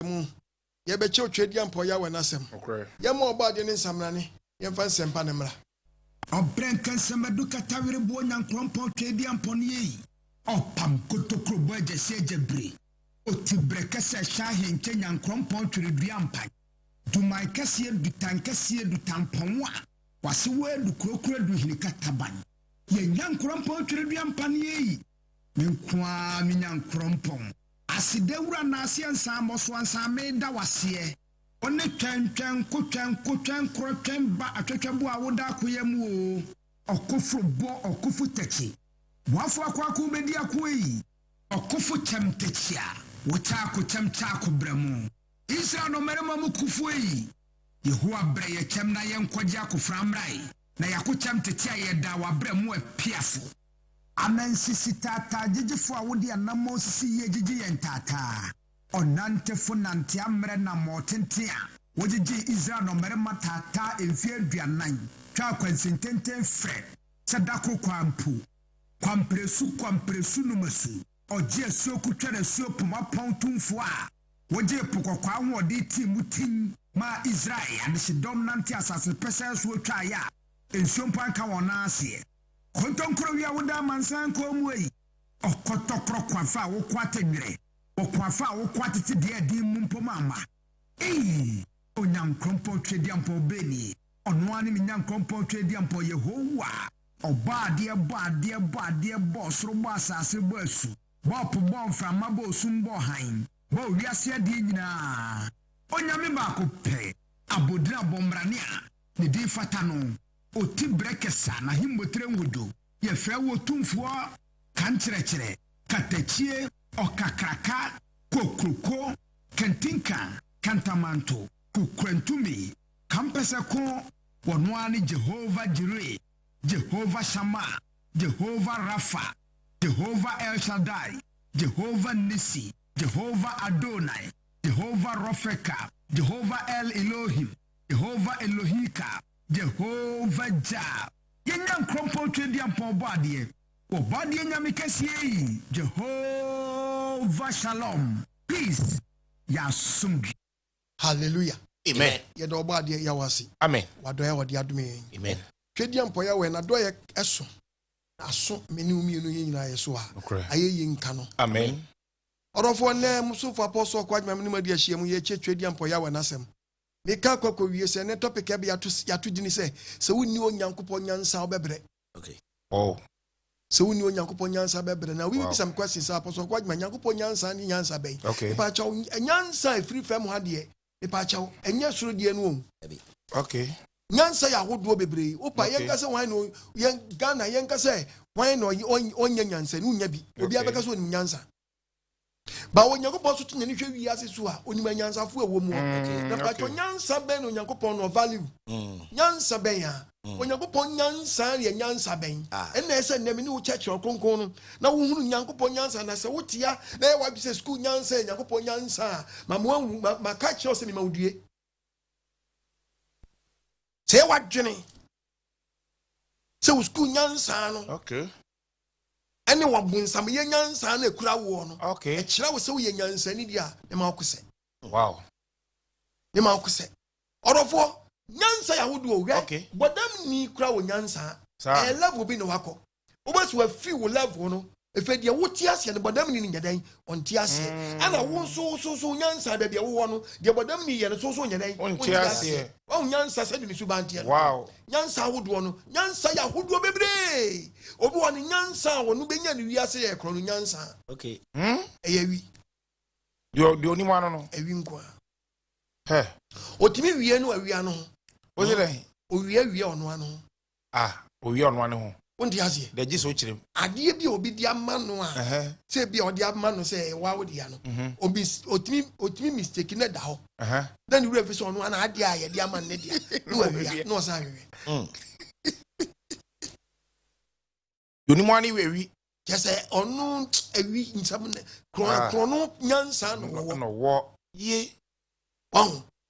mu ye be che otwedi ampo ya we nasem ye mo oba de ne nsamrane ye mfa nsempa ne mra obrenka nsamadu katawere bo nyankrompo otwedi ampo ne yi opam kotokro bo agese ajebre otibreka se shahe nche nyankrompo otwedi ampa dumai kase dutan kase dutampon a wase wedu krokro du hini kataban ye nyankrompo otwedi ampa ne yi menkwa mi nyankrompo asidewura na asiansa amoso ansa me da wase one twentwen kotwen krotwen ba atwetwebo awoda akoyam o okofro bo okofu techi wafo akwaku bedi akoyi okofu temtechia wota akotem cha akobramu Israel no merema mu kufu yi Yehowa bre ye chem na ye nkwaje akoframrai na yakotem techia ye da wabramu apiafo Amensisi tata jijifo awodi anamo sisi ye jiji yentata onante funante amre na motentia wojiji Israel no merema tata emfie aduanan twa kwansintenten fre sadako kwampresu numasu oje soku twere sopu mapontumfo a woje pokokwa ahodi timutin ma Israel adishidom nante asase pese so twa ya ensompan ka wona ase Kontonkro wi awoda mansan ko muyi okotokro kwafa wo kwatedre okwafa wo kwatete de di mumpomama onyankrompo twedi ampo beni ono ani mi nyankrompo twedi ampo Yehowa obade bo soro bo asase bo asu bo po bo mframa bo sum bo han bo wiase ade nyina onyame ba ko pe abodira bomrane a ne di fata no oti brekesa na himbotre nwodo ye fe wo tumfo kankyerɛkyerɛ katachie okakraka kokroko kantinka kantamanto kukrantumi kampesa ko wonwani Jehovah Jireh Jehovah Shammah Jehovah Rapha Jehovah El Shaddai Jehovah Nisi Jehovah Adonai Jehovah Rofeka Jehovah El Elohim Jehovah Elohika Jehovah Jah yenyan krompo twedi ampo bade o bade nyame kase Jehovah Shalom peace ya sumgi hallelujah amen ye do bade ya wasi amen wado ya wadi adome amen twedi ampo ya we na do ye eso aso meni umienu ye nyina ye so a ayeyi nka no amen orofo ne musufu apostle kwadma meni madi ahia mu ye twedi ampo ya we nasem Meka kwa wiye se ne topic ebe yatu dini se wuni onyankopon nyansa obebre. Okay. Oh. Se wuni onyankopon nyansa obebre na we be some questions apostle kwa nyankopon nyansa ni nyansa ben. Okay. Pa cha nyansa free fam ha de e pa cha enye soro de no. Okay. Nyansa ya hodo bebre. Opa yenka se wan no yen Ghana yenka se wan no onye nyansa ni unya bi. Obi abeka so ni nyansa. Ba onyankopon so tun ni hwe wi ase so a onima nyansafo ewo mu na pa cho nyansa ben onyankopon no value nyansa ben ya onyankopon nyansa ye nyansa ben na ese nemi ni wo church okonkon no na wo hunu nyankopon nyansa na se wotia na e wa bi se school nyansa nyankopon nyansa ma mo ma ka che o se mi ma odue se wa dwene se wo school nyansa no okay Any one bunsam ye nyansa na ekura wo no okay e kira wo se wo ye nyansa ni dia e ma akose wow e ma akose orofo nyansa ya wodo we okay bodam ni kura wo nyansa e level bi no wako obasu wa fi wo level no e fe dia wo ti ase ne bodam ni nyadan on ti ase ana wo so nyansa da dia wo no dia bodam ni ye no so nyadan on ti ase o nyansa se ni subantie wow nyansa wodo no nyansa ya wodo bebre obi woni nyansa wonu benya ni wiase ye kro no nyansa okay eyewi dio ni mano no ewi nkwa he otimi wie no awia no o se le o wie ono ano o wie ono ano ho ondi ase de giso kirem ade bi obi dia mano a se bi odi amano se wa wodi ya no obi otimi mistake na da ho then you refer so no ana ade a ye dia man ne dia no awia no sa hwe Yoni mwani wewi kese onu ewi nsam krono nyansa no wo ye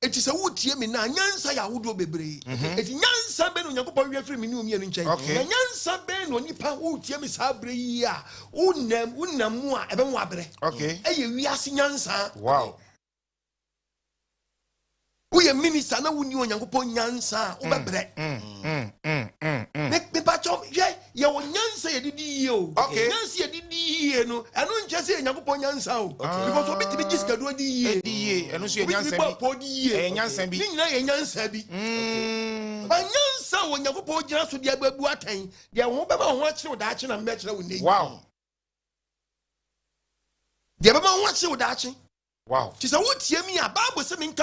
eti se wutie me na nyansa ya wodo bebre eti nyansa be no Nyankopon wi afiri me ni omienu nchen na nyansa be no nipa wutie me sa abre yi a unam mu a ebe mu abre okay eye wi ase nyansa wow woyɛ minister na wonni onyankopɔn nyansa wobɛbrɛ me pacho ye wo nyansa ye didi yie o nyansa ye didi yie no ɛno nkyɛ sɛ nyankopɔn nyansa o because obi timi giska do di yie ɛno so yɛ nyansa bi nyansa bi ni nyina yɛ nyansa bi ba nyansa wo nyankopɔn gyina so de ababu atan de ho bɛma ho akyerɛ wo daakye na mbɛkyerɛ wo nei wow de bɛma ho akyerɛ wo daakye wow. She said, what hear me? Bible says in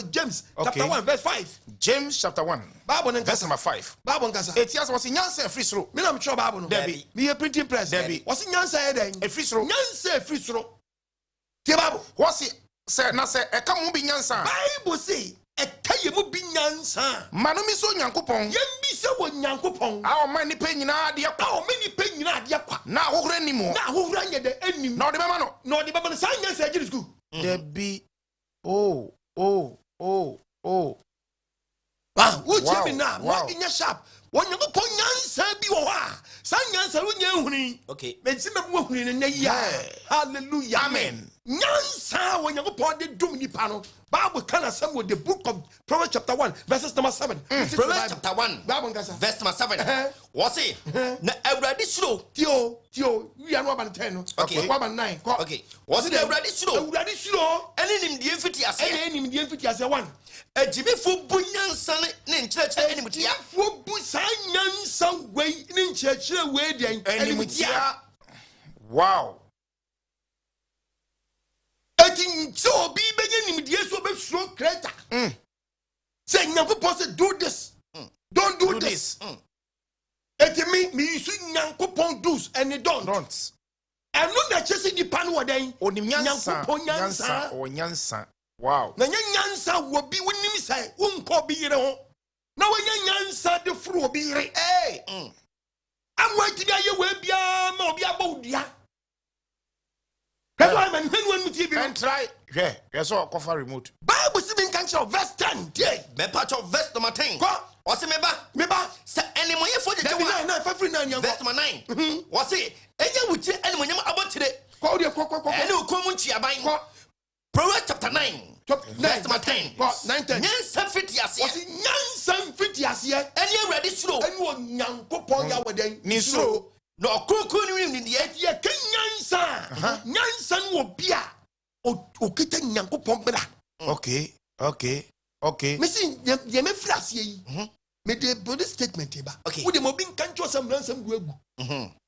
James chapter 1 verse 5. James chapter 1 verse number 5. Bible nkasa. Etias was in Nyansa free throw. Me na sure Bible no. Debbie. Me a printing press. Debbie. Was in Nyansa then? A free throw. Nyansa free throw. Tie Bible. Was it say na say e ka mo bi Nyansa. Bible say e ka ye mo bi Nyansa. Manumi so Nyankopon. Yem bi se wo Nyankopon. A o man ni pe nyina de kwa. A o me ni pe nyina de kwa. Na hohura ni mo. Na hohura nye de anim. Na o de bema no. Na o de bema no san Nyansa agiri school. Debbie. Oh. Ah, what you mean now? What in your shop? When you go pon Nyansa bi wo ha. San Nyansa wo nya ehuni. Okay. Me ti me wo ehuni ne ya. Hallelujah. Amen. Nyansa when you go pon de dum nipa no. Bible can asem with the book of Proverbs chapter 1 verses number 7. Proverbs chapter 1 Bible nkasa. verse number 7. What's it? Na Awurade suro. Tio, we are no about 10 no. Okay. Kwa 9. Okay. What's it Awurade suro? Awurade suro. Ene nimdie mfiti ase. Ene nimdie mfiti ase 1. Ejimifo bunyansa ne nkyerɛkyerɛ animtia. Fo bu san nyansa wei ne nkyerɛkyerɛ wei den animtia. Wow. So be beginning with yes, be so creator. Say, Nyankopon say, do this. Don't do this. It me so Nyankopon do's and they don't. And not that chasing the pan what they onim nyansa or nyansa. Wow. Na nyansa will be when you say, unko be ho. Now when nyansa the fruit be hey. I'm waiting to get you will be a bodia. And try. Yeah, yes, or cover remote. Bible says in country verse 10. Yeah. Me patch of verse number 10. What's it meba? Say any money for the 9 verse number 9. What's it? Enya wuti any money about today. Any komunchi abain. Proverbs chapter 9. Verse number 10. 9:10. Nyansa fiti ase. What's it? Nyansa fiti ase. Any ready slow. And one Nyankopon ya weden. Ni so. No kuku ni ye kenyansa. Nyansa no bia. O kita Nyankopon bra. Okay. Me see ye me frase yi. Me de body statement ba. Wo de mo bi nkan cho sam ransam gu agu.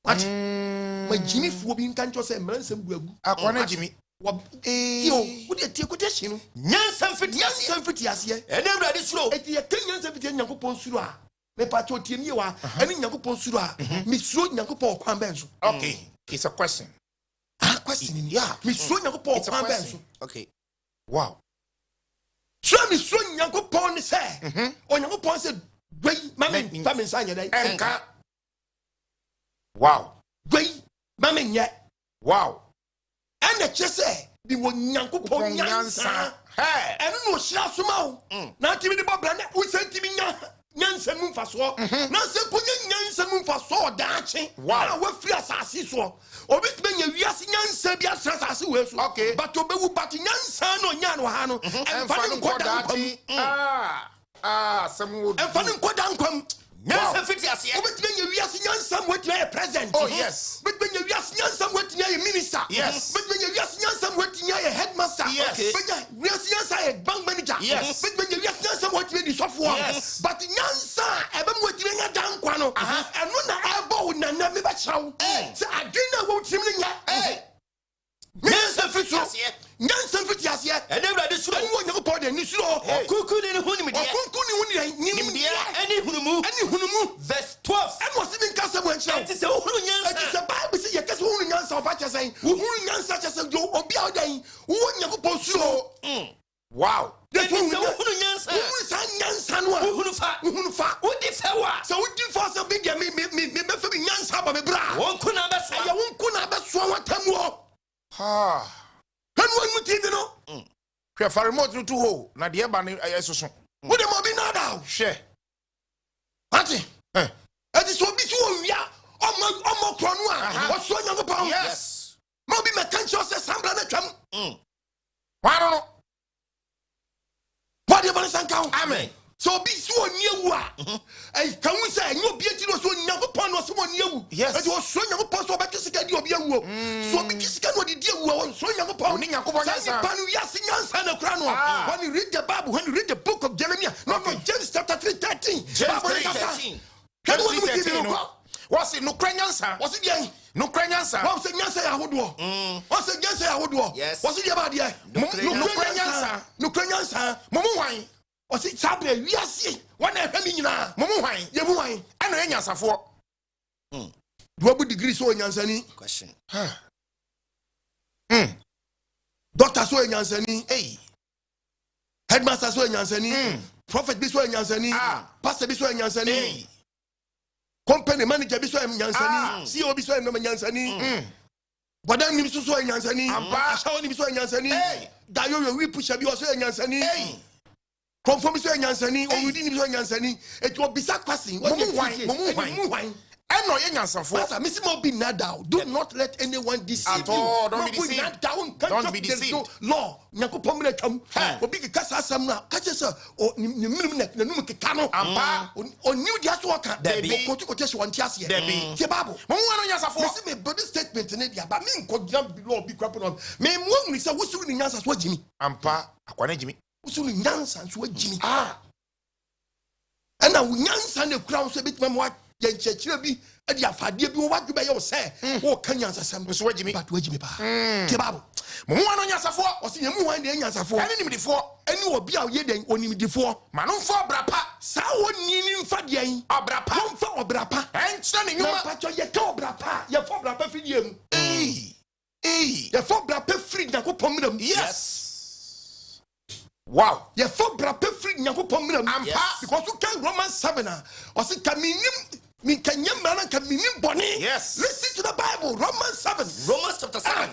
What? Ma jimi fu bi nkan cho sam ransam gu agu. Akwana jimi. Yo, wo de tie quotation no. Nyansa fiti ase. Any ready slow. E ye kenyansa fiti Nyankopon suru a. Me pa cho tie mi wa. Ani Nyankopon suru a. Me suru Nyankopon kwan ben so. Okay. It's a question. Question. Yeah. Me suru Nyankopon kwan ben so. Okay. Wow. So me suru Nyankopon say. O Nyankopon say gwei mame famine sanya dai. Enka. Wow. Gwei mame nye. Wow. And the chese di wo Nyankopon nyansa. Hey. Eno no hira soma o. Na timi di bobra na wo sentimi nya nyansa mu mfaso. Na se konya nyansa mu mfaso daache. Wow. Wa firi asase so. Obi timi nya wiase nyansa bi asase we so. Okay. But obewu but nyansa no nya no ha no. Emfa no koda nkwam. Some would. Emfa no koda nkwam. Nyansa fiti ase. Obi timi nya wiase nyansa mu tia president. Oh yes. But when you wiase nyansa mu tia minister. Yes. But when you wiase nyansa mu tia headmaster. Yes. But you wiase nyansa bank manager. Yes. But when you wiase nyansa mu tia software. Yes. But nyansa ebe mu tia nya dankwa no. Eno na ebo na na me ba chirawo. Say adwena wo tim nya. Nyansa fiti ase. Nyansa fiti ase. Any ready slow. Enu onye ko de ni suro. Kuku ni huni midie. Okunku ni Nimdie. Any hunumu. Verse 12. Enu osi bi nka se mo enche. It is a hunu nyansa. It is a Bible say yekese hunu nyansa ofa chese. Hunu nyansa chese jo obi awdan. Wo Nyankopon suro. Wow. It is a hunu nyansa. Hunu sa nyansa no a. Hunu fa. Wo di fa wa. So wo di fa so bi de me be fa bi nyansa ba me bra. Won ku na beso. Ya won ku na beso watam wo. Ha. Enu onu TV no. Hwe fa remote no to ho na de ba ne ayesoso. Wo de mo bi na da. Hwe. Ati. Ati so bi so wia. Omo kro no a. Wo so Nyankopon. Yes. Mo bi me kan cho se sambra na twam. Why no? What do you want to sanka. Amen. So be so near wa. I can we say no be enti no so Nyankopɔn no so near. Yes. And was so Nyankopɔn so ba kisika di obi awu. So be kisika no di awu so Nyankopɔn. Oni Nyankopɔn nyansa. Panu yasi nyansa na kra no. When you read the Bible, when you read the book of Jeremiah, no James chapter 3:13. James 3:13. What's it? No Kranyansa. What's it again? No Kranyansa. What's it? Nyansa yahodo. What's it? Nyansa yahodo. Yes. What's it about there? No Kranyansa. No Kranyansa. Momu wine. What's it? Sabre. We are see. One of them in na. Momu wine. Yemu wine. I know Nyansa for. Double degree so Nyansa ni. Question. Doctor so Nyansa ni. Hey. Headmaster so Nyansa ni. Prophet bi so Nyansa ni. Pastor bi so Nyansa ni. Hey. Company manager bi so Nyansa ni. CEO bi so Nyansa ni. Bodan ni bi so Nyansa ni. Ashawo ni bi so Nyansa ni. Dayo yo we push bi so Nyansa ni. Conform so Nyansa ni. Owudi ni bi so Nyansa ni. Et wo bisa question. Momu wine. I know Nyansa for. Pastor, Missy Mobi Nadal. Do not let anyone deceive At all. you. Don't be deceived. Don't be deceived. No law. Nyanko pomre kam. Obi ke kasa asam na. Kache se o ni minimum na numu ke kano. Ampa. O new dia so waka. Debi. O kotu so wanti ase. Debi. Ke Bible. Momu wano Nyansa for. Missy me body statement ne dia ba me nko dia law bi kwapon on. Me mo ni se wusu ni nyansa so jimi. Ampa. Akwane jimi. Wusu ni nyansa so jimi. Ana nyansa ne kura so bitima mo yenchechire bi adi afade bi wo wadwe be ye wo se wo kan nyansasam So wajimi. but wajimi pa ke Bible Momu wano Nyansa for. o se yemu wan de nyansafo Ani nimdifo. ani obi a ye den onimdifo Manumfo brapa. sa woni ni mfa de an Obrapa. wo mfa obrapa Enchna ni na nyuma. pa cho ye ka obrapa ye fo obrapa fidie mu Hey. ye fo obrapa firi Nyankopɔn mram Yes. Wow. ye fo obrapa firi Nyankopɔn mram Ampa. because you can Romans 7 o se kaminim min kanyam mara kaminim boni. Yes. Listen to the Bible. Romans 7. Romans chapter 7.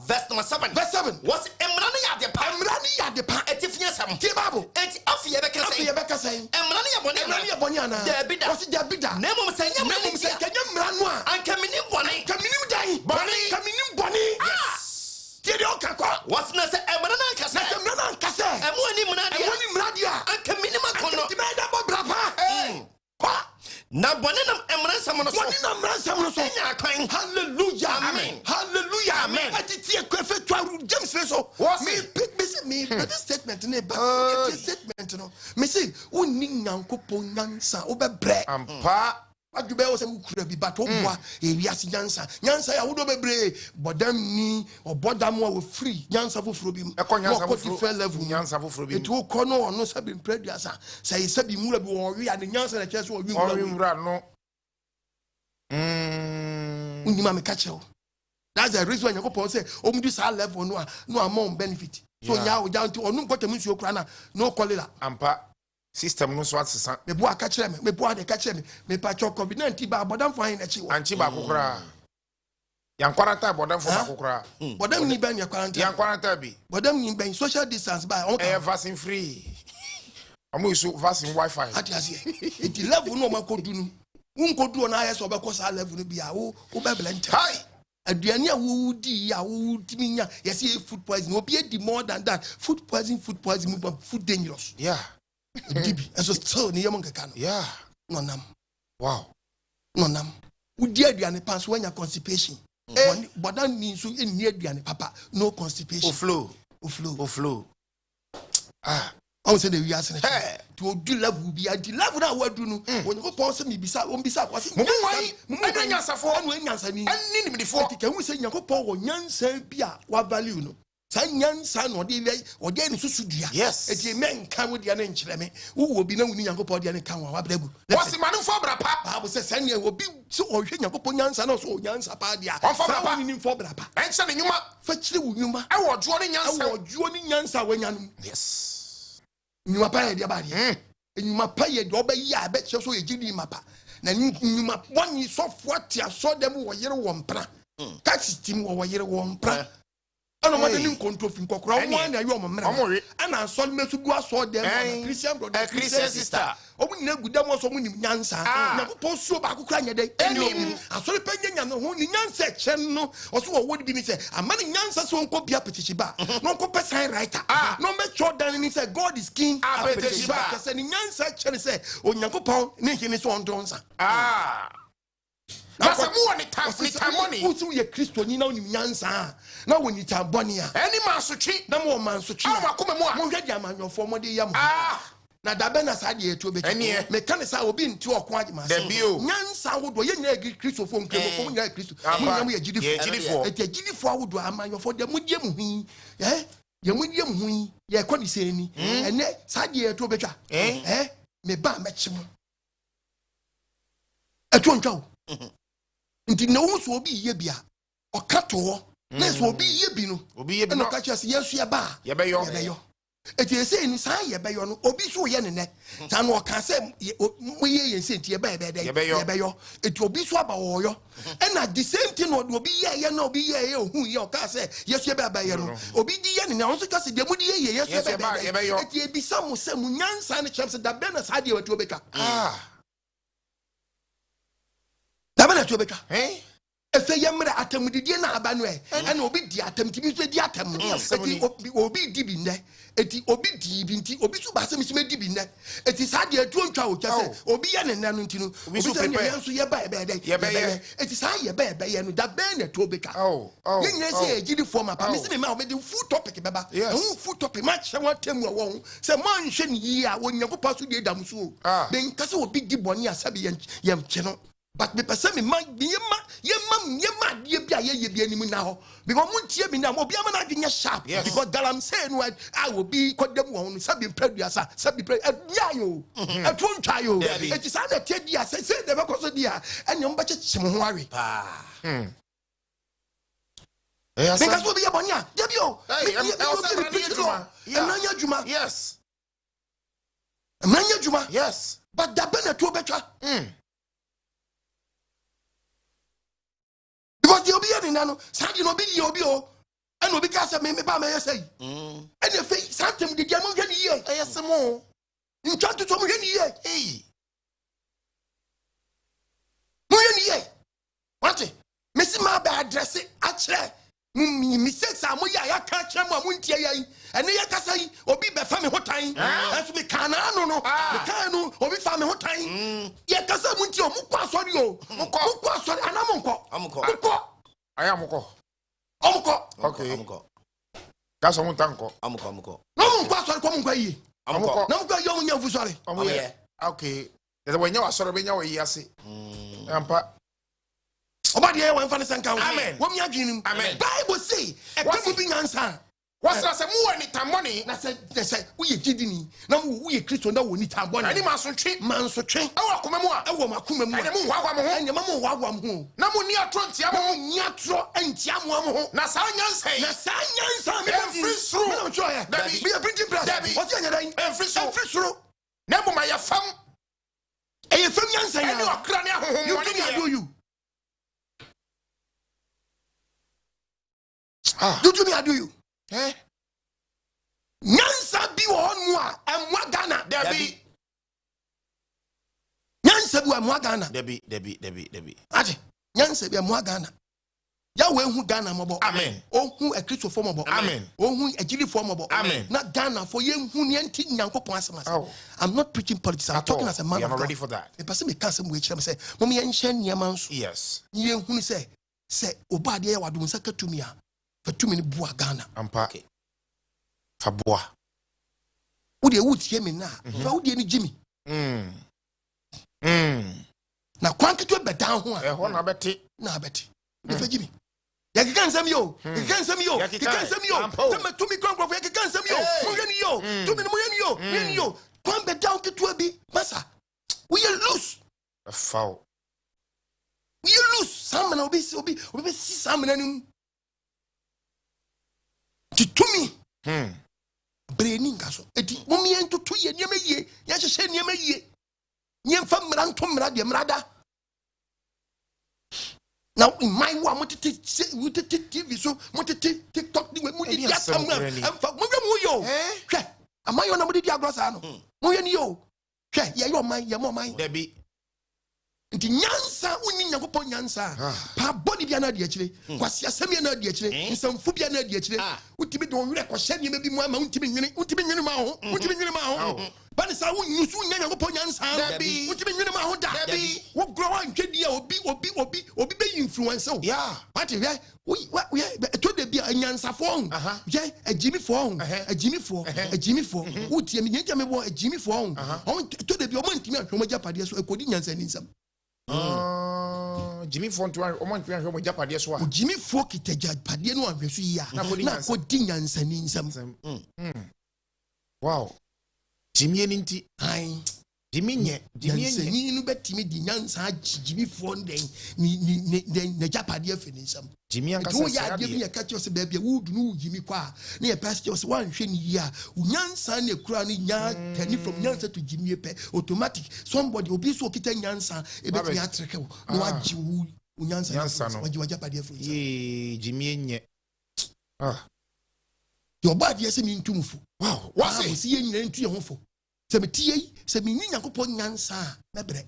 Verse number 7. Verse 7. What's Emrani Yadepa? Emrani Yadepa. Etifnya Sam. Ke Bible. Eti afi yebeka Afi say. yebeka say. Emrani Yaboni. Emrani Yaboni ana. Debida. What's Debida? Nemo senya Nemo say kanyam mara no a. Anka minim boni. Kaminim dai. Boni. Kaminim boni. Yes. Tiedi o kakwa. What's na say Emrani Anka say. Na Emrani Anka say. Emu ani munadia. Emu ni mradia. Anka minim akono. Timeda bo brapa. Kwa. Na boni nam Emrani Sam no so. Boni na mransa no so. Enya akwan. Hallelujah. Amen. Hallelujah. Amen. Atiti ekwefe twa James Feso. What's Me this statement ne ba. Statement no. Me say wonni Nyankopɔn nyansa obebre. Ampa. Adwube wo se ukura bi bato boa ewiase nyansa ya wodo bebre bodam ni obodam wo free nyansa foforo bi mu Nyansa different level Nyansa foforo bi. etu ko no ono sabi mpreduasa say sabi mura bi wo wi ade nyansa na kyeso wo wi mura no. Unima me catch you. That's the reason why Nyankopɔn say omudu sa level no amount benefit. So nya o janti onu nkotam nsuo kura na no cholera. Ampa. System no so asesa. Me bo aka kire me bo ade ka kire me pa cho COVID-19 ba bodam fo hin na chi wo. Anchi ba kokora. Yan quarantine bodam fo ba kokora. Bodam ni ben ya quarantine. Yan quarantine bi. Bodam ni ben social distance ba on ka. Vaccine free. Amu isu vaccine wifi. Ati ase. Iti level no makodu nu. Unkodu na ayeso be ko sa level no bia wo be blend. Hi. Aduane a wo di ya wo timi nya yesi food poison obi e di more than that. Food poison food dangerous. Yeah. Dibi eso still ni yemo nkeka no. Yeah. No nam. Wow. No nam. Udi aduane pass when ya constipation. Bodan ni so eni aduane papa no constipation. Flow. I say the we are saying to do level be at the level that we do no when you go pause me bisa on bisa kwase mumu nyansa for anu nyansa ni ani ni before ti kan we say Nyankopɔn wo nyansa bi a wa value no san nyansa no de ni susu dua yes eti men kan wo dia na nkyerɛ me wo bi na wuni Nyankopɔn dia ne kan wa brabu wasi manufo brapa Bible say san ne obi so ohwe Nyankopɔn nyansa na so nyansa pa dia fa ni fo brapa enche ne nyuma fa kyerɛ wo nyuma e wo juo ne nyansa wa nyanum yes nyuma pa ye dia ba dia nyuma pa ye do ba yi a be kye so ye gidi mapa na nyuma boni so fo atia so dem wo yere wo mpra ka system wo yere wo mpra ana mo de ni nkontofi nkokora mo na ayo mo mra ana asol mesu du aso dem Christian brother Christian sister omu nyina gudam so mu nim nyansa Nyankopon suo ba akokra nya de enim asori panya no ho ni nyansa chen no oso wo wodi bi ni se amani nyansa so nko bia petichi ba no nko person writer no me Jordan ni say God is king petichi ba kase ni nyansa chen say Onyankopon ni hini so ondonsa na se mu woni tamoni usu ye Kristo ni na onim nyansa na woni tamboni a eni mansotwi na mo mansotwi makoma mu a mo hwadi amanyofo mo de yam na dabe na sa de etu be me kan sa obi nti okon agima se nyansa wodo ye nya Kristofo nkremo mo nya Kristo mo nya mo ye gidifo eti gidifo awodo amanyofo de mo die mu hu ye mo die mu hu ye kwani se ni ene sa de etu be twa me ba mechi mo etu ntwa nti na wo so obi ye bia okato na so obi ye bi no na ka chia se yesu ye ba ye be yo eti ese ni san ye be yo no obi so ye ne ne ta no ka se mo ye ye se nti ye ba ye be yo eti obi so aba wo yo e na the same thing no obi ye na obi ye ohun ye o ka se yesu ye ba ye no obi di ye ne na so ka se de mo di ye yesu ye ba ye eti e bi sam se mu nyansa ne chem se da be na sa de watu obeka Dabana to beka efe yemre atamudidie na aba no na obi di atamtimi so di atam eti obi di bi nne eti obi di bi nti obi so ba se misime di bi nne eti sa de atu ntwa o kese obi ye ne nanu nti no obi so ne yenso ye ba eti sa ye ba ye no da be na to beka ye nyina se ejidi form pa misime ma o me di full topic beba full topic ma che watem wo se man hwe ni yi a wonyakopa so di edam so be nkase obi di boni asabe ye che no but me person me man yema die bia ye bia ni mu na ho because mun tie mi na obi ama na adwenya sharp because galam say no I will be kodem wo no sabi praduasa sabi ya yo eto ntwa yo eti sa na tie dia say de be koso dia ene mba chechim ho awe because obi ye bonia de bio emanya juma yes emanya juma yes but da be na to betwa because the obi ani na no sadi no bi ye obi o and obi ka say me ba me say and the face santem de dia mo hwe ni ye ayesemo ntwa to mo hwe ni ye mo hwe ni ye what me si ma ba address a kire mi sex am ya ka kire mo amuntie yi ene ye ka say obi be fa me hotan aso me kana no me kan no obi fa me hotan ye ka say amuntie o mu kwa sori o mu kwa sori anamo nko ayamko okay amko that's on tanko amko no mu kwa sori ko mu kwa yi amko no mu kwa yo mu nya fu sori okay there when you are sorry when you are yase ampa oba de ye wan fa ne sanka amen wo mi adwenim amen Bible say e ka mu bi nyansa what's that say mu woni tamoni na say wo ye gidini na wo ye Kristo na wo ni tamboni ani mansotwe e wo akoma mu a e wo makoma mu ani mu hwagwa mo ho ani ma mu hwagwa mo ho na mu ni atro ntia mo ho ni atro entia mo ho na sa nyansa me every suru me no tro ya Dabi. be a printing press what you nyada every suru na na mu ma ya fam e ye fam nyansa ani ya okra ne ahohom you woni think I do you do me I do you nyansa bi wo honu a emwa Ghana Dabi nyansa bi emwa Ghana Dabi ati nyansa bi emwa Ghana ya we hu Ghana mobo amen ohu a Christopher mobo amen ohu a Jili for mobo amen na Ghana for ye hu ne nti Nyankopon asema I'm not preaching politics I'm talking as a man I'm of God ready for that the person me can say we kire me say mom ye nhye niam nso yes ye hu ni say obade ye wadom sakatumi a fatumi ni bua Ghana ampa faboa wo de wo tie me na fa wo de ni Jimmy na kwanketo bedan ho a ho na beti de fa Jimmy ya kikan sam yo tama tumi kwankwa ya kikan sam yo mo hwe ni yo tumi mo hwe ni yo kwan bedan keto bi masa we lose foul we lose sam na obi si sam na nim titumi breni ngaso eti mo mi entoto ye niam yie ya hye niam yie nyem fa mra nto mra de mrada Now in my one want to TV so want to TikTok the way mudi ya camera and for mo yo hwe amayo na mudi dia grossa no mo ye ni yo hwe ye yo man ye mo man Debbie nti nyansa unni Nyankopon nyansa pa body bia na de akire kwase asem na de akire nsamfu bia na de akire utimi don were ko hye ne bi mu ama utimi nwene ma ho bani sa wo nyusu nya Nyankopon nyansa utimi nwene ma ho da wo grow antwedi a obi be influence o what we to de bia nyansa fo ye agimi fo utie mi nyanja me bo agimi fo on to de bia o mantimi ahwe mo japade so ekodi nyansa ni nsam Jimmy Fontuan, o man twan hwe mo japade so a Jimmy Fo kita japade no ahwe so yi a na kodi nyansa ni nsam wow Jimmy ninti ai Jimmy ni no betimi di nyansa Jimmy Fo den ni na japade afi ni nsam Jimmy an kasa ya de bi ka che se ba bia wudu no Jimmy kwa na ye pastor se wan hwe ni yi a nyansa na ekura ni nya tani from nyansa to Jimmy pe automatic somebody obi so kita nyansa e betimi atreke wo na waji wo nyansa no waji japade afi Jimmy nye your body se mi ntumfo wow what say se ye nyina ntu ye hofo se me tie yi se me ni Nyankopon nyansa na bre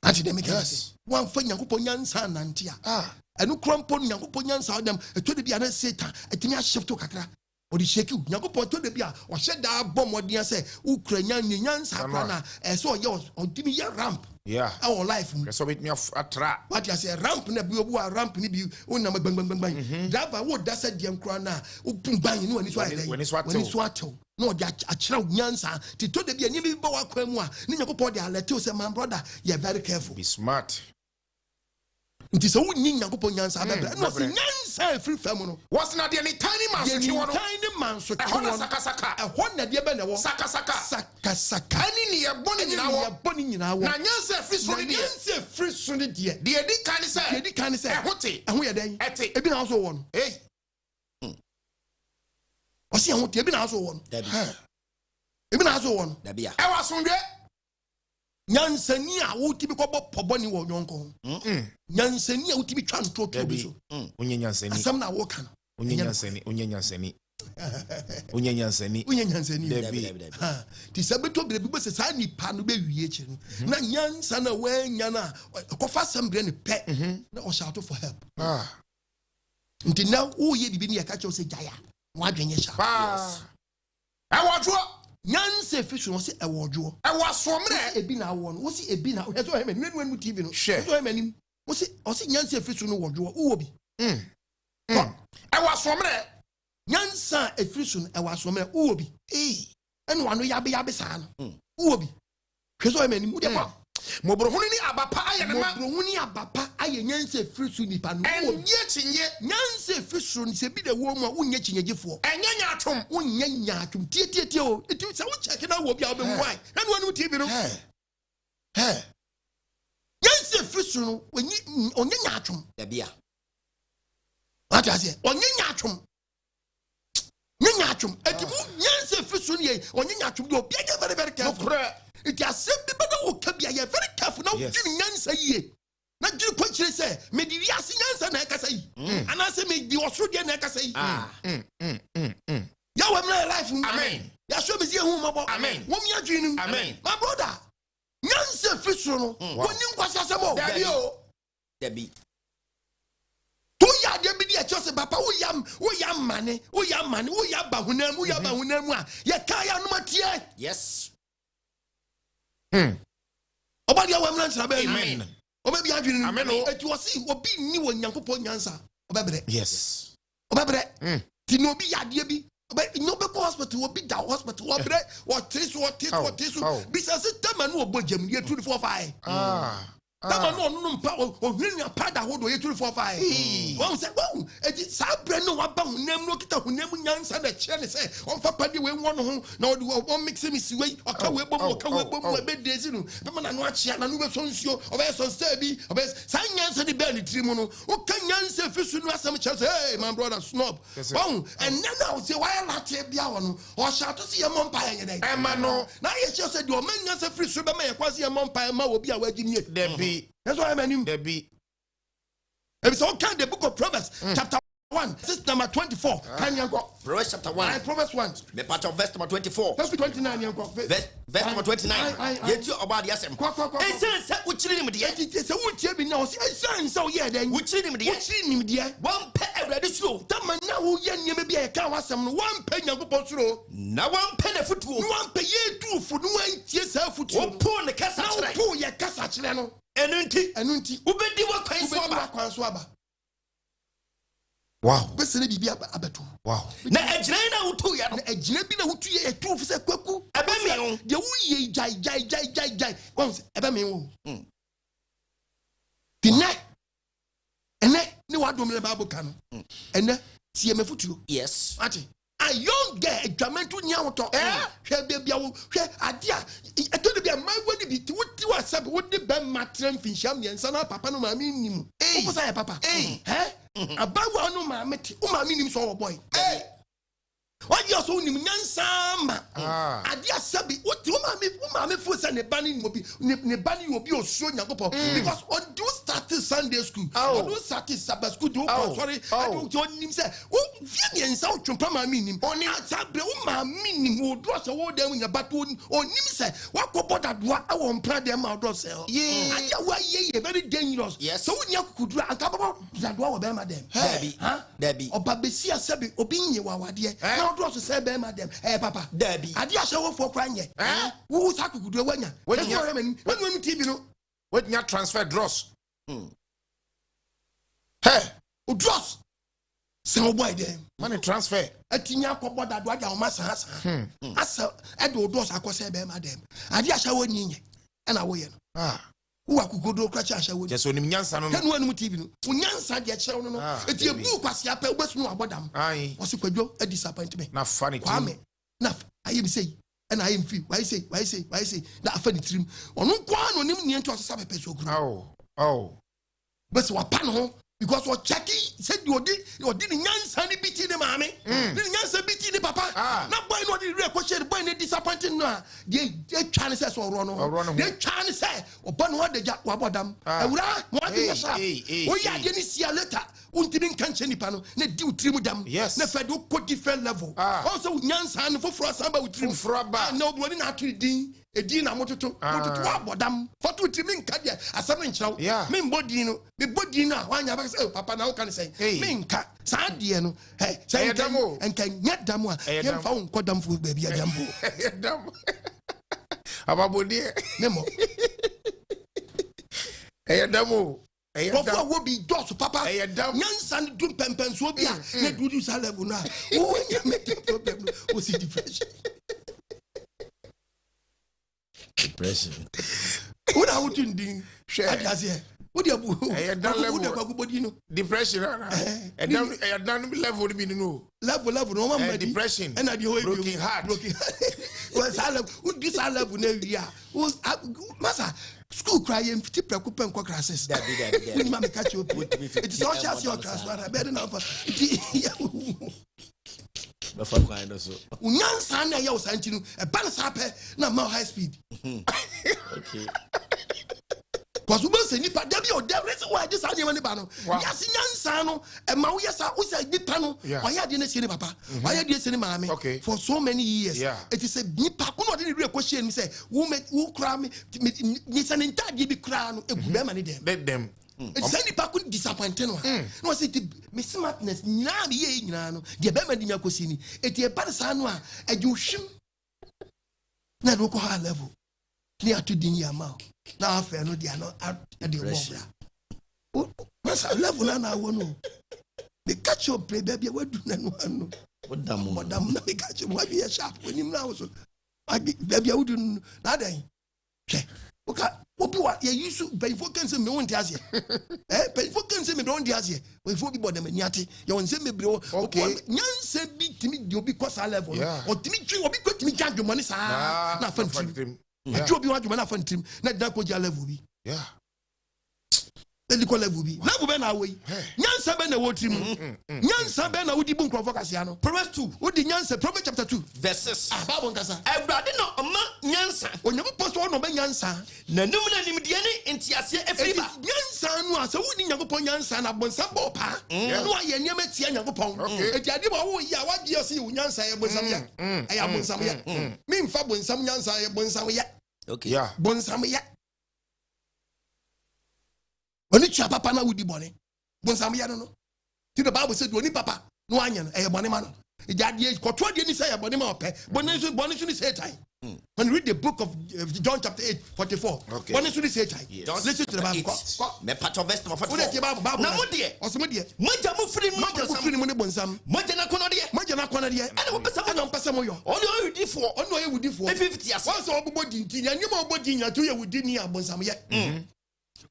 ati dem yes wan fa Nyankopon nyansa nante a enu krompo Nyankopon nyansa odem eto de bia na Satan etimi a shift kakra odi shake Nyankopon to de bia o hye bom odin se ukra nyansa akra na so ye odimi ye ramp our life so bit me atra what you say ramp na bi obu ramp ni bi wona bang driver wo da se de nkra na opum ban ni wani so ai when so atel no de akira nyansa ti to de bia ni bi ba wakwa mu a ni Nyankopon de alert o say my brother you very careful be smart nti so woni Nyankopon nyansa bebra no say nyansa free fam no was na de ni tiny man so ki wono tiny man so ki wono sakasaka ehon na de be na wo sakasaka ani ni ye boni nyina wo na nyansa free so ni de de edi kan se ehote eho ye den ebi na so wo no osi ehote ebi na so wo no ebi na so wo no da bia e wa sonwe nyansani a wotimi kobo poboni wo nyonko nyansani a wotimi twa ntoto bi so onye nyansani asam na wo kan onye nyansani Debbie ti sabeto bre bi se sa nipa no be wie echi na nyansa na wanya na kofa sambre ne pe na o shout for help nti na wo ye bibi ne ya ka che o se jaya wa dwenye sha e wo jo nyanse fisu no se e wo jo e wo asomre ebi na wo no wo se ebi na he so he mani nu TV no so he mani wo se nyanse fisu no wo jo wo bi e wo asomre nyansa efisu no e wo asomre wo bi ene wano yabe sa no wo bi he so he mani mu de kwa mobrohuni ni abapa aye ne ma mobrohuni abapa aye nyanse fisu nipa no enye chinye nyanse fisu no se bi de wo mu a wonye chinyegefo enye nyaatwom wonye nyaatwom tie o eti se wo check na wo bia wo be mwai na no anu TV no nyanse fisu no onye nyaatwom da bia ati ase onye nyaatwom nyaatwom eti mu nyanse fisu no ye onye nyaatwom de obi anya very careful it has simply better wo kabia ye very careful now gini nyansa yie na gini ko kire se me di wiase nyansa na ekasa yi ana se me di osoro de na ekasa yi ya wa my life amen ya show me see hu mabo amen wo mi adwinu amen my brother nyansa fisu no woni nkwasa asemo Debbie to ya de bi dia chose papa wo yam mane wo ya bahunam a ye ka ya no matie yes obadi awam na ntra be amen obabi adwene amen eti wo si obi ni wo Nyankopon nyansa obabre yes obabre ti no bi yade bi obabi no be ko hospital obi da hospital obabre wo tisu bisa system na obojam ye 245 Tama no mpa ohwenya pada hodo ye 245 won say won eti sa bre no waba hunam no kita hunam nyansa na kire ne say on fa pade we won ho na on mix me siwe oka we bom we be dezi no be na no achia na no be so nsuo obe so star bi obe sa nyansa de be ni trimu no o ka nyansa fisu no asem kire say hey my brother snob won and now say why late bia wo no o sha to say ye mompa ye dey e ma no na ye say do o man nyansa fisu be ma ye kwase ye mompa ma obi a wagi nie Debbie that's why I'm Debbie If so, can the book of Proverbs, chapter 1, verse number 24. Can you go? Proverbs chapter 1. Proverbs 1. Me part of verse number 24. Verse 29. Verse number 29. Yet you about the SM. It says, which him dear. It is a wood here now. So yeah, then which him dear. One penny ready slow. That man now, you may be a cow, some 1 penny of through. Now 1 penny foot. 1 pay 2 for 1 yourself for 2. Pull the cassa. Pull your cassa. Enunti. Ubedi wa kwanswaba. Wow. Besene bibia abeto. Wow. Na ejina na wutu ya no. Ejina bi na wutu ye etu ofise kwaku. Ebe me ho. De wuye jai. Once ebe me ho. Ene ne wadom le Bible kan. Ene tie me futuo. Yes. Ati. A young girl, a Jamaican Yamoto, shall be adia. I told you, my word be to what you are said, what the Ben Matram Fincham and Sana Papa no Mammy. Eh, was I, Papa? Eh? About one no mammy, Umaminim so boy. Eh? What you so name Nansama? Adia Sabi, what you mammy force and a banning will be, Nebani will be your son, because on do start Sunday school, or do start Sabbath school, sorry, I don't join him say, oh, Vivian South Trumpama meaning, only outside my meaning will draw a word there in a baton, or Nimsa, what about that what I won't plant them out of cell. Yeah, why ye very dangerous. Yes, so when you could draw a couple of that war of them, Debbie, huh? Debbie, or Babesia Sabi, or being you are dear. Now draw to say, madam, eh, Papa, Debbie, I did show for crying. Who's happy to do when you TV no. When you transfer dross. Hey, dross. So boy them. Money transfer. A tinya kobo that do ya massa asa edo dross akose be madam. Ade ashawo nyi e na wo ye no. Who akugodo kracha ashawo. Just onim nyansa no. Kanu anu TV no. Unyansa de kire no no. Eti ebu kwase apa obesu no abodam. O se kwadwo a disappointment. Na funny kwame. Na ayi bi say and I am free. Why say? That funny trim. On no kwa no nim nie nto asesa pepe so gru. Oh. But what pan ho because what Jackie said you did nyansa ni biti ni mame. Ni nyansa biti ni papa. Na boy no dey real question boy ni disappointing no. They try say so ro no. They try say oba no de ja wabodam. Ewura mo ade sha. O ya de ni sia later. Untimi nkanche nipa no na di utrim dam. Na fedo ko different level. Also nyansa no foforo asamba utrim. Na obo ni na atudi edi na mototo abodam foto utimi nka de asam nkyiraw. Me mbodi no me bodi no wanya ba say papa na wo kan say me nka sa de no say enka nya dam a ye fa won kodam fu ba bia dam bo dam ababodi nemo damo Before will be doors, Papa. Nyansan do pempen so be na do this level na. Oh, you make problem. O see depression. What are you doing? Share. What do you depression. Level no. Level no man depression. And the whole broken heart. Well, this level no Massa school crying 50 preoccupant classes. Daddy. Mama catch you. It is all just your class. I better not. Before kind of so. Unyansa na ya osantinu e ban sape na ma high speed. Okay. Because we say nipa debi o debi reason why this anya mani ba no. Yasi nyansa no e ma wo yesa wo say nipa no. Oya de na sie ni papa. Oya de sie ni maame. For so many years. It is a nipa ko no de ni re question me say wo kra me ni say ntade bi kra no egu be ma ni dem. Let them. It's any pack disappointing. No, say me smartness, nyina me ye nyina no. De be ma di nyakosi ni. Eti e ba sa no a adwohwim. Na do ko high level. Ni atudi ni ama. Na afa no dia no de bobra. O masa level na wo no. Me catch your play baby we do na no ano. Modam na me catch mo abi sharp oni na wo so. Baby we do na dan. Che. Okay, what you use to pay for cancer me won't ask you. Pay for cancer me don't ask you. We for be body me nyati. You want say me bro. Okay. Nyanse bi timi di obi kwasa level. Or timi twi obi ko timi jang money sa. Na fan trim. Ajo obi wadwo na fan trim. Na da ko ja level bi. Yeah. Medical level bi. Level be na we. Nyansa be na wo trim. Nyansa be na wo di bu nkrofo kasia no. Proverbs 2. Wo di nyansa Proverbs chapter 2 verses. Bible nkasa. Everybody no oma nyansa. Onyankopon so no be nyansa. Na num na nimde ne entiase efriba. Nyansa no asa wo di Nyankopon nyansa na bonsam bo pa. No aye niam atia Nyankopon. Eti ade ba wo yi a wagi o se wo nyansa ye bonsam ya. Aya bonsam ya. Me mfa bonsam nyansa ye bonsam ya. Okay. Yeah. Bonsam ya. Oni tua papa na wudi bone bonsam ya no ti the Bible said oni papa no anya no e bone ma no e jade koto de ni say e bone ma ope bone so ni say time. When you read the book of John chapter 8:44 bone so ni say time. Listen to the Bible. Me part of verse number 44 na mo de osimo de moja mo firi mo ne bonsam moja na kono de ana mo pesa mo yo oni o wudifo oni o ye wudifo 50 ase once obobo di nti ya nyema obodi nya to ye wudi ni abonsam ye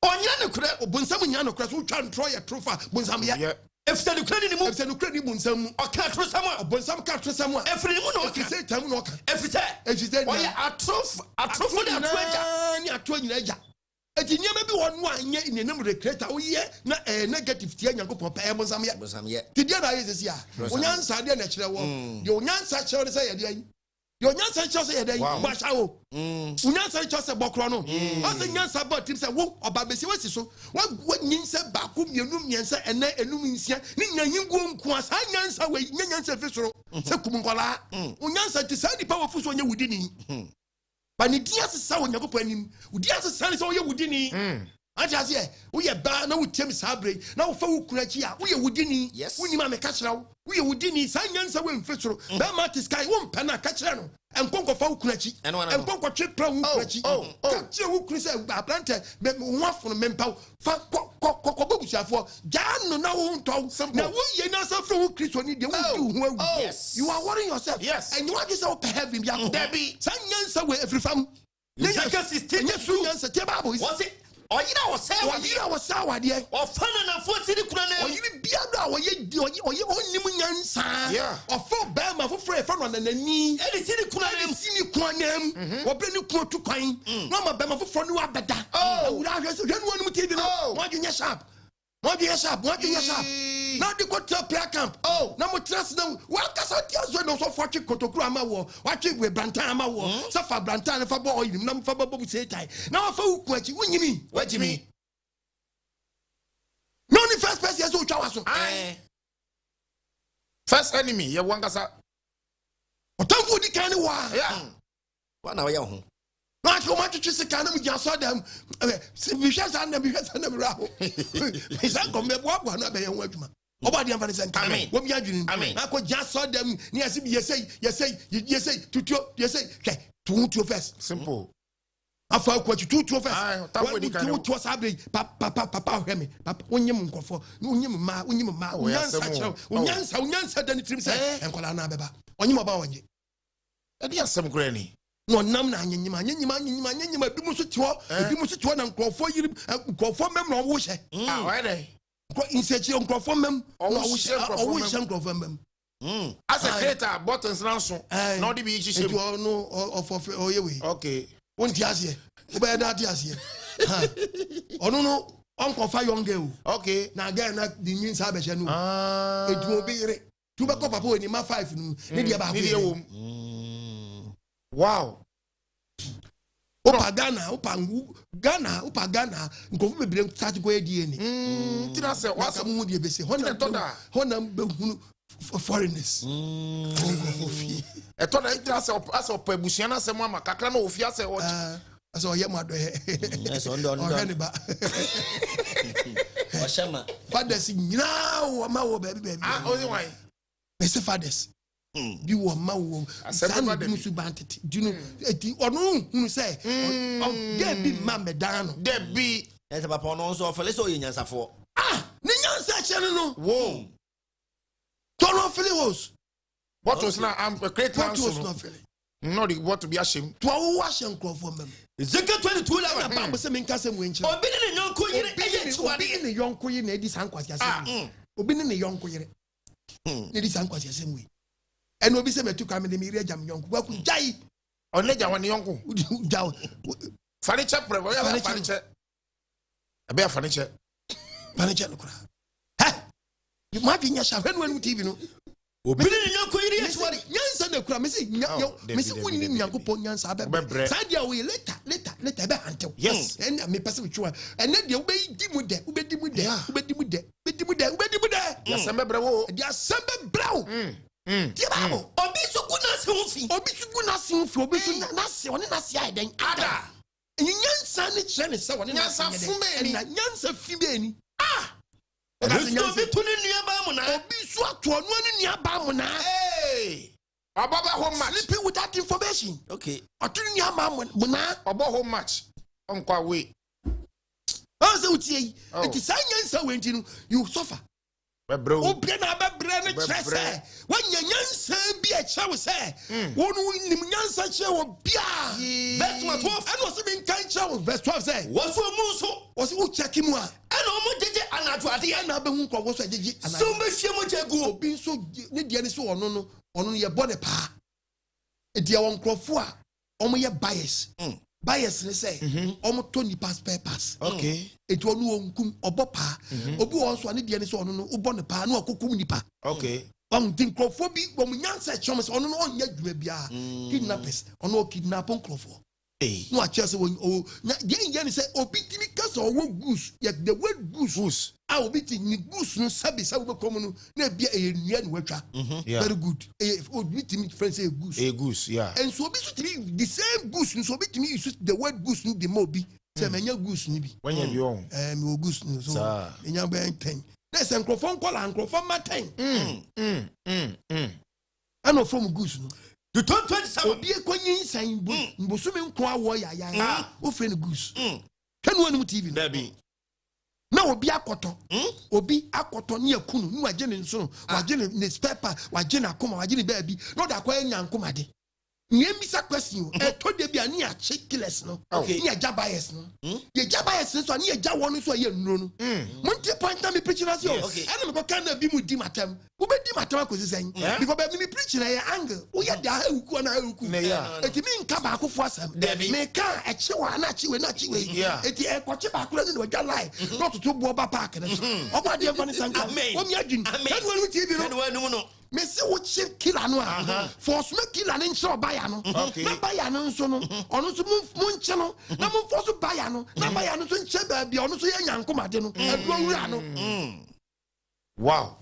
Onya no kure bonsam nya no kure so twa ntro ye trofa bonsam ye efisa no kure ni mu efisa no kure ni bonsam mu oka tro sam a bonsam ka tro sam a efiri mu no oka efisa tam no oka efisa oye atrofo na atwaja ni atwa nyina aja eti nyema bi won no anya inenam recreator oye na negative tie Nyankopon pa bonsam ye ti dia na yesesi a onya nsa de na kire wo de onya nsa kire wo say ye de Yo nyansa chose ye dey basha wo. Unyansa chose bokro no. O se nyansa ba tim se wo obabesi wasi so. Wa nyinsa ba ko mienu nyansa ena enum nsia ni nyanyin go nku asa nyansa we nyansa fi soro. Se kum nkola. Unyansa ti sa di power fu so nya wudi ni. Ba ni dia se sa Onyankopon anim. Udi ase sa ni so ye wudi ni. Aja se wo ye ba na wo tiam sabre na wo fa wo kunachi a wo ye wudi ni. Wo ni ma me ka kira wo. We would need Sanyansa when Fitro, Bamatis Sky, one penna catcher, and Conco Falcunachi, and Conco Chip Pro, Catcher who could say, Planter, one from Mempo, Cocobucha for Jan, no one told some. Now, we are not so Christian, you are worrying yourself, yes, and you are just up heavy, Debbie, Sanyansa where every family. Yes, it's 10 years, was it? Oyina was sawa de ofana na fo sidi kuna na oyiri bia do oye onim nyansa ofo ba ma fo frɛ fa no na nani edi sidi kuna nam obre ni ku tu kwan no ma ba ma fo no abeda awura hwe so hwe no wonu tv no mo adwenya sharp now the go to prayer camp na mo trust them wa kasa dia so no so for kotokuru ama wo wa twe we brantan ama wo so fa brantan fa bo oyim na fa babu say tai na fa uku achi wunyimi wajimi no ni first person so twa waso first enemy ye wan kasa otamfu di kan wa wa na wa ya ho na ko ma twetwe sika na mu gya so dem bi hwesa na mi raho isan ko me bo na be ye ho adwuma obadi am fanisen kan wo mi adwini na ko gya so dem ni ase bi yesei tutuo yesei tutuo first simple afa ko tutuo first tutuo sabre papa hwe me papa onyem nkofo onyem ma unyansa dan trim se enkola na beba onyem oba wonye e dia asem grani no nam na anyanyima bi mu so tiwo na nkrofo yiri nkrofo mem na wo hye why dey ko insechi nkrofo mem na wo hye nkrofo mem as a creator buttons na so na odi bi hye no of oyewe okay won ti ase wo be da ti ase onu no onkofa young girl okay na girl na di nyin sa be hye no edu obi yire tu be ko papa oni ma 5 no ne dia ba ko wow. Opa Ghana, nkofu bebre start go edie ni. Ti na se wasa mu die bese. Honam be hunu foreigners. E to na ti na se asa opa ebusia na se mu ama kakra na ofia se o. Asa oye mu ado he. Eso ndo. Ohene ba. Oshama. Fathers nyina wo ma wo baby. Ozi wan. Bese fathers. Bi wo ma wo asema de musu bantete do you know eti onu hunu say get bi ma medan no de bi ese papa no so ofele so yenyansafo ni nyansa chere no wo tono filios what was na am create now so no the what to be ashamed to wo ashem crofo mem Ezekiel 22 la ba bo se me nka se mu enche obi ne yonko yire eye chiwade obi ne yonko yire na edi sankwasi asem obi ne yonko yire na edi sankwasi asem we and obi se metu ka me de mi ri ajam yonko wa ku jai oneja wani yonko jaw furniture prevo ya furniture abe furniture Panager no kura. Ha! You might be nyasha when TV no. Obi ni nyanko yiri etwari. Nyansa na kura me say woni Nyankopɔn nyansa abɛbrɛ. Saa dia we later be hantew. Yes. And me person with you. And then dia ubedi mu de. Yasembe brewo. Dia sembe brewo. Dia babo. Obi so kuna se ho fi. Obi so na se oni na se ai den. Ada. Nyansa ne kyerɛ ne sɛ wɔne Nyansa fumeni. Na nyansa fimeni. Obi to ne nua ba mu na. Obi so ato ɔno ne nua ba mu na. Hey. Ababa home match. Sleeping with that information. Okay. Ɔto ne nua ba mu na. Obo home match. Onko away. Ɔsɛ utie. It is nyansa we ntinu you suffer. Bebro. Obi na bebre ne kyerɛ sɛ wɔnya nyansa bi a kyerɛ wo sɛ wɔn nim nyansa kyerɛ wo bia. Verse 12. Ɛna ɔsɛ bi nkan kyerɛ wo verse 12 sɛ Waso mu so. ɔsɛ wo check mu a Ɛna omo jeje anatu ade. ɛna abɛhu nkɔ wo so agyegye ana. So be hwe mo jegu. Obi nso ne deɛ ne so ɔno no yɛ bɔ ne paa. Edi awon nkrɔfo a ɔmo yɛ bias. Bias ne sɛ ɔmo to nipa's purpose. Okay. Eti ɔno onkum ɔbɔ paa. Obi wɔ nso ne deɛ ne so ɔno no wobɔ ne paa na ɔkokum nipa. Okay. Ɔmo di nkrɔfo bi ɔmo nyansa kyerɛ sɛ ɔno no ɔnyɛ dwuma bia. Kidnappers ɔno kidnap nkrɔfo. No a chance when yen say obi timi kasa owo goose yet the word goose I will be ni goose no sabi sa we come no na bia e nua ni watwa very good obi timi friend say goose yeah and so obi so timi the same goose so obi timi use the word goose no the mobi say menya goose ni bi when you be on me goose no so enya ben 10 na say nkrofon kola nkrofon ma 10 ano from goose no The 27. Obi ekonyin san mbosumi nko awo ya o friend goose twanu anu TV Dabi na obi akoto ne akunu ni waje ne nso waje ne stepper waje na akoma waje ne baabi no da kwa nyankoma de nyemisa question e to de bi ani a checklist no ni aja bias no ye ja bias so ani aja won so ye nnuro no monte point na me preach na so and me ko kan na bi mu di matam wo be di matam akosi sen because be me preach na ye angle wo ya da ha uku na ha uku eti mi nka ba akofo asem me ka e chewa na chiwe eti e ko che ba akoro ni waja lie not to bo ba park na so oba de mfa ni sanka o mi adwin and when TV no me se wo che killer no a force me killer ne nche oba ya no na ba ya no nso no ono so mu nche no na mu force ba ya no na ba ya no so nche ba bia ono so ye nyankoma de no adu awura no wow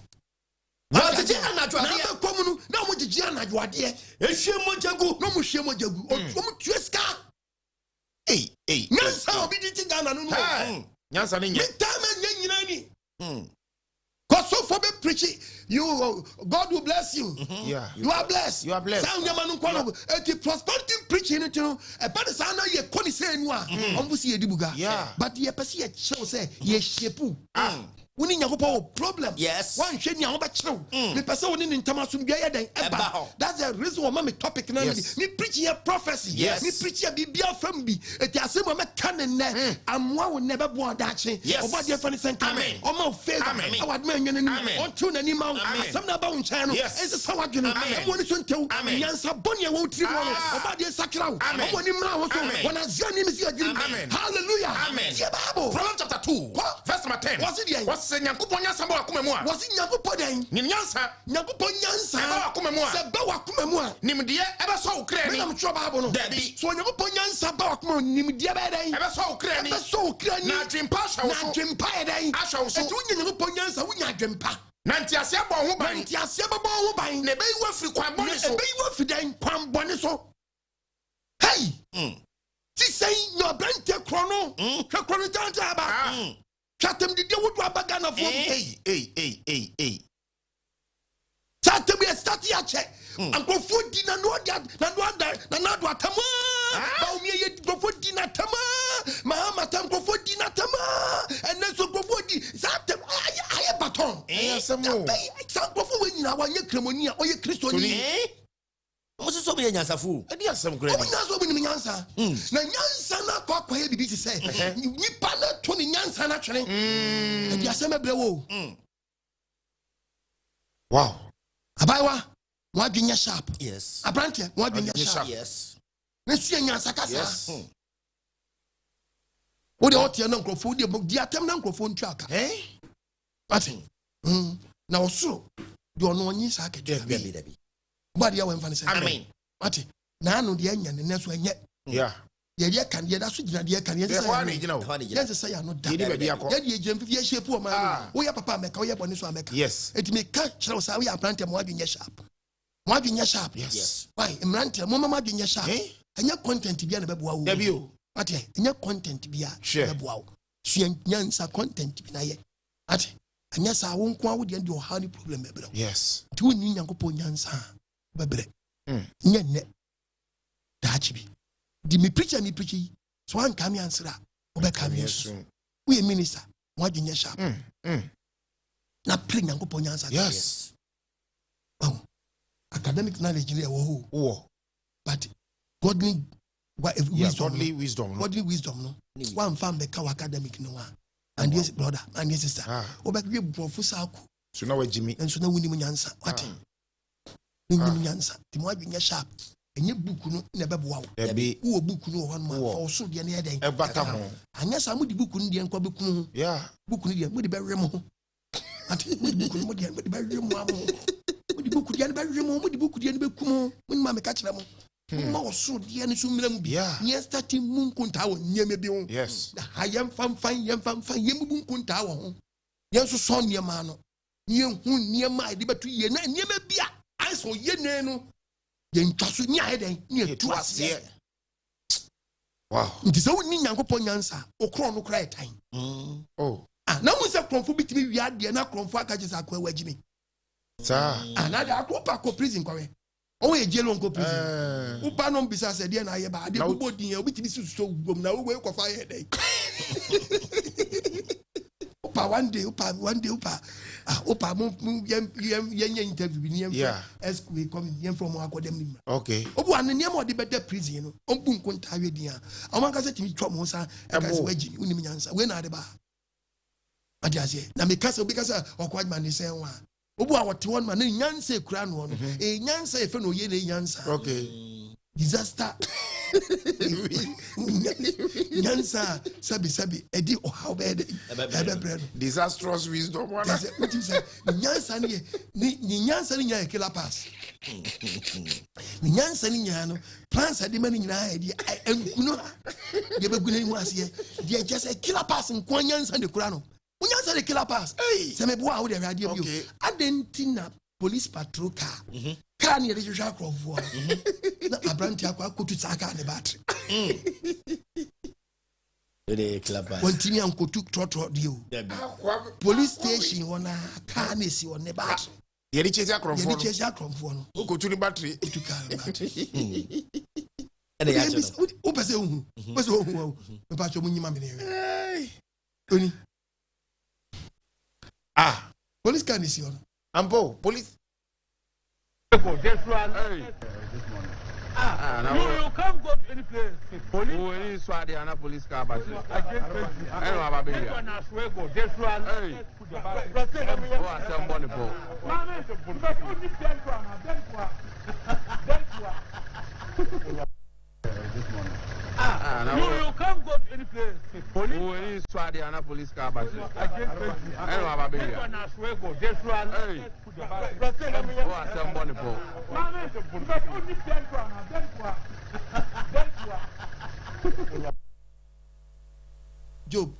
na tete anadwo ade na ba komu no na mo gigi anadwo ade ehwe mo jagu no mo hwe mo jagu o mo tueska nyansa obi di tingana no no nyansa ne nye tama nyina ni so for be preaching you God will bless you you are blessed sound yamanu kwano eti prosperity preaching it no e pa sa na ye koni say nu a ombu si edibuga but ye pese ye chew say ye shepu woni Nyankopɔn problem one hwe ni a wo be chew me pese woni ni ntamasum bia ye den eba that's the reason why me topic na me preach here prophecy me preach here bibia fam bi eti asem me kan ne amwa wo ne be bo adache obade fa ni senka o ma fail awad me nwen ni on tu na ni ma asem na ba wo ncha no ense sa wadwene e mo ni so ntew nyansa bone wo tiri mo obade sakra wo o mo ni mra wo so wona zia ni mi si adwiri hallelujah the Bible Proverbs chapter 2 verse 10 was it se Nyankopɔn nyansa ba wakoma mu a was Nyankopɔn den ni nyansa Nyankopɔn nyansa ba wakoma mu a se ba wakoma mu a nimdeɛ ɛbɛsɔ wo kra ni me na mtro Bible no dabi so Nyankopɔn nyansa ba wakoma nimdeɛ ba den ɛbɛsɔ wo kra ni na adwempa ahwɛ wo so na adwempa den ahwɛ wo so etu Nyankopɔn nyansa wonya adwempa na ntiase abɔ ho ban ntiase abɔ ho ban na ɛbɛyi wo afiri kwan bɔne so ɛbɛyi wo afiri dan kwan bɔne so hey ti sɛn na ɔbrante korɔ no hwɛ korɔ no tanta aba chatem di de wodu abaga na fo chatem ye start ya che ankofo di na no dia na do atama ba o mi ye ankofo di na tama mahama tam ankofo di na tama enen so ankofo di chatem aye baton asemo ankofo we nyina wa nye kremoni a oye kristoni Moses so be nyansafu edi asem kra ni nyansa obi ni nyansa na nyansa na kwa ye bibi ti say nipa na to ni nyansa na twene edi asem ebre wo wow abaiwa mo adwenya sharp yes abrante mo adwenya sharp yes na sua nyansa kasa wo de hotel na nkrofo wo de di atem na nkrofo ntwa aka Ati. Na osoro de ono onyi sa akede Dabi. Ba de ya wen fa ne se. Amen. Ati. Na anu de anya ne neso anya. Yeah. Ye kan ye da so gina de kan ye There say. one gina. Yes say ya no da. Ye baby akọ. Ye de ejem fifi shape o ma. Wo ya papa ameka, wo ya bone so ameka. Yes. Eti me ka kire wo sa wo ya brante mo adwenye sharp. Mo adwenye sharp. Yes. Why? Imrante mo mama adwenye sharp. Anya content bia na beboa wo. Dabi o. Ati, anya content bia na beboa wo. So nyansa content bi na ye. Ati, anya sa wo nko a wo de o ha ni problem bebre. Yes. Ti wo ni nyankopon nyansa bebre. Nya ne. Da chi bi. Di me preacher so an come answer obe come yes we minister mo adwenye sharp na pray nyankopon nyansa. Yes. Oh, academic knowledge there wo but godly wisdom no one farm be ka academic no one and yes brother and yes sister obe kwe professor ko so na wa jimi enso na wuni mu nyansa what ni wuni mu nyansa ti mo adwenye sharp enye book no na beboa wo Dabi wo book no ho no fa so de na eden e bata ho anya sa mo di book no de nkwa bekunu yeah book no de mo de bewre mo ati book no mo de bewre mo amo mo di book de na bewre mo mo di book de na bekum mo ma me ka kire mo ma wo so de na so mira mu bi ye starting mu nkunta wo nyeme bi ho yes ha yem fam yem bu nkunta wo ho ye so so niema no ye hu niema de betu ye na niema bia anso ye ne no yentwaso ni ayeden ni etu ase. Wow. Nti se woni nyankopon nyansa okro no kra etan. Na mu se kronfo bitimi wi ade na kronfo aka je sa akwa wagimi. Sa. Na da akwa ko prison kwawe. O we jelo nko prison. Upa no mbisa se de na ye ba ade bubo din ya obitimi suso gum na we ko fa ye den. One day, Opa, yen interview ni yen esque come yen from academy. Okay. Obu an ni mo de better prison no. Ombu nkonta we dia. O man ka se timi twom ho sa e ka se wagi uni mi nyansa. We na de ba. Ade ase. Na me ka se obi ka se okwadman ni se wa. Obu a wote won ma na nyansa e kura no no. E nyansa e fe no ye na nyansa. Okay. Disaster. Nyansa sabi edi o how bad disastrous wisdom one. What you say? Nyansa ni nyansa ni nya killer pass. Ni nyansa ni nya no plans ade mani nyina edi enkuno de beguna mu ase de just a killer pass nko nyansa de kura no. Nyansa de killer pass. Se me bo a wo de radio bio. Adentina police patrol car. Car ni de jwa crofo. Na abranti akwa kotu saka ne battery. The club. Continue and go to trotro deal. Police station on a car nesi on the battery. Ye di chase akromfo. Ye di chase akromfo no. O ko tu ni battery. To car battery. And they answer. O pese ohu. Pese ohu. Me pa cho mu nyima me ne. Oni. Police car nesi on. Ampo police. This one. You can't go to any place. Police. Who is Swadi and a police car battery? I know about this one. I swear go. This one. Hey. Who are somebody for? But only you can't go to any place. Police. Who is Swadi and a police car battery? I know about this one. I swear go. This one. Hey. Who are somebody for? But only Job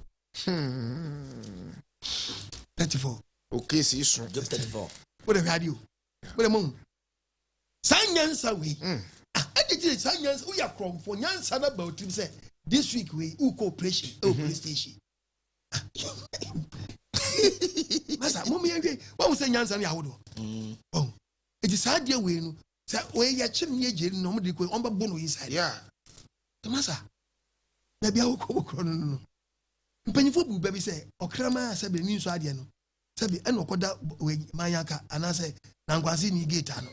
34. Okay, see you. Job 34. What a radio. What a moon. Sanyansa we. I did Sanyansa. We are from for Yansa about him. Say this week we cooperation. Police station. Masa, mommy, what was Yansa? Oh, it is hard your way. Say, where you're chilling your jail, no more on the bono inside. Yeah. Masa, maybe I will go chrono. Pennyful baby say, or Krama said, the news idea. Sabi eno koda manyaka anase na ngwazi ni gate ano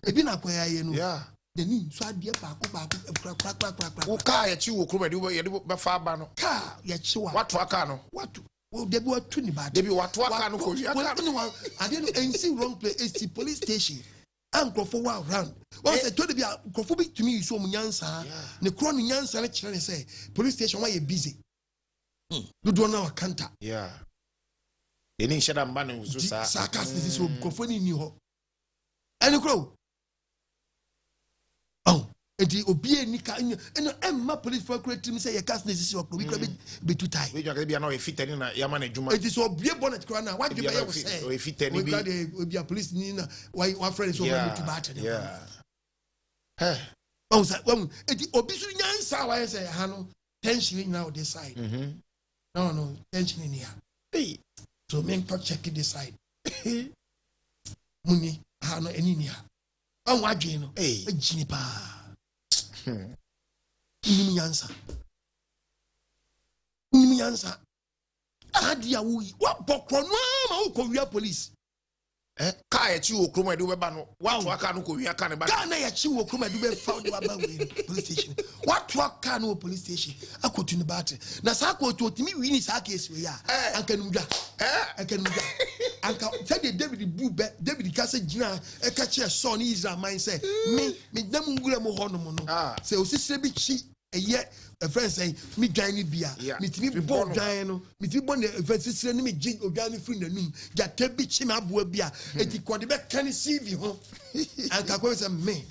ebi na kwaya ye no yeah the ni so ade ba kra wo ka ya chi wo kro ye de be fa ba no ka ya chi wa watu aka no watu wo de bi watu ni ba de bi watu aka no ko ri aka no ade no NC wrong place is police station ankrofo wa around one say to de bi ankrofo bi tumi so mu nyansa ne kro no nyansa ne kire ne say police station wa ye busy do na wakanta yeah Any shada man who sarcastic is so confounding you. And crow. Oh, and the obey Nika and Emma police for creating say a cast is we could be too tight. We are not a fit in a Yaman Juma. It is obey bonnet crown. What do you say? If it will be a police Nina, why one friend is over to batter. Yeah. Oh, it obviously answer why I say, Hano, tension now this side. No, tension in here. So men can check it this side. Muni, Hano, and in here. Oh, what do you know? A jinipa. Nimi answer. Adia, what bokron, Korea police. Kaya chiwo kroma do beba no what waka no ko wi aka ne ba Ghana ya chiwo kroma do be found aba we police station what waka no police station akotu ne baate na sa akotu otimi wi ni sa case we ya anka numda anka said David Bube David ka se gina e ka che son Israel man say me dam ngura mo ho no mo no say osise bi chi eye a friend say me dwan ni bia me timi bo dwan no me timi bo na sisire ni me gi odwan ni free nanum ja tabi chi me aboa bia eti kode be kan CV ho anka ko say me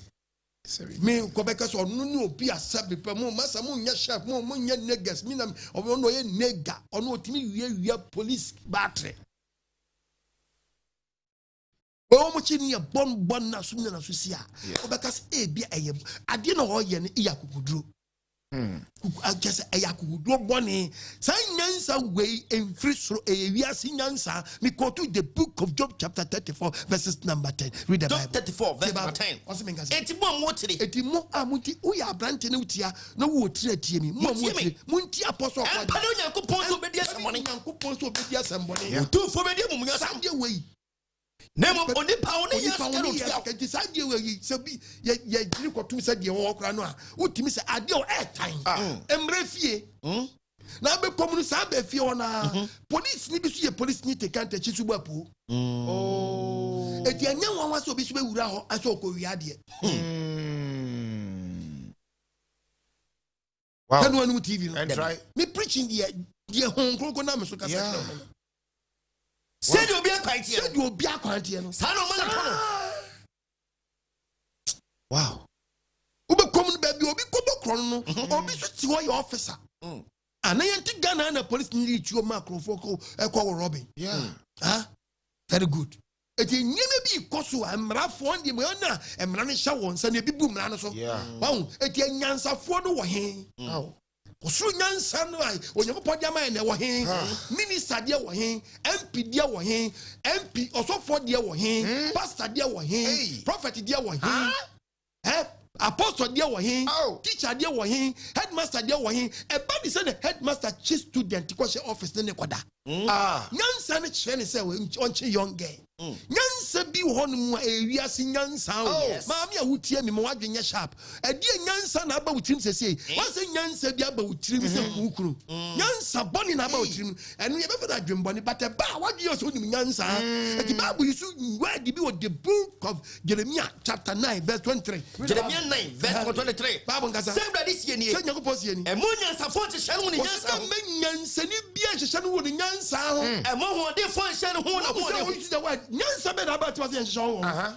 ko be ka so no ni obi asabe pe mo masa mo nya chef mo nya negas mi na no ye nega ono otimi wiya police battery o mo chi ni ya bon na so na so sia o be ka say e bia eye ade na ho ye ne iya kukuduro just a yakudo bonnie. Sanyansa way in free so a yasinyansa. Me go to the book of Job, chapter 34, verses number 10. Read the Bible. 34, verse number 10. Etimo amuti uya brante nutia no would treat me. Munti apostle. And Panonia could point to be somebody. You do for me, Sunday way. Name of only power. Decide you will be ye got to say the walk ranoa. What Miss Adio airtime. Embrefie. Now be common sabe fiona. Police need to see a police need to can't teach you wapu. Oh, if you know one was to be ura as so Koreadia. Wow, can one TV and try me preaching the home crocodile so said you'll be a quite here. Said you'll be a quite here. Wow. Ube common baby, obi kobo chrono, obi so your officer. And I ain't Ghana and the police need you macro for call Robin. Yeah. Very good. It is never be Kosu and Rafon the Mona and Ranisha once and a big boom. Yeah. Wow. It is Yansa for the way. Oh. Osunyan sanwai onye popo dia man na wo hen minister dia wo hen MP dia wo hen MP osofo dia wo hen pastor dia wo hen prophet dia wo hen apostle dia wo hen teacher dia wo hen headmaster dia wo hen e ba di say the headmaster chief student question office ne koda nyansa ne kire ne say onche young girl nyansa bi ho no mu ewiase nyansa maami a wutie mi mo wadwenye sharp e die nyansa na aba wutirim sese wase nyansa bi aba wutirim se kukuru nyansa boni na aba wutirim enu ye be fa da dwemboni but e ba wadwe so nim nyansa e di bible yisu word bi with the book of Jeremiah chapter 9 verse 23 Jeremiah 9 verse 23 bible ngasa say brother sie ni say nyakopɔ sie ni e mo nyansa fo te hye no ni nyansa me nyansa ni bia hye no ni nyansa ho e mo ho de fo hye no ho na mo de nyansa be na about was in show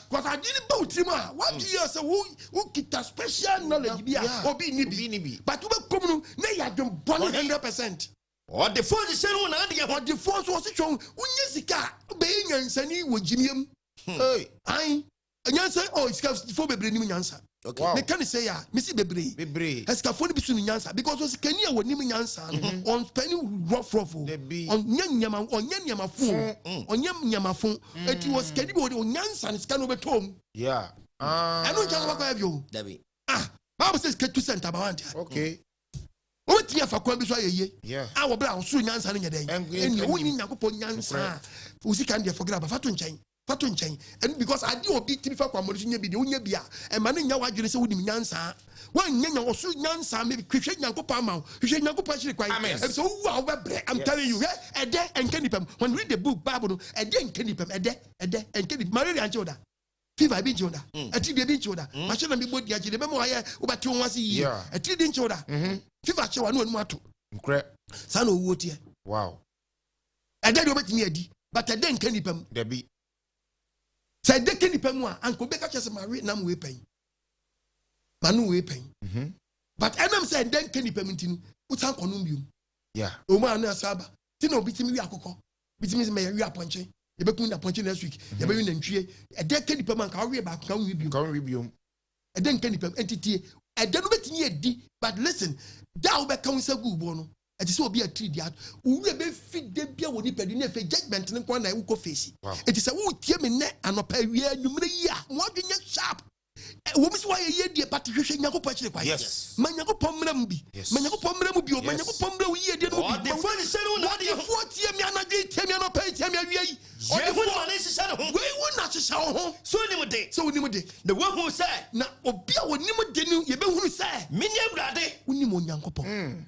because I didn't bout him what do you say who kita special knowledge bia obi ni bi but we come na ya dem born 100% or the phone is saying na dey or the phone was show unye sika be nyansa ni wo jimiem ai nyansa oh sika fo bebre ni nyansa okay me can say ya me see bebre esika fo ni bisu ni nyansa because o sika ni e woni nyansa on spending rough on nyanyama fu eti was kedi bi o nyansa ni sika no betom yeah eno nyansa kwa avio dabi Bible says get to center about okay o ti afa kwa bi so ayeye a wo bra o so nyansa ni nyeden eni wo ni nyakopo nyansa o sika ndi forget about fatu nchen and because I do obi tiri fa kwa mo nya bi de onya bia e ma ne nya wadwene se wonim nyansa wan nya osu nyansa me kwehwe nyankopɔ ama hwehwe nyankopɔ hire kwan e so wo a wo bebre I'm telling you ede enkenipam when read the book Bible no ede enkenipam ede enkenipam Maria anchoda fever bi nchoda ati bi nchoda ma hye na mi bodi achi de be mo aye wo bati won ase yi ati di nchoda fever chewa no anu ato nkre sa na owo tie wow ede de obetimi adi but I didn't can nipam Debbie. Say de can nipam and go back at Marie nam we pay. Manu we pay. But Adam said then can nipam tin utan conumbium. Yeah. O man na saba. Tino bitimi wi akoko. Bitimi me wi aponche. You be kun aponche next week. You be win ntwie. E de can nipam kan we back kan we bium. Kan we bium. E de can nipam entity. E de no betimi edi. But listen, that will be kan say go bo no. It is obi a 3 dia. Who be fit de bia woni pedi na fe judgment ne kwa na wo ko face. It is a wo tie me ne anopa wi anwumre yi a mo adwenya sharp. Wo mi so wa ye die party hwehwe nyakopɔ kire kwa. Yes. Ma nyakopɔ mra mu bi. Ma nyakopɔ mra mu bi o ma nyakopɔ mra wo ye die no bi. The phone is saying na de fo tie me anadwe tie me anopa tie me awie yi. O de phone ma ne hyehyɛ ne ho. We wo na hyehyɛ wo ho. So ni mu de. So ni mu de. The one who say na obi a woni mu de ni ye be hunu say. Me nya brade. Woni mo nyankopɔ.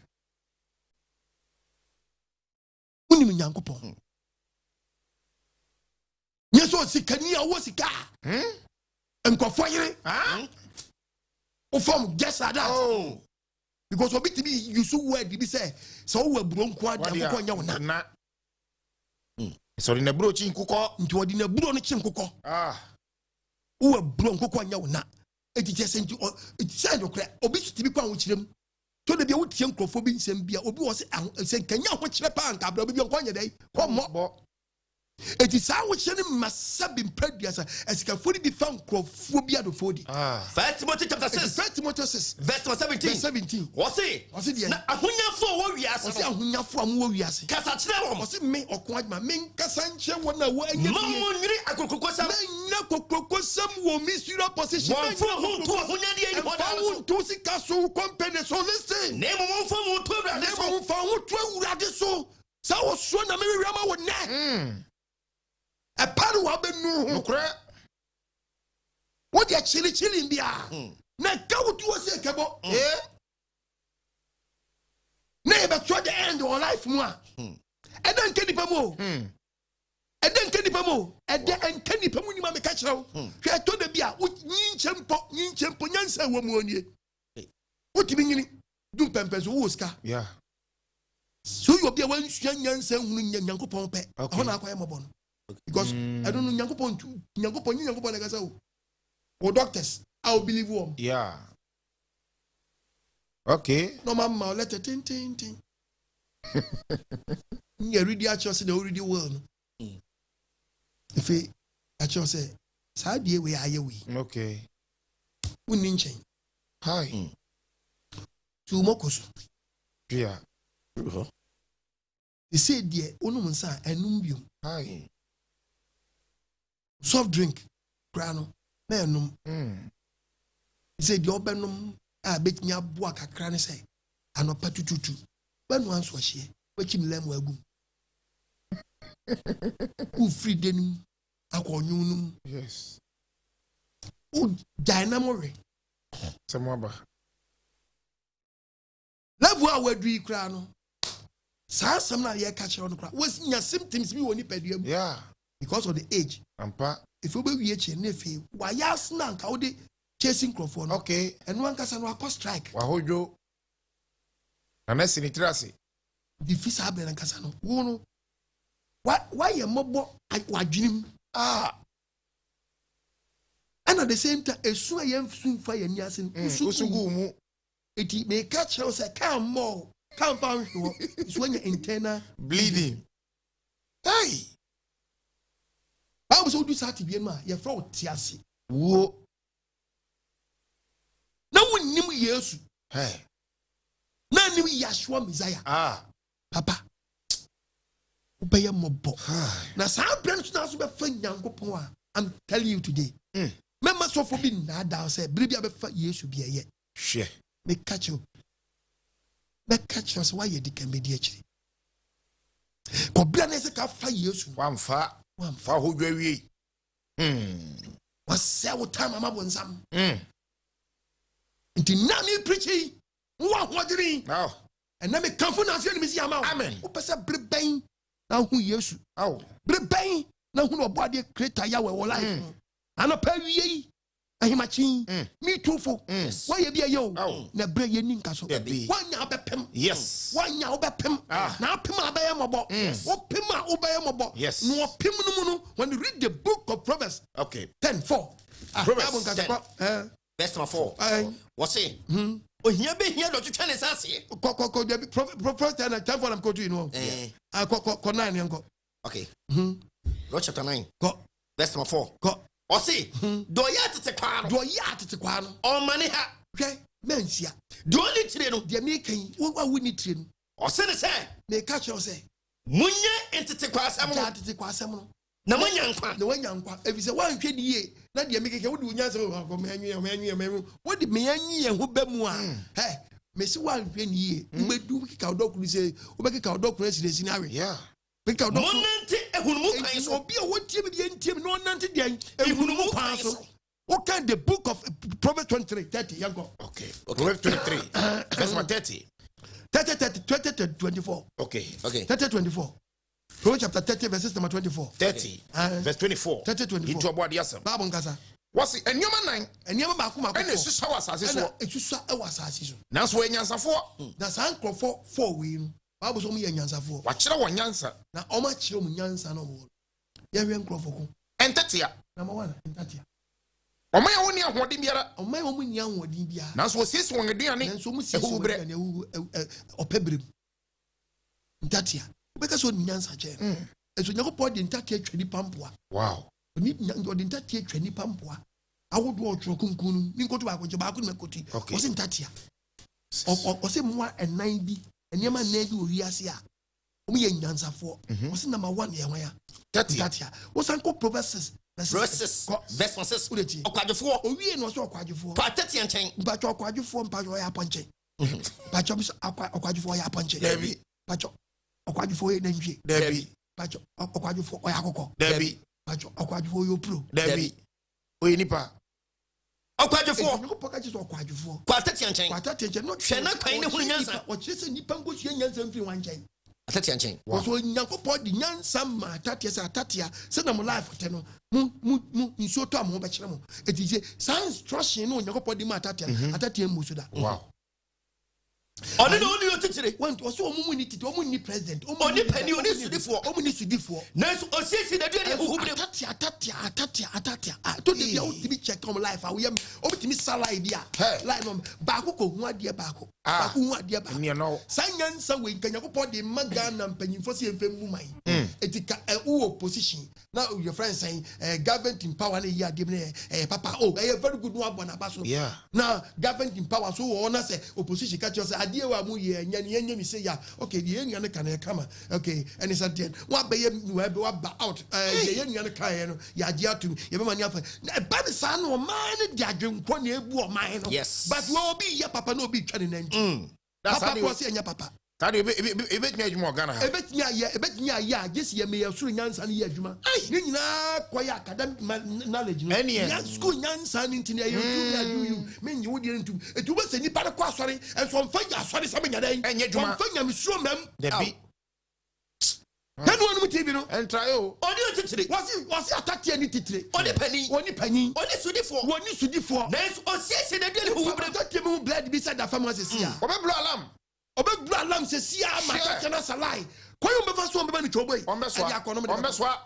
Unim nyankopɔn. Nyeso sikani a wo sika. Nkofo yere. O form guess at that. Oh. Because obi to be you so word be say so we bronko adakoko nya wo na. So in the bro chin kuko. Nti odi na bro no chin kuko. Wo bronko ko nya wo na. Eti jese nti eti say no kra obi to be kwa wo kirem. So the be tie nkrofo bi nsem bia obi wo se kanya ho kire pa anka bra bi nko nya dai ko mo it is how which any must be previous as can fully be found nkrofo bi adofo di 1 Timothy chapter 6 1 Timothy 6 verse 17 what's it na ahunyafo wo wiase what's ahunyafo am wo wiase kasa kire wo what's me okon adma men kasa nche wona wo anya mo nwiri akokokosam na kokokosam wo misura position mo fo hu to ahunyade ani hoda so to sika so company so listen na mo fo mu to brade so mo fo hu to awurade so sa wo so na me wiama wo ne a paru wa benu Nokre. What dia chili bia. Na ka wo tu ose kebo. Na e be try the end of life mu a. E dan kani pamo. E dan kani pamo. E dan kani pamo ni ma me ka kire wo. Hwe to da bia wo nyinchempo nyansa wo mu onie. Wo ti bi nyini du pempe so wo ska. Yeah. So you be wan sua nyansa hunu nyankopon pe. Ho na akwa mo no. Because I don't know nyankopon like I say o doctors I will believe them. Yeah. Okay. No mama let it tin. You read the actual say the already world. If it actual say sadie we aye we. Okay. Unin chen. Hi. Tu mokoso. Yeah. They say dear onum nsa enum biom. Hi. Soft drink krano na enum. He said the obenum a betnya aboa kakra ne say anopa tututu. When one so hye, wachim lem wagum. U free denum akonyunum. Yes. U dynamore. Samwaba. Level a wadui krano. Sa some na ye catch on kra. Was nya symptoms bi woni padua. Yeah. Because of the age. Ampa. If you be wiye nefe, why yas na nka ode chasing microphone. Okay. And one kasa no akọ strike. Wa hojo. Na nesi ni trase. The fisa abe na kasa no. Wo no. Why ye mobo wadwinim. And at the same time, esu ye mfu fa ye ni ase. Usugu mu. Eti me catch you say come more. Come found you. It's when your internal bleeding. Hey. I was so do sati bien ma ye fra otiase. Wo. Na wonnim Yesu. Hey. Na nim Yeshua Messiah. Papa. Obey mobo. Na sa brand so na so be fa Nyankopon a I'm telling you today. Member so for be na da say bibia be fa Yesu bia ye. Share. Me catch you. Me catch us why you can be actually. Ko bia na se ka fa Yesu. Wamfa hojo awie. Was say what time am abonsam. Nti na me preaching. Wo hodiri. Now. And na me kamfo na se ni me si ama. Amen. Wo pese breben na hu Yesu. Aw. Breben na hu no boade creator ya we life. Anopa wie. ahimachi me too for why you be a yo na bre ye ninka so wanya obepem yes wanya obepem na pem abaye mobo opem a obaye mobo yes no opem no mu no when you read the book of Proverbs 10:4 Proverbs 10 verse 4 what say ohia be hia do twetwa ne sase Proverbs 10:4 I'm going to you know ko 9 yanko okay chapter 9 go verse 4 go o say do ya tete kwa no o mane ha hwe mensia do ni tire no de me kan wo ni tire no o se ne se me ka che o se munye entete kwa asem no na manya nkwa efise wan hwe ni ye na de me keke wo de unya se ko me wo de me anyi ye ho ba mu a me si wan hwe ni ye ubedu keka odokuru se ubekeka odokuru esiresi ni awe monante ehunumu kan so obi a wotie me de ntie me no nante de ehunumu kan so what can the book of Proverbs 23:30 yango okay Proverbs 23 verse 30 24 okay 30:24 Proverbs chapter 30 verses number 24 30 verse 24 30:24 into about yasam Bible nkasa what's it enyoma 9 enyoma makoma ene susa wasase so esusa e wasase so na so enyansafo na san crofo 4 we no Bible so mu enyansafo wa kire won nyansa na o ma kire mu nyansa no mo ye hwe crofo ko entatia number 1 entatia o ma ya woni ahode biara o ma ya woni ni ahode biara na so sisi won aduane na so mu sisi won aduane opebrem entatia beka so nyansa che eso nyakopɔ de entatia twani pampoa wow ni de entatia twani pampoa awodo otro kunkunu ni nkoto ba ko je ba ko na koti o se entatia o se moa enan bi enema na bi owiase a o me nyansafo o se number 1 ye hwan ya entatia o san ko Proverbs verse 6 okwadwefo owie no so okwadwefo pa tete nchen mpacho okwadwefo mpacho ya ponche mpacho okwadwefo ya ponche David mpacho okwadwefo ye nantwie David mpacho okwadwefo oya akoko David mpacho okwadwefo yo pro David oyi nipa okwadwefo no poka chi so okwadwefo pa tete nchen no hwe na kwan ne hu nyansa o chese nipa ngosua nyansa mfiri wanchen tete nchen so nyankopɔ di nyansa ma tatia sa tatia se na mo life te no mu nsuo to am ho be kire mo etije science instruction no nyankopɔ di ma tatia mu so da wow oni no oni otitire want o so omu ni titi omu ni president oni pani oni sudifo omu ni sudifo na so osisi na dua de huhubre tatia to de bia o tibi check on life a we am o bitimi salary bia like no ba ko hu ade ba ko ba ko hu ade ba ni no sanyansa we nkanyakopɔ de maga na mpanyimfo se emfem mu man etika u opposition na your friend saying government in power na yi ade me papa very good no abona ba so na government in power so wo na say opposition catch us ade wa mu ye nya mi say ya okay the enya ne kan kama okay and is at the end wa be ye wa ba out ye enya ne kan ye no ya ade atum ye be mani afa na ba be sa no man ne di adwenko na ebu o man no but we obi ye papa na obi twa ne nanti that's papa ko say enya papa tade ebetimi adwuma Ghana ha ebetimi aye agesi ye me yasuru nyansa ne ye adwuma ni nyina koya academic knowledge no ya school nyansa ne ntine ye do you menyi wo de ntum etu be se nipa ko asori enso mfa ya asori se menya dan enye adwuma mfa nya misuro mam de bi tanu wonu TV no entra yo oni otitire wasi atake ani titire oni pani oni sudifo na so osisi na dua de huhubre atake mu blood bi said afam asesi a obeblu alam obeblu alam se sia matake na salai koyo mbefa so mbeba ni choboy ombeswa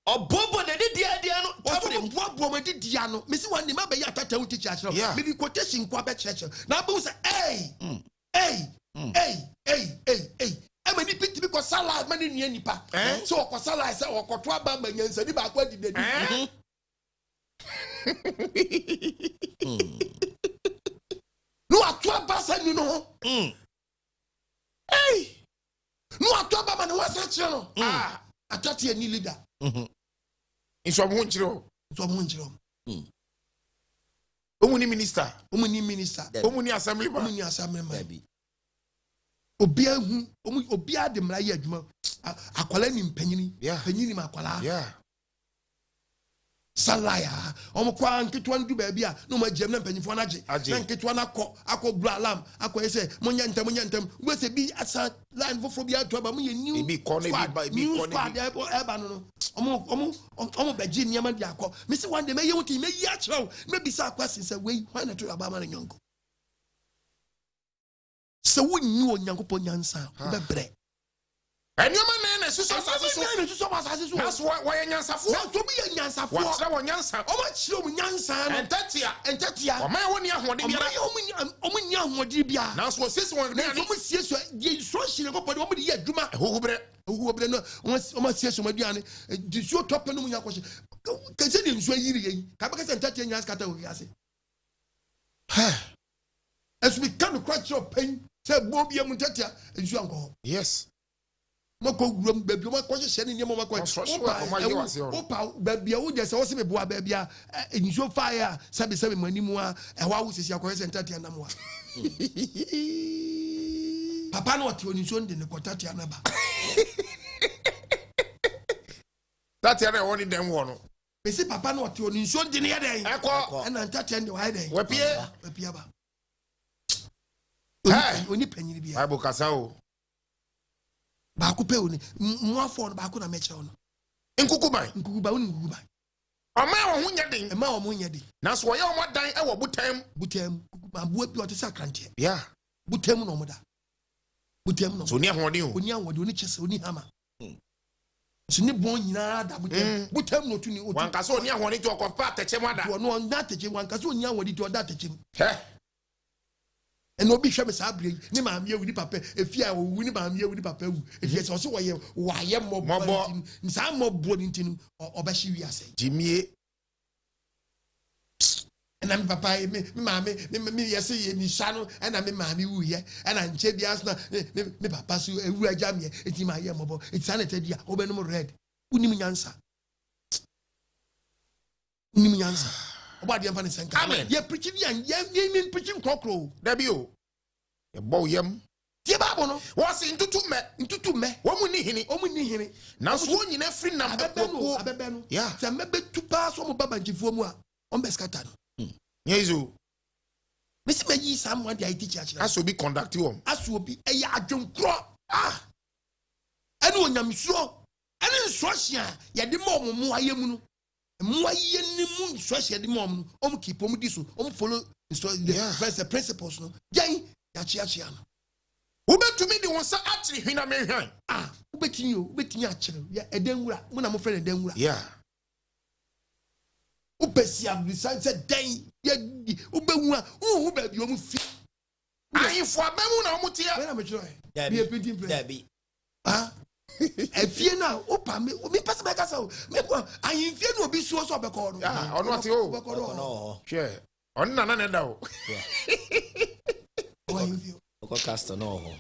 obobo na de dia no tabure bobo ma de dia no mesi wan ni ma be ya tata wuti chachiro me bi quotation kwa be chachiro na bo say hey ema ni piti bi ko salai ma ni nua nipa so ko salai say okoto aba ma nyansa ni ba kwa didedi no atwa basa ni no no atwa ba na wasa chiro atati ani leader inso mo nchiro omuni minister omuni assembly man obia hu obia de mra ye adwuma akwala ni mpanyini ma akwala salaya omo kwa nketwa ndu ba bia no ma gem na mpanyifo na age na nketwa na akọ blu alarm akọ ese monya ntam we se bi asa line foforo bi ato ba mo ye new bi corner bi corner eba no omo beji niam dia akọ me se one day me ye wuti me yi a chiro me bi sa kwase se we why na to aba ma nyonko se wonni onyankopon nyansa bebre Enyoma na suso asase so. That's why nyansafo. Na so bi nyansafo. Wa tira wo nyansa. O ma chire o nyansa no. Entatia. O ma woni ahode bia. O mu nya ahode bia. Na so sisi won na so mu sieso ye so hire ko pode o mu de ye adwuma. Hohobre no o ma sieso ma duane. Di so top no mu nya ko hye. Ka se de nso yiri ye. Ka ba ka se entatia nya skata o wiase. As we can crack your pain. Say bobia mu entatia nso anko. Yes. Mako grum baby o mako hye ne nemo mako opa baby o je se wo se me boa baby a enso fire sabe manimu a ewa wo sisi akoye sentati anamwa papa no oti onso nde ne kotati anaba that ya woni dem wo no be se papa no oti onso nde ne yeden eko na ntati nde wa yeden wapie ba oni panyiri bia bible kasa o ba ko pe oni mo afọ no ba ko na meche ono nkukuban oni nkukuban ama wo hunya den ma wo hunya den na so ye o modan e wo butam ma bua bi o te sakrante yeah butam no moda butam no so ni ahode o oni ahode oni chese oni hama so ni bon nyina da butam no tu ni o wan ka so oni ahode to ko pa teche mo da no na teche wan ka so oni ahode to da teche he and obi hwe me sa abre ni ma me awudi papa efia owu ni ma me awudi papa wu efia so so waye mobo nsa mobo ntinu obahye wi ase jimie and am papa me yesi ye ni shano and am ma me wu ye and anche bia so me papa so ewu aja me eti ma ye mobo eti sanete dia obenum red unim nyansa About the Amen. Amen. Ye preaching and ye mean preaching cockroach. Debio. Ye bow yem. Tiababono was into two me. Omuni hini. Now swung in every number. Abebeno. Yeah. The maybe to pass on Baba Jifomua on Bescatan. Yes, Miss Maggie, someone the IT church. As will be conducted. As will be a young crop. Ah. I know I'm sure. And in Swasia, ya the mom, I am. Mwa ye ni mu swashe di mom keep diso follow the principles no yan ya chia no ubetumi di won sa atri hwina me hwan ubetini akire ya edenwura mu na mo friend edenwura yeah ubesi abisa se den ya ubewu a hu ba bi o mu fi ayifo abamu na o mutia na me chiro bi printing press ah efie na opa me pese be kasa o me ko ayinfie na obi suo so obekọ no ah ono ati o hwe on na na da o o cast no ho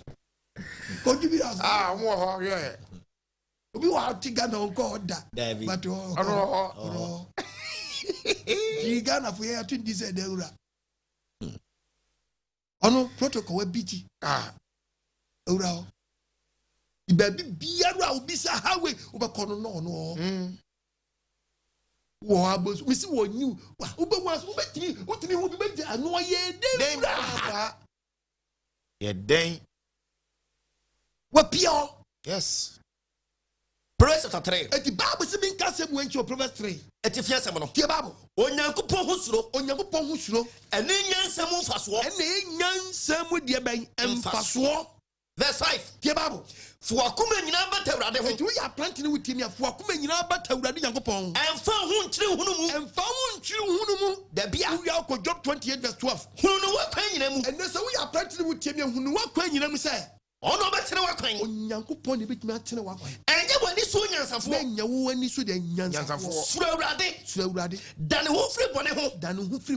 ko jibi as ah mo ho hwe obi wa tiga na onko oda but ono tiga na fo ya twindi se de ura ono protocol we biti ah ura o baby biara obi sa hawe obekọ no wo abos we see wo new obewas obetini hu bi be anu ye den ye den wa pio yes Proverbs chapter 3 eti Bible se bin ka se mu enchi Proverbs 3 eti fia se mo no tie Bible onyankopon hu suro ene nyansam de ben emfaso verse 5 tie Bible fo akoma nyina bata urade ho eti we ya plant ni wutimi afo akoma nyina bata urade nyankopon emfa hu nkyire hunu mu da bia we are Job 28 verse 12 hunu wa kwan nyina mu ene se we ya plant ni wutimi hunu wa kwan nyina mu se ono betere wa kwan onyankopon ne betimi atene wa kwan enje wani so nyansafo nya wo wani so de nyansafo sura urade dan ho firi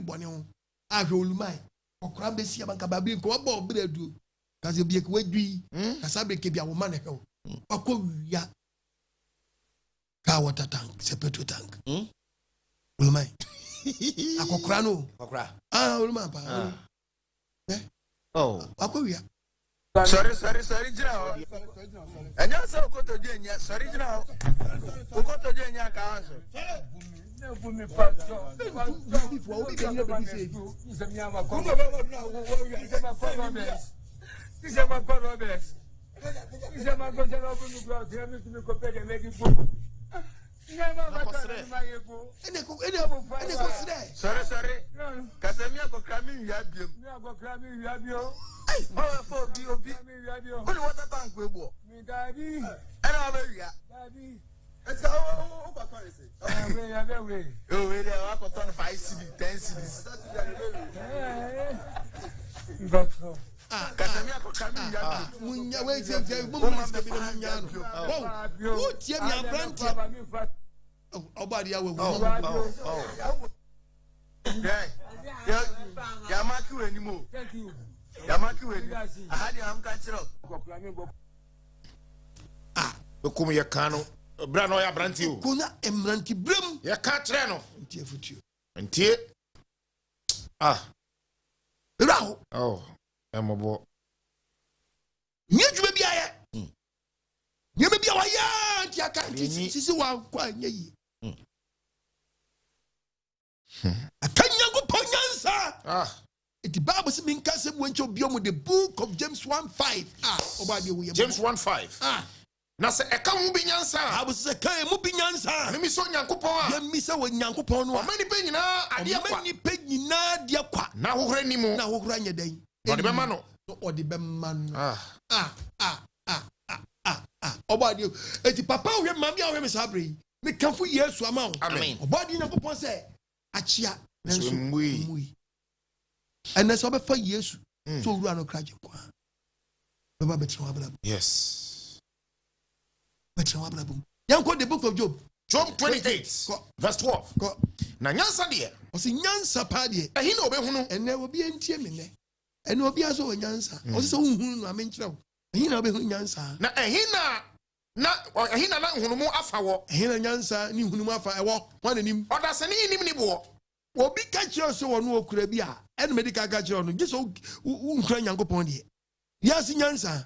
bone ho ahwe olumai okra besia banka babiri ko ba obere adu kaze biek wadui kasabe ke bia wo ma ne he akowia ka water tank sepeto tank olumai akokra no olumai pa akowia sorry jina enya se okoto je enya sorry jina okoto je enya ka anso Sorry. Kasemia ko krami yabiem. Oh, for B.O.B. Only water tank we bo. And I will ya. Let's go. Oh, wait, I got on 5 cities, 10 cities. Kasemia ko krami yabiem. Munya we je mumma ska bi munya no. Oh, tie mi abrante. Obadi ya we. Oh. Yeah, Marky anymore. Thank you. Yamaki we. I had you am catch up. Okum ye kanu. Bra no ya branti o. Kuna emranti brem. Ye ka kire no. Ntie futu. Ntie. Raho. Oh. Emobo. Nye djube bia ye. Nye me bia wa ya ntia kan sisi wa kwa nye yi. Akanyango ponyansa. The Bible says in Castle when you be the book of James 1:5. James 1:5. Na se eka mu binyansa. I was a kai mu binyansa. Ani mi so Nyankopon a. Ye mi se wo Nyankopon no. Omani pe nyina ade kwa. Omani pe nyina de kwa. Na hohora ni mu. Na hohora nya den. O de be ma no. O de be ma no. Obadi eti papa wo mama ya wo me sabre. Me kanfo Yesu ama wo. Amen. Obadi Nyankopon se achia nenso mui. And that's what for years. So we are not crying. Yes. Young quote the book of Job. Job 28, verse 12. Na nyansa de. O si nyansa pa de. Ehi na obehunu. And there will be entie me ne. And obi aso nyansa. O se hunhunu no amenkyerɛ. Ehi na obehunu nyansa. Na ehi na hunumu afa wo. Ehi na nyansa ni hunumu afa ewo. Wan anim. Oda se ni nim ni bo. Obi ka kyerɛ so wɔ no okura bi a ɛna medical ka kyerɛ no gye so unkura Nyankopɔn de yasi nyansa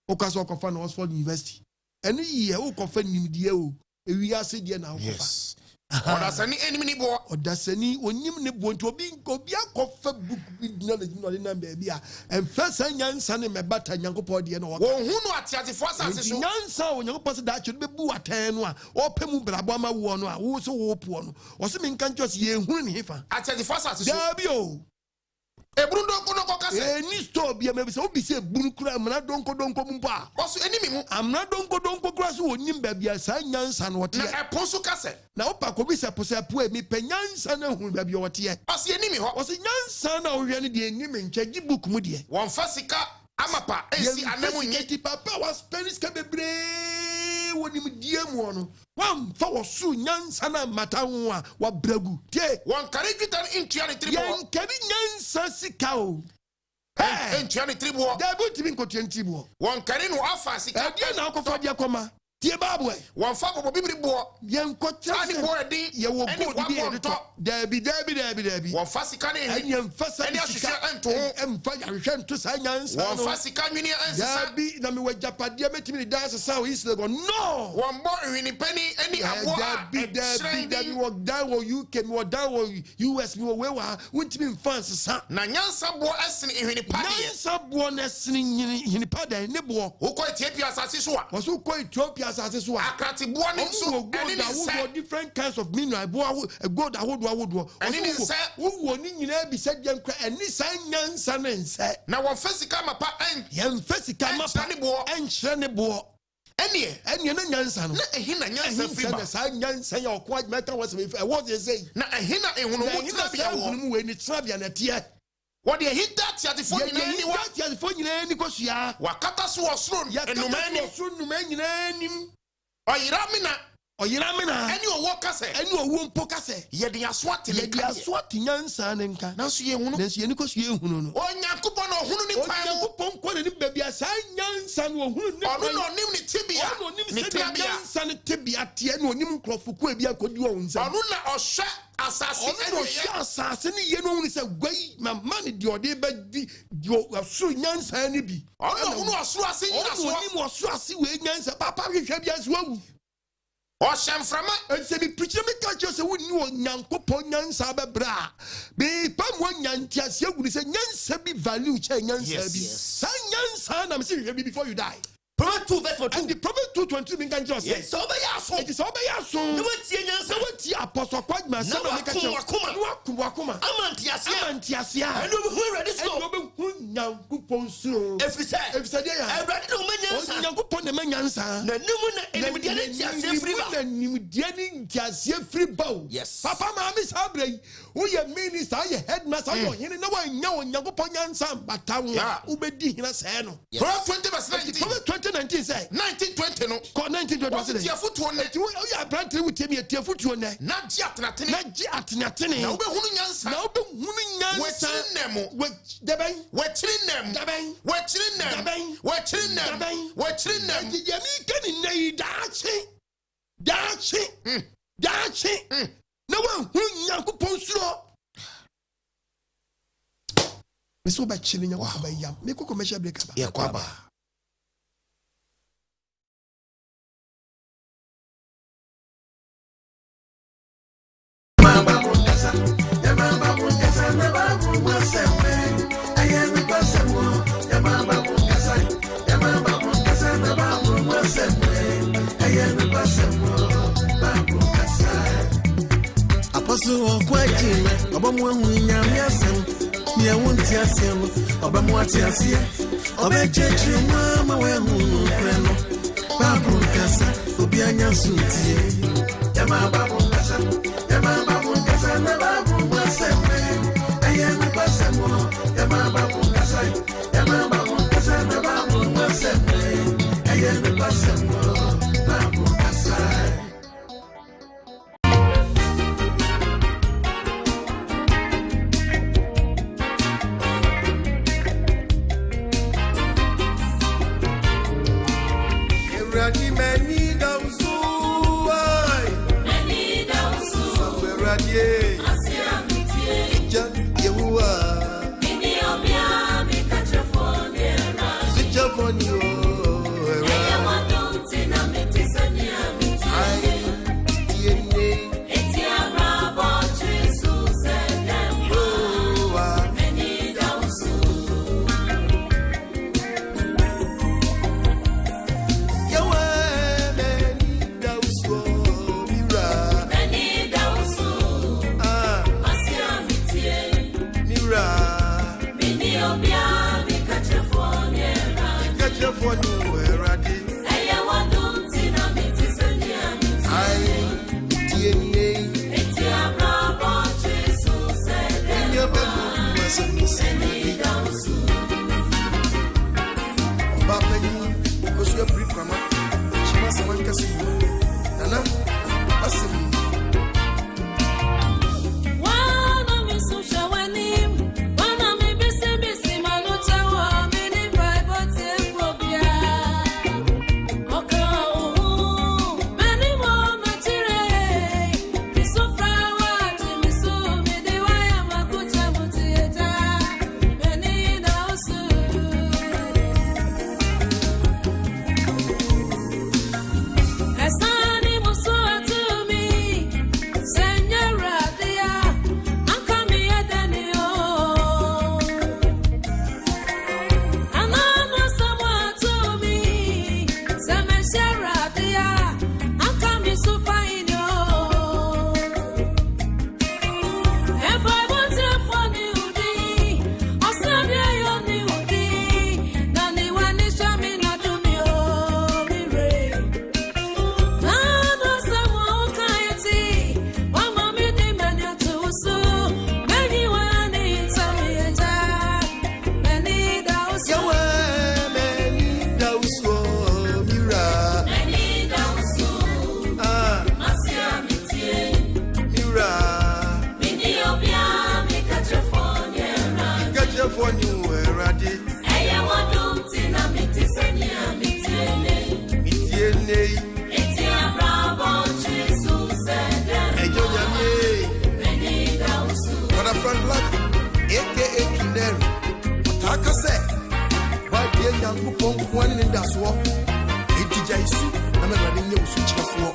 okasa okofa na Oxford University ɛno yie okofa nimdie o ewi ase de na okofa oda se ni enim ni bo oda se ni onim ne bo nti obi akofa book bi na le na baabi a ɛmfa sa nyansa ne mebata Nyankopɔn de na wo hunu atiatefo asase so nyansa o Nyankopɔn se da atwe be bu atan no a opemu brabo ama wo no a wo so wo po no o se menka nkyos ye hunu ne hefa atiatefo asase so dabi o eburu donko no kokase ni store bia me se obi se eburu kura amna donko mpo a oso enimi mu amna donko kura so onim baabi sa nyansa no wote na eponso kase na opa ko bi se posapo e mi penyansa na hu baabi wote oso enimi ho oso nyansa na ohwe ne de enim nche gi book mu de won fasika amapa esi anamu nyeti papa was Spanish ka bebre wonim die mu no wan fa wo su nyansa na mata ho a wa bragu tie won kare gitan intua ne tribo yan kare nyansa sika o intua ne tribo da bu timi nkotua ntibo won kare no afa sika dia na akofa dia koma tie babu e won fa bobo bibiri bo yan kotra ani bo edi ye wo bo di e to dabi won fa sika ne en yan fa sa eni ahwehwe ento em fa ya hwehwe nto sa nyansa no won fa sika nwini ansisa dabi na me wajapade metimi ni dance sa o isle go no won bo nwini pani eni abo dabi wo down wo UK me wo down wo US me wo we wa wontimi fans sa na nyansa bo asene nwini pani nyansa bo na asene nwini pada ne bo wo ko Ethiopia asase so a wo so ko Ethiopia asase so a akrati bo ne so eni ni se different kinds of mineral bo gold awodo eni ni se wo ni nyina bi se de nkra eni san nyansa ne nse na wo fasika mapa en yan fasika mapa enhre ne bo enie na nyansa no na ehi na nyansa fi ba na sa nyansa ya okwa meka wo se e wo ze sei na ehi na ehunu mu trabia wo ehunu we ni trabia na tie wo de ehi dat ya defo nyina ni wa ya defo nyina ni kosua wakata so osro enumani so numa nyina nim oyiramina eni owo kase eni owo mpo kase ye de aswate nyansa ne nka nanso ye hunu nanso ye ni kosua ehunu no onyankopon no hunu ni kwan mo onyankopon ko ne baabi asa nyansa no hunu ni ono no nim ni tibia ni tibia nyansa ne tibia tie no nim nkrofoko ebia kodi wo nsa ono na ohwe asase ono ohwe asase ne ye no hunu se gwai mama ne de ode ba di asu nyansa ne bi ono hunu asu ase nyina so ono nim asu ase we nyansa papa hwehwe bia so awu Ocean from and say me preacher me catch us who knew Yankopon Yansa bra. Be Pam one Yantias, you would say Yansa be value chain Yansa. San I'm saying before you die. Proverbs 2 verse 14. And the Proverbs 2:22 mean can just say. Yes, so be aso. It is so be aso. No what tie nyansa. No what tie apostle Kwagma say no make a wakuma. Amantiasia. And no who ready so. And no be hu Nyankopon so. Efise dey ya. Everybody no manyansa. Nyankopon na manyansa. Na nimu na enimdia na tiasia free ba. Na nimdia ni tiasia free ba. Yes. Papa ma mi sabre. Wo ye minister, ye headmaster, wo hene na wan nya Nyankopon nyansa batawo. Ubedi hina say no. Proverbs 20 verse 19. 2019 say 1920 no. 1920 say. Tiafutuo ne. You are branded with me tiafutuo ne. Na ji atenatene. Na ji atenatene. Na obehunu nyansa. Na obehunu nyansa. Wechiri nemo. Deben. Wechiri nem. Deben. Wechiri nem. Deben. Wechiri nem. Deben. Wechiri nem. Ya mi kani nei dachi. Na wan hu Nyankopon suro. Me so ba chiri Nyankopon ba yam. Me ko commercial break ba. Ye kwaba. Apostle Kwajime, Obamu Nyamiasem, Niawuntiasem, Obamuatiasia, Obechechi Mama Wehunu Preno, Babu Kasa, Obianya Suntie, Yamababu Kasa, Nababu Maseme, Ayana Basemo, Yamababu Kasa, Nababu Maseme, Ayana Basemo, Babu Kasa. Yankopon one in that swap. It is na me rade nye usu chefo.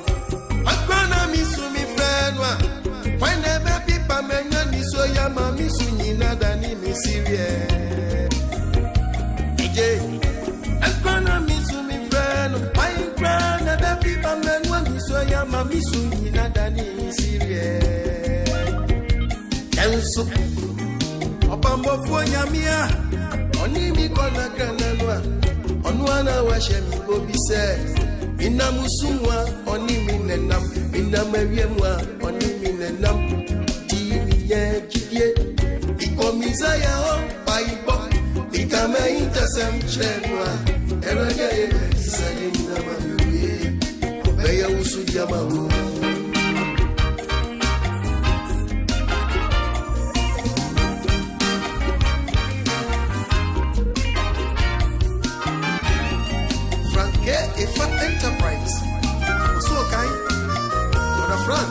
Akwana misu mi friendwa. Whenever people mention me so yama misu nyina dani mi sirie. Akwana misu mi friend. Whenever people mention me so yama misu nyina dani mi sirie. Enso Opambo fo nyamia. Oni mi kona kananwa. Onwana wa shemi bobi se. Ina musumwa oni minenam ina meriemwa oni minenam ti miye kidie ikomiza ya o baibo ikame intasem chenwa eranya ye sale ina mawe obeya usu jamawo Franke Efa Enterprise. So okay. Brother Frank.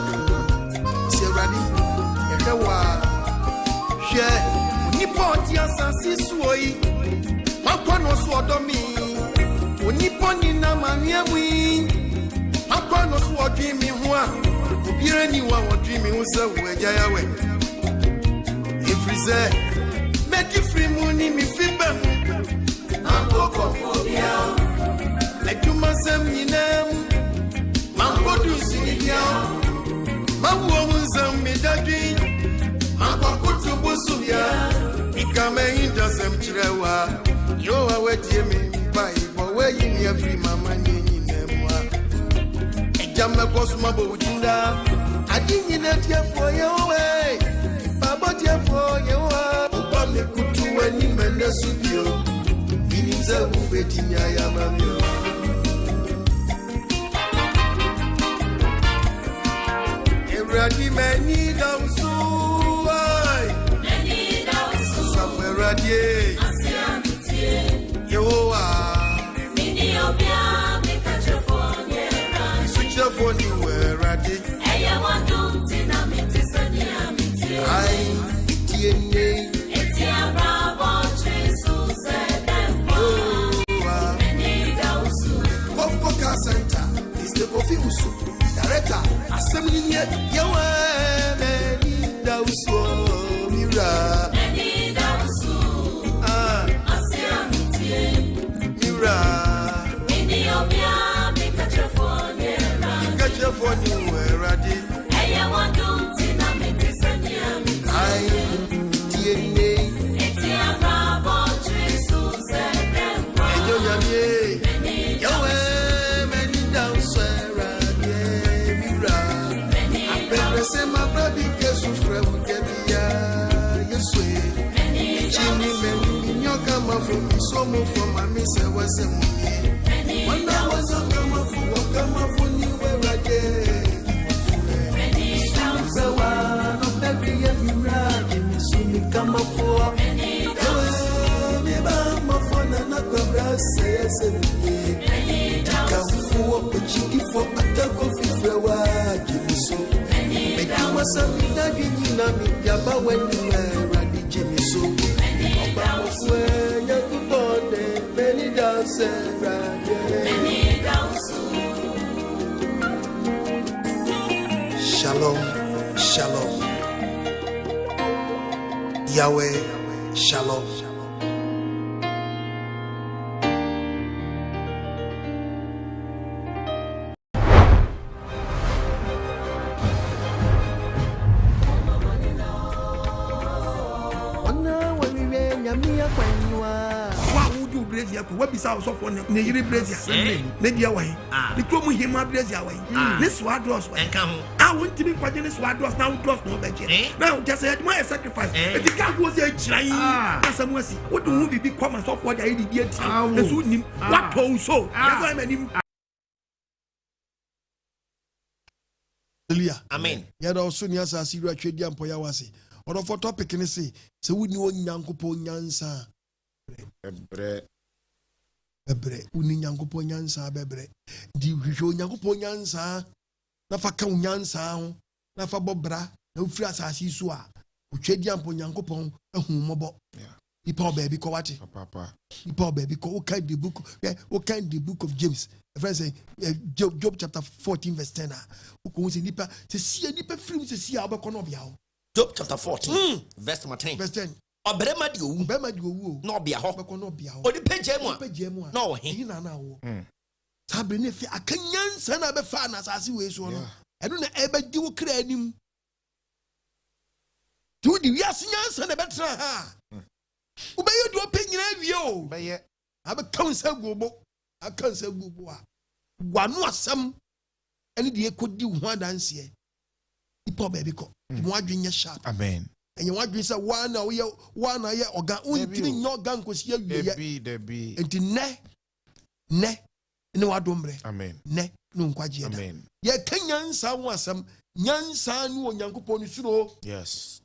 C'est ready. Yakawa. Share. Nipoti asasi suoi. Makono suodomi. Oniponi na mamiamwi. Makono suodimi hua. Ubire ni wa wadimi uza uweja yawe. Ifrize. Make it free money mi fibe. Mankoko phobia. Ekuma sem yinem Mambodu sinidia Mawu zam medadwi Makokutu busubia Ikame inda sem chirewa Yo aweti me bai Bo we yini every mama nyinyi nemwa Ejame kosuma bo ujinda Adinyi netie fo yewe Babo tie fo yewa Upa mekutu weni mende subio Ininze ubeti nyaya mamio Ready many down so many down so somewhere ready yo mini obia make a phone yeah switch the phone you were ready I want to tina metisania miti ai itiene etia bravo Jesus dempo many down so Kofko Center is the coffee usu Director, assembly yet, yawa, many dauso, mira, many dauso, mira, many obia, make a phone, catch your phone, you were ready. I want to tina metisania, I DNA, Etia Bravo, Jesus, and yawa, many dauso. Say my brother Jesus friend will get me yes way. Chini men your come from so more from my miss was a movie. When I was a come for you were again. So one of every every soon come up for me my phone and not the brass says come for a chicky for a coffee flower. Samina binina miyaba wenu radi jimiso Oba moswe yakubone many dance radi Shalom Shalom Yahweh Shalom What besides of one, Nigeri Brazil, Nadia way, the Tomu Hima Brazil way, this swadros way. I want to be quite in this swadros now, cross no budget. Now, just at my sacrifice, the guy was a giant. As a mercy, what do we become as of what I did yet? What told so? Amen. Yet also near Sasira Chedian Poyawasi. Or for topic in say, so we know Yankupo Yansa. Bebre uni nyankopon nyansa bebre di hwehwe nyankopon nyansa na fa ka nyansa ho na fa bobra na ufiri asase su a otwedi ampo nyankopon ehun mobo Ipa baby ko wati. Papa. Ipa baby ko okay the book. Yeah, okay the book of James. The friend say Job chapter 14 verse 10. Uko say nipa se see nipa film se see abeko no bia. Job chapter 14 verse 10. Verse 10. Oberema di owu. Bema di owu. No bia ho. Abeko no bia ho. Odi page mu a. Page mu a. No he. He na na wo. Sabre ne fi akanyansa na be fa na asase we so no. Eno na ebe di wo kra anim. Tu di wiase nyansa na be tra ha. Ubeye do penyina wie o. Beye. Abe kansa gobo. Akansa gobo a. Wanu asam ene de ekodi ho adanse. Ipo baby ko. Mo adwenya sharp. Amen. Enye wadwen se wana ye oga untimi nyo oga nkosi awie. Debi. Enti ne wadomre. Amen. Ne no nkwaje da. Amen. Ye kanyansa ho asam nyansa nu onyankopon ni suro. Yes.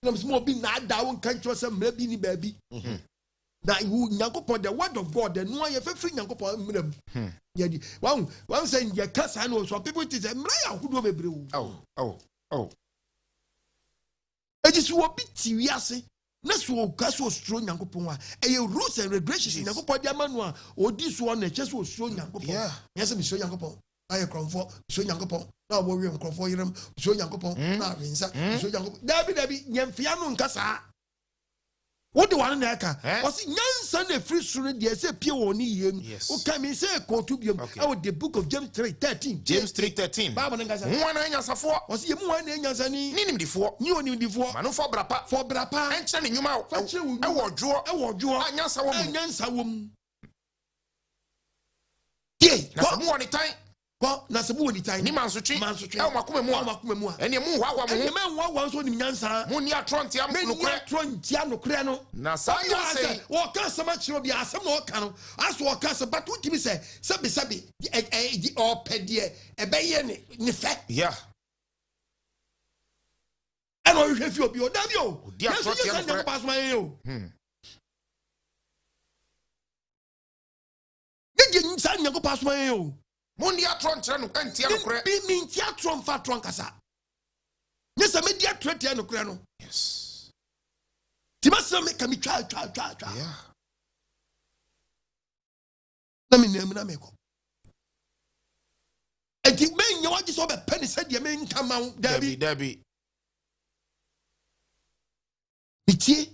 Na msimo bi na ada won kan cho se mra bi ni baabi. Na nyankopon the word of God the no ye fefri nyankopon mram. Ye di wan say ye kasa no so people think say mra ya hudo bebre wo. Oh. Eji so obi ti wiase na so kasa ostro nyankopon a e rules and regulations nyankopon dia manu a odi so na che so ostro nyankopon. Yes me so nyankopon. Aye kromfo so nyankopon na wo wi kromfo yiram so nyankopon na wensa so nyankopon dabi nyamfia no nkasa what the one na aka was nyansa na free suru de say pie woni yem o kan me say ko to biom the book of James 3:13 James 3:13 Bible nkasa mo na nyansafo was yem wa na nyansa ni nimdifo ni onimdifo manu fo brapa enche ne nyuma e wodwo anyansa wom ye na mo woni tan ko na se mo ni tan ni mansotwe e makoma mu a ene mu hwa mo so ni nyansa mo ni atrontia no kure no na sa say wo ka sama chiro bi asem no ka no aso wo ka se but utimi se sabi di opedie e be ye ni fe yeah e no hwe fi obi o da bi o di atrontia no pass my yo Did you say you go pass my yo? Mundi atron tira no kantia no kure. Bi mi ntia atron fa atron kasa. Nyesa me dia tretia no kure no. Yes. Ti masem me ka mi twa. Yeah. Na mi nem na me ko. Enti me nya waji so be peni se dia me nka ma Dabi. Bitie.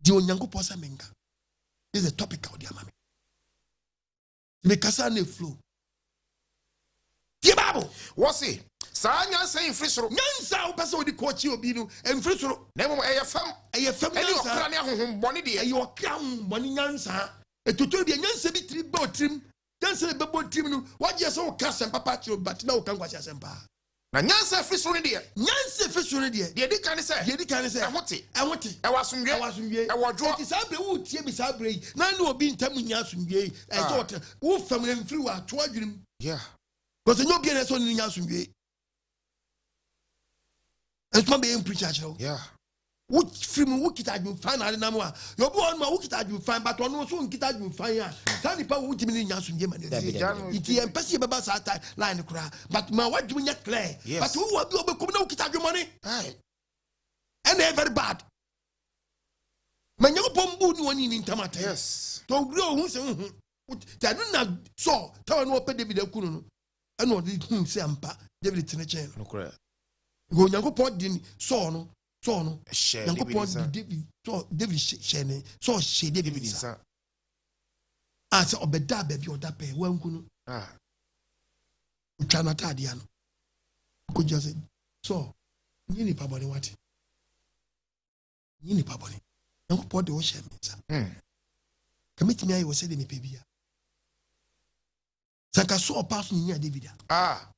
Di onyankopon sa menga. This is a topic of the amami. Me kasa ne flow. Die Bible. What say? Sa nyansa infri soro. Nyansa o pese odi kochi obi no infri soro. Na mum eyefam nyansa. Eni okra ne ahohom bone de. Eyo okra bone nyansa. Etutu de nyansa bi tri ba otrim. Nyansa be bo trim no. Waje se o kasa papa tro but na o kan kwasi asempa. Na nyansa infri soro de. Nyansa infri soro de. De di kan se. Ahote. E wasumdwe. E wodwo. Ti sabre wo tie bi sabre yi. Na ne obi ntam nya asumdwe. E so ot. Wo fam na mfiri wa to adwunim. Yeah. Because no be na so ni nya asumdwe. It's not being preached actually. Yeah. What film wo kita adwum fan na na mo a. Yo bo on ma wo kita adwum fan but ono so nkita adwum fan a. San nipa wo timi ni nya asumdwe ma ne. Iti empesi beba sa line kura but ma wadwum nya clear. But wo obi obekom na wo kita adwum money. Aye. And they very bad. Man you bombu ni woni ni ntamata. Yes. To grow hu se hu. Ta no na so ta no ope David akunu no. E no di se ampa David tene chen. No correct. Go Nyankopon di so no. Nyankopon David share ne. So she David sa. Ah se obeda ba bi oda pe wanku no. Ah. Utwa na tade ano. Ko just so nyini pa bone wati. Nyini pa bone. Nyankopon de wo share me sa. Kamiti mi ayi wo se de me pe bia. Sanka so pass ni nya David. Ah.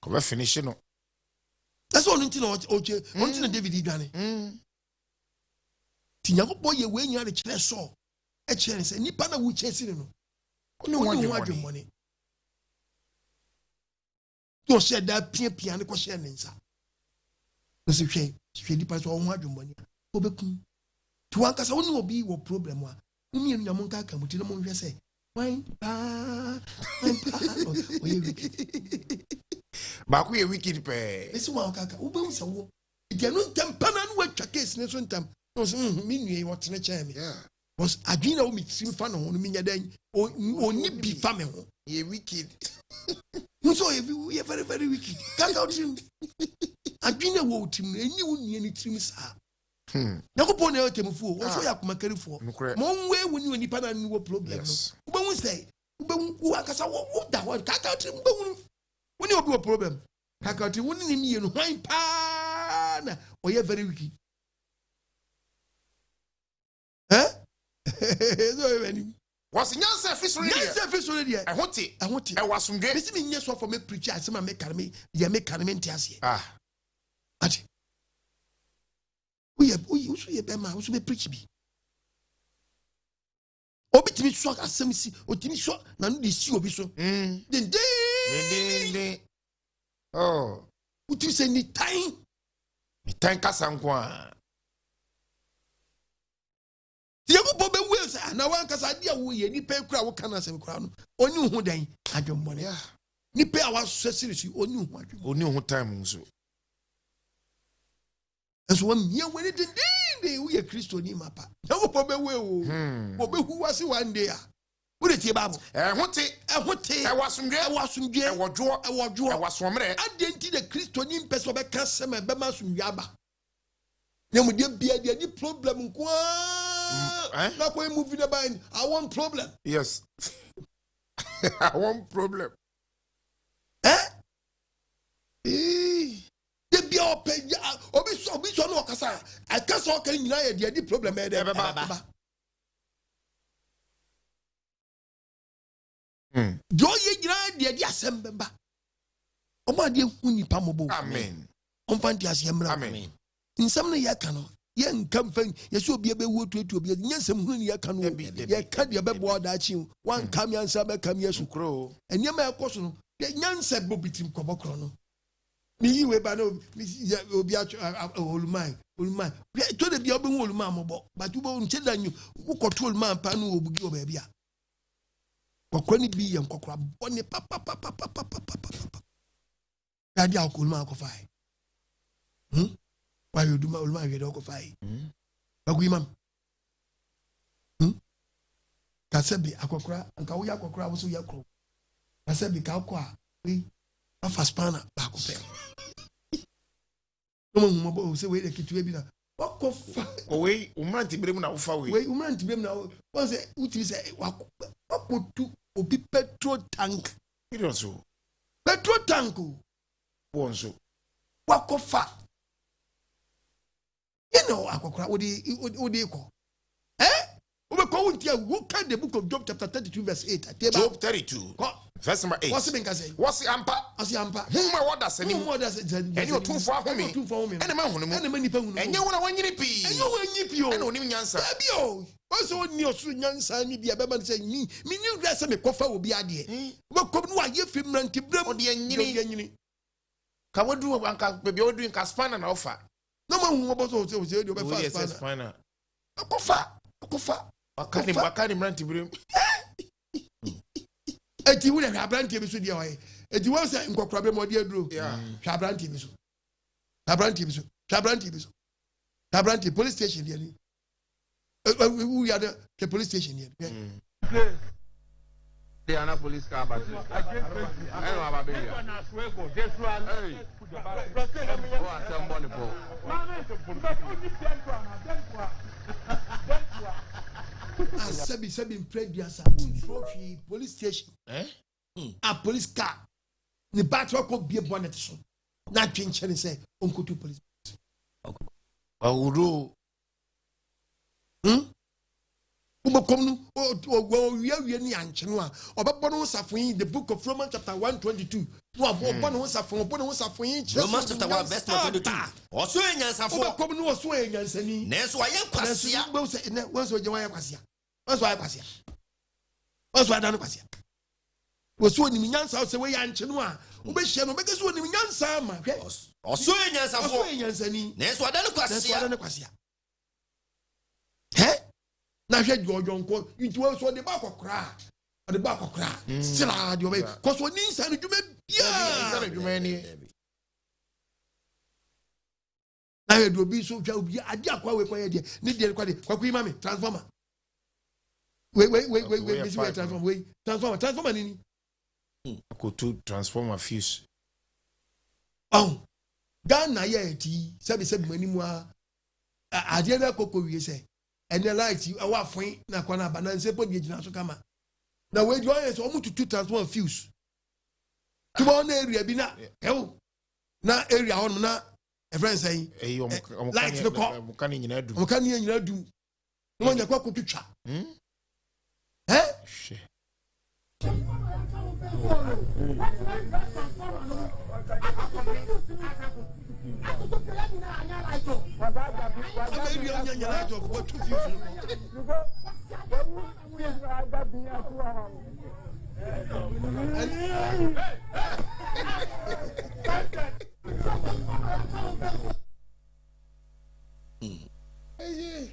Ko be finish no. That's all until until David dwane. Ti Nyankopon ye we nya de kire so. E kire se nipa na wo chesi no. Oni wadwe money. To share that pia ne ko share ne nsa. No se hwe nipa so wo wadwe money. Obekun. To ankasa woni obi wo problem a. Umi enu nyamo nka ka muti na mo hwe se. Why Ba ku ye wicked pe. Esi wa kaka wo be unsa wo. Ije no ntempa na no watch case ne so ntam no so me nue what ne chair me was adwina wo me trim fa no ho no me nya dan oni bi fa me ho ye wicked so you very very wicked cut out him adwina wo tim eni wo nue ni trim sa Nakopon na yotemufu wo so yakoma karifo mo nwe woni oni pa na ni wo problem no wo hu say wo akasa wo da wo cut out him wo woni obi wo problem cut out woni ni miye no hwan pa na oye very wicked so even was nyansa fisuri dia ehoti e wasumdwe bisi mi nye so for me preach asema me karme ye me karme ntiase ati uye usu ye be ma usu be preach bi obi timi so asem si otimi so na no de si obi so den oh utimi se ni time kasa nko a Yakubo be we say na wan kasa dia wo ye ni pe kura wo kana asem kura no oni hu dan adwombone ni pe a waso sirisi oni hu adwom oni hu time nso eso wam ye we de wo ye Kristo ni mapa Yakubo be we wo be hu wase one day a wo de tie babo hote e wasumdwe e wodwo e wasomre adenti de Kristo ni mpese be ka sem be ma sumdwe aba nemu de bia de ni problem nko na ko movie the bind I want problem yes I want problem de bia obi so no kasa I kasa o kan nyina ye de problem e de baba do ye nyina de asem baba o ma de hu nipa mobo amen on fanti asem amen nsam no yaka no ye nkam fan ye so obi be wo tuatu obi ye nsam hu ne yaka no ye ka de be bo da chi wan kam yansa be kam yesu kro enema ekoso no ye nyansa bobitim kobokro no mi yiwe ba no obi acho olumai to de bia obi hu olumai mobo but ubo nche danyu ukoto olumai pa no obugi o ba bia kokro ni bi ye nkokra bone papa ya dia olumai akofai why you do my olumai we do fai bagui mam kasebi akokra anka wo yakokra wo so yakro kasebi ka akwa we afa spana ba ko pe no mo bo se we de kitu bi na wakofa we umranti brem na wo fa we umranti brem na wo se uti se wakotu obi petrol tank so petrol tank wo so wakofa akokra odi ko we ko wontia who can the book of Job chapter 32 verse 8 Job 32 verse number 8 what's been say what's ampa who ma wada sani eni otunfo ahome eni ma hunu mu eni ma nipa hunu enye wona wanyini pi enye wanyi pi o eni onim nyansa bi o so oni osu nyansa ni bia be ma say mi ni gra se me kofa obi ade we ko no aye fi mranti bram odi anyini ka wodu anka bebi wodu nka spana na ofa no ma hu obo so se di obe fa spana kofa wakani mranti bram eti wo le abranti bi so dia waye eti wo se nkokora be mo dia duro hwa abranti bi so abranti police station dia ni we are the police station here they are not police car but I know about baby na swego Joshua oh assemble for Sebi previous trophy police station a police car ni batwa ko bie bonnet so na twinche ni say onko to police awuro ubokom no wiawie ni anche no a obebo no safon the book of Romans chapter 122 no obebo no safon Romans chapter 1 verse 22 oso enyansafo ubokom no oso enyansani neso aye kwasia wonso je wan kwasia wonso adano kwasia woso ni nyansa se we yanche no a ubehye no bege so ni nyansa ma hwe oso enyansani neso adano kwasia na hwe jojo nko nti wo so de ba kokra sila de obe ko so ni nsa no dwuma bia ni na we do obi so twa obi ade akwa we kwa ye de ne de kwa de kwa ku mame transformer we this way transformer nini akotu transformer fuse Ghana ye ti se manimu a ade na kokko wie se ene light awa fon na kwa na bananse po de gina so kama na we do ye so omututu transformer fuse tuba na area bi na na area hon na a friend say light no ko mo kan nyina dum no nya kwa kotutwa shit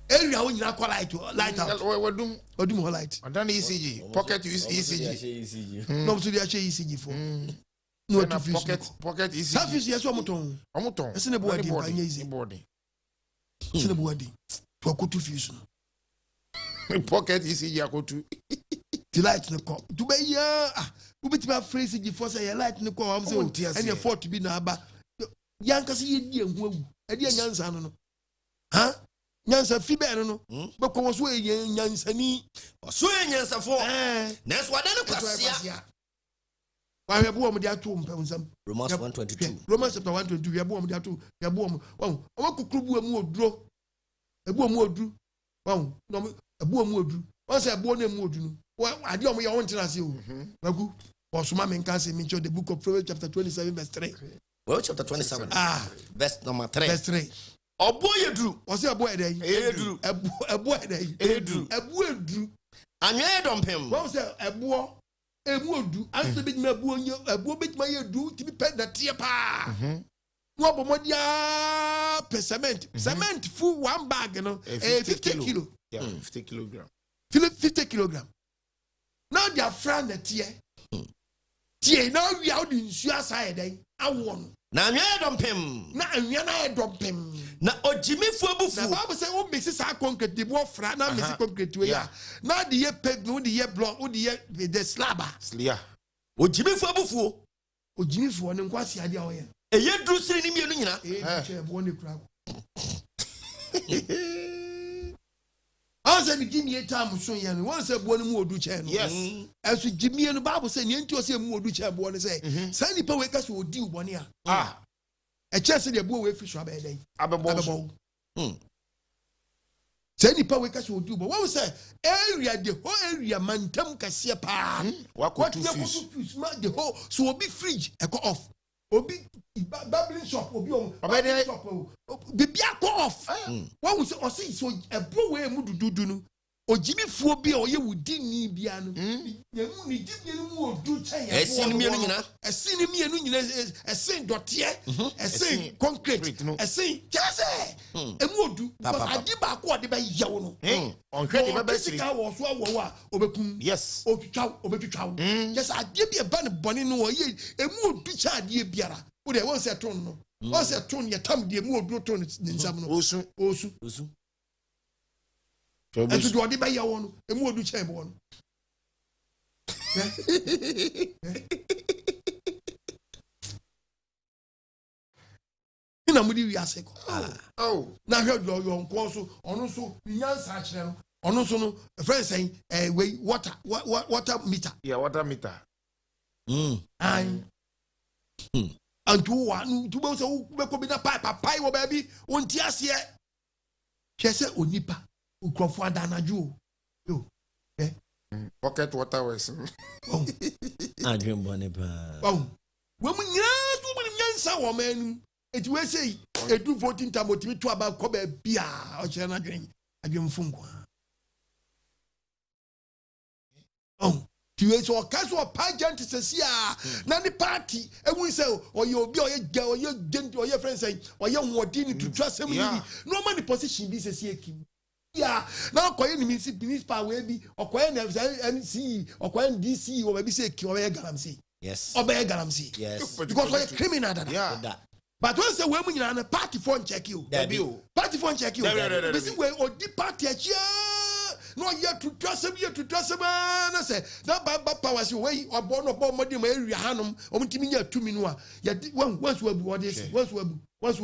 area when you not light out odum light and then ECG pocket ECG no to the ECG for no pocket ECG service yes omoton ese ne body banye easy body ese ne body to akotu fuse pocket ECG akotu the light no ko to be ya ubitima phrase ECG for say light no ko am say and your fault be na aba yanka se yedi ehu awu ade nyansa no nyansa fi be no be ko so ye nyansani so ye nyansa fo na so ade no kwasia wa we bo mo dia to mpam nsam Romans 1:22 Romans chapter 1:22 we bo mo dia to we bo mo o kokrubu amu oduro ebu amu oduru no ebu amu oduru o se ebu na amu oduru ade o mo ye won tena se o wagu osuma me nka se me the book of Proverbs chapter 27 verse 3 Proverbs chapter 27 verse number 3 verse 3 obo yeduru o se obo edai eduru ebu edai eduru ebu eduru anwa edompem o se ebu emu odu ase be ma ebu onye ebu be ma yedu ti bi pe da tie pa no abomodia per cement full one bag no 50 kilo yeah 50 kilogram 50 kilogram now their friend the tie now we out in nsu aside den awon na anwa edompem na anwa na edompem na ojimifu abufu na Bible say o mix sa concrete the bo fra na mix concrete we ya na the ye peg no the ye block o the ye the slab yeah ojimifu abufu ojimifu ne nkwasi ade a oye eye duru siri ni mienu nyina che bo ne kura Anse ni gimi etam so ye no won say bo ne mu odu che no yes aso gimi no Bible say ni enti o say mu odu che bo ne say sa ni pa we ka so odi ubone a e che se de bo we fi so abeden abebo say ni pa we ka so odi ubo won say area the whole area mantam kase pa what fuse ma the whole so obi fridge e go off obi babbling shop obi on shop bibi akọ off wọ́n wù sẹ́ ọ̀sẹ̀ so ẹ̀bùrọ̀ wẹ̀ mu dudu no ojimi fuo bi a ọ̀yẹ́ wùdí ní ibi àná yẹmu ní jíjẹ ní mu odu kyẹ́ yẹ ẹ̀sìn ní mienu nyina ẹ̀sìn ní mienu nyina ẹ̀sìn dọ̀tíẹ̀ ẹ̀sìn concrete ẹ̀sìn kyẹ́sẹ̀ ẹ̀mu odu adi baako ọ̀dẹ́ bẹ́ yẹ wọn no ọ̀hwẹ́ de bẹ́ bẹ́ siri ọ̀kẹ́sìká wọ̀ so awọ̀ wọ̀ a ọbẹ̀kun yes obetwitwa kyẹ́sẹ̀ adiẹ bi ẹ̀ba ne bọ̀ni no ọ̀yẹ́ ẹ̀mu odu kyẹ́ adiẹ biara o de wọ́n sẹ́ tún no wọ́n sẹ́ tún yẹ tam diẹ mu odu tún ní nsàm no osu ẹ̀sùn di ọ̀dẹ́ bẹ́ yẹ wọn no ẹ̀mu odu kyẹ́ ẹ̀bọ̀ no. Ina mu di wi ase ko na hwɛ yɔ nkɔ so ɔno so nyansa akyerɛ no ɔno so no friend saying wei water meter antu wa nu tu be so be ko bi na pai wo ba bi won ti ase hwɛ sɛ onipa ukrofo adanaju yo pocket water was adwem bone pa we mu nyina tu mu nyansa wo manu eti we say edu 14 tamotimi to aba ko ba bia o kire na adwem funko tiwe so kaso pageant sesia na ni party ewu say oye obi oye gent oye friend say oye nwodi ni to trust him no man the position bi sesia kim ya na okoye ni municipal we bi okoye na MC okoye DC o ba bi say ki oye galamsey yes obey galamsey yes because oye criminal dada yeah But when say we na party phone check you. Party phone check you. This is where odi party check. No yet to trust him, yet to trust him. I say that baba powers way or born of bomb modi area hanum omtimi ya 2 minutes. Yet once we what this once we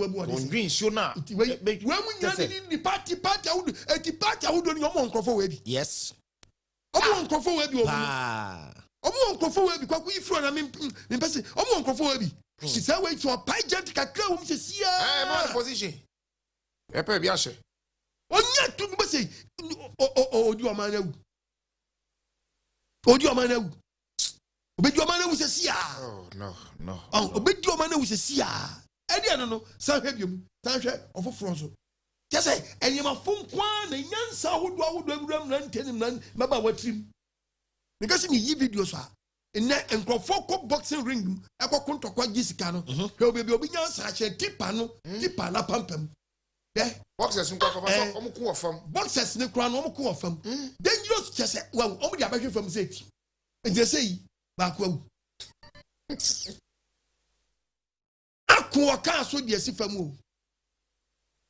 what this. Green show na. When we the party I would the party I would on your own crofo we. Yes. Omo crofo we bi omo crofo we bi kwa ku ifro na me person omo crofo we bi. She said wait to a pie jet kakra wo se sia. Man position. E pe bi ahye. Onya tu me say odi o man awu. Odi o man awu. Obedi o man awu se sia. Oh no. Obedi o man awu se sia. E dia no san hwe biom. San hwe ofoforo so. Je say enyema fonkwa na nyansa hodo awuram na ntenim na maba watrim. Because me yi video so a ene enkrofo ko boxing ring akoko ntokwa gisika no. He obi nyansa che tipa no, tipa na pampam. Boxers nkwa ko so omuku ofam. Boxers ne kura no omuku ofam. Dangerous che say wow, omu dia behwe fam say ti. Nje say ba ko awu. Akwa ka so dia si fam o.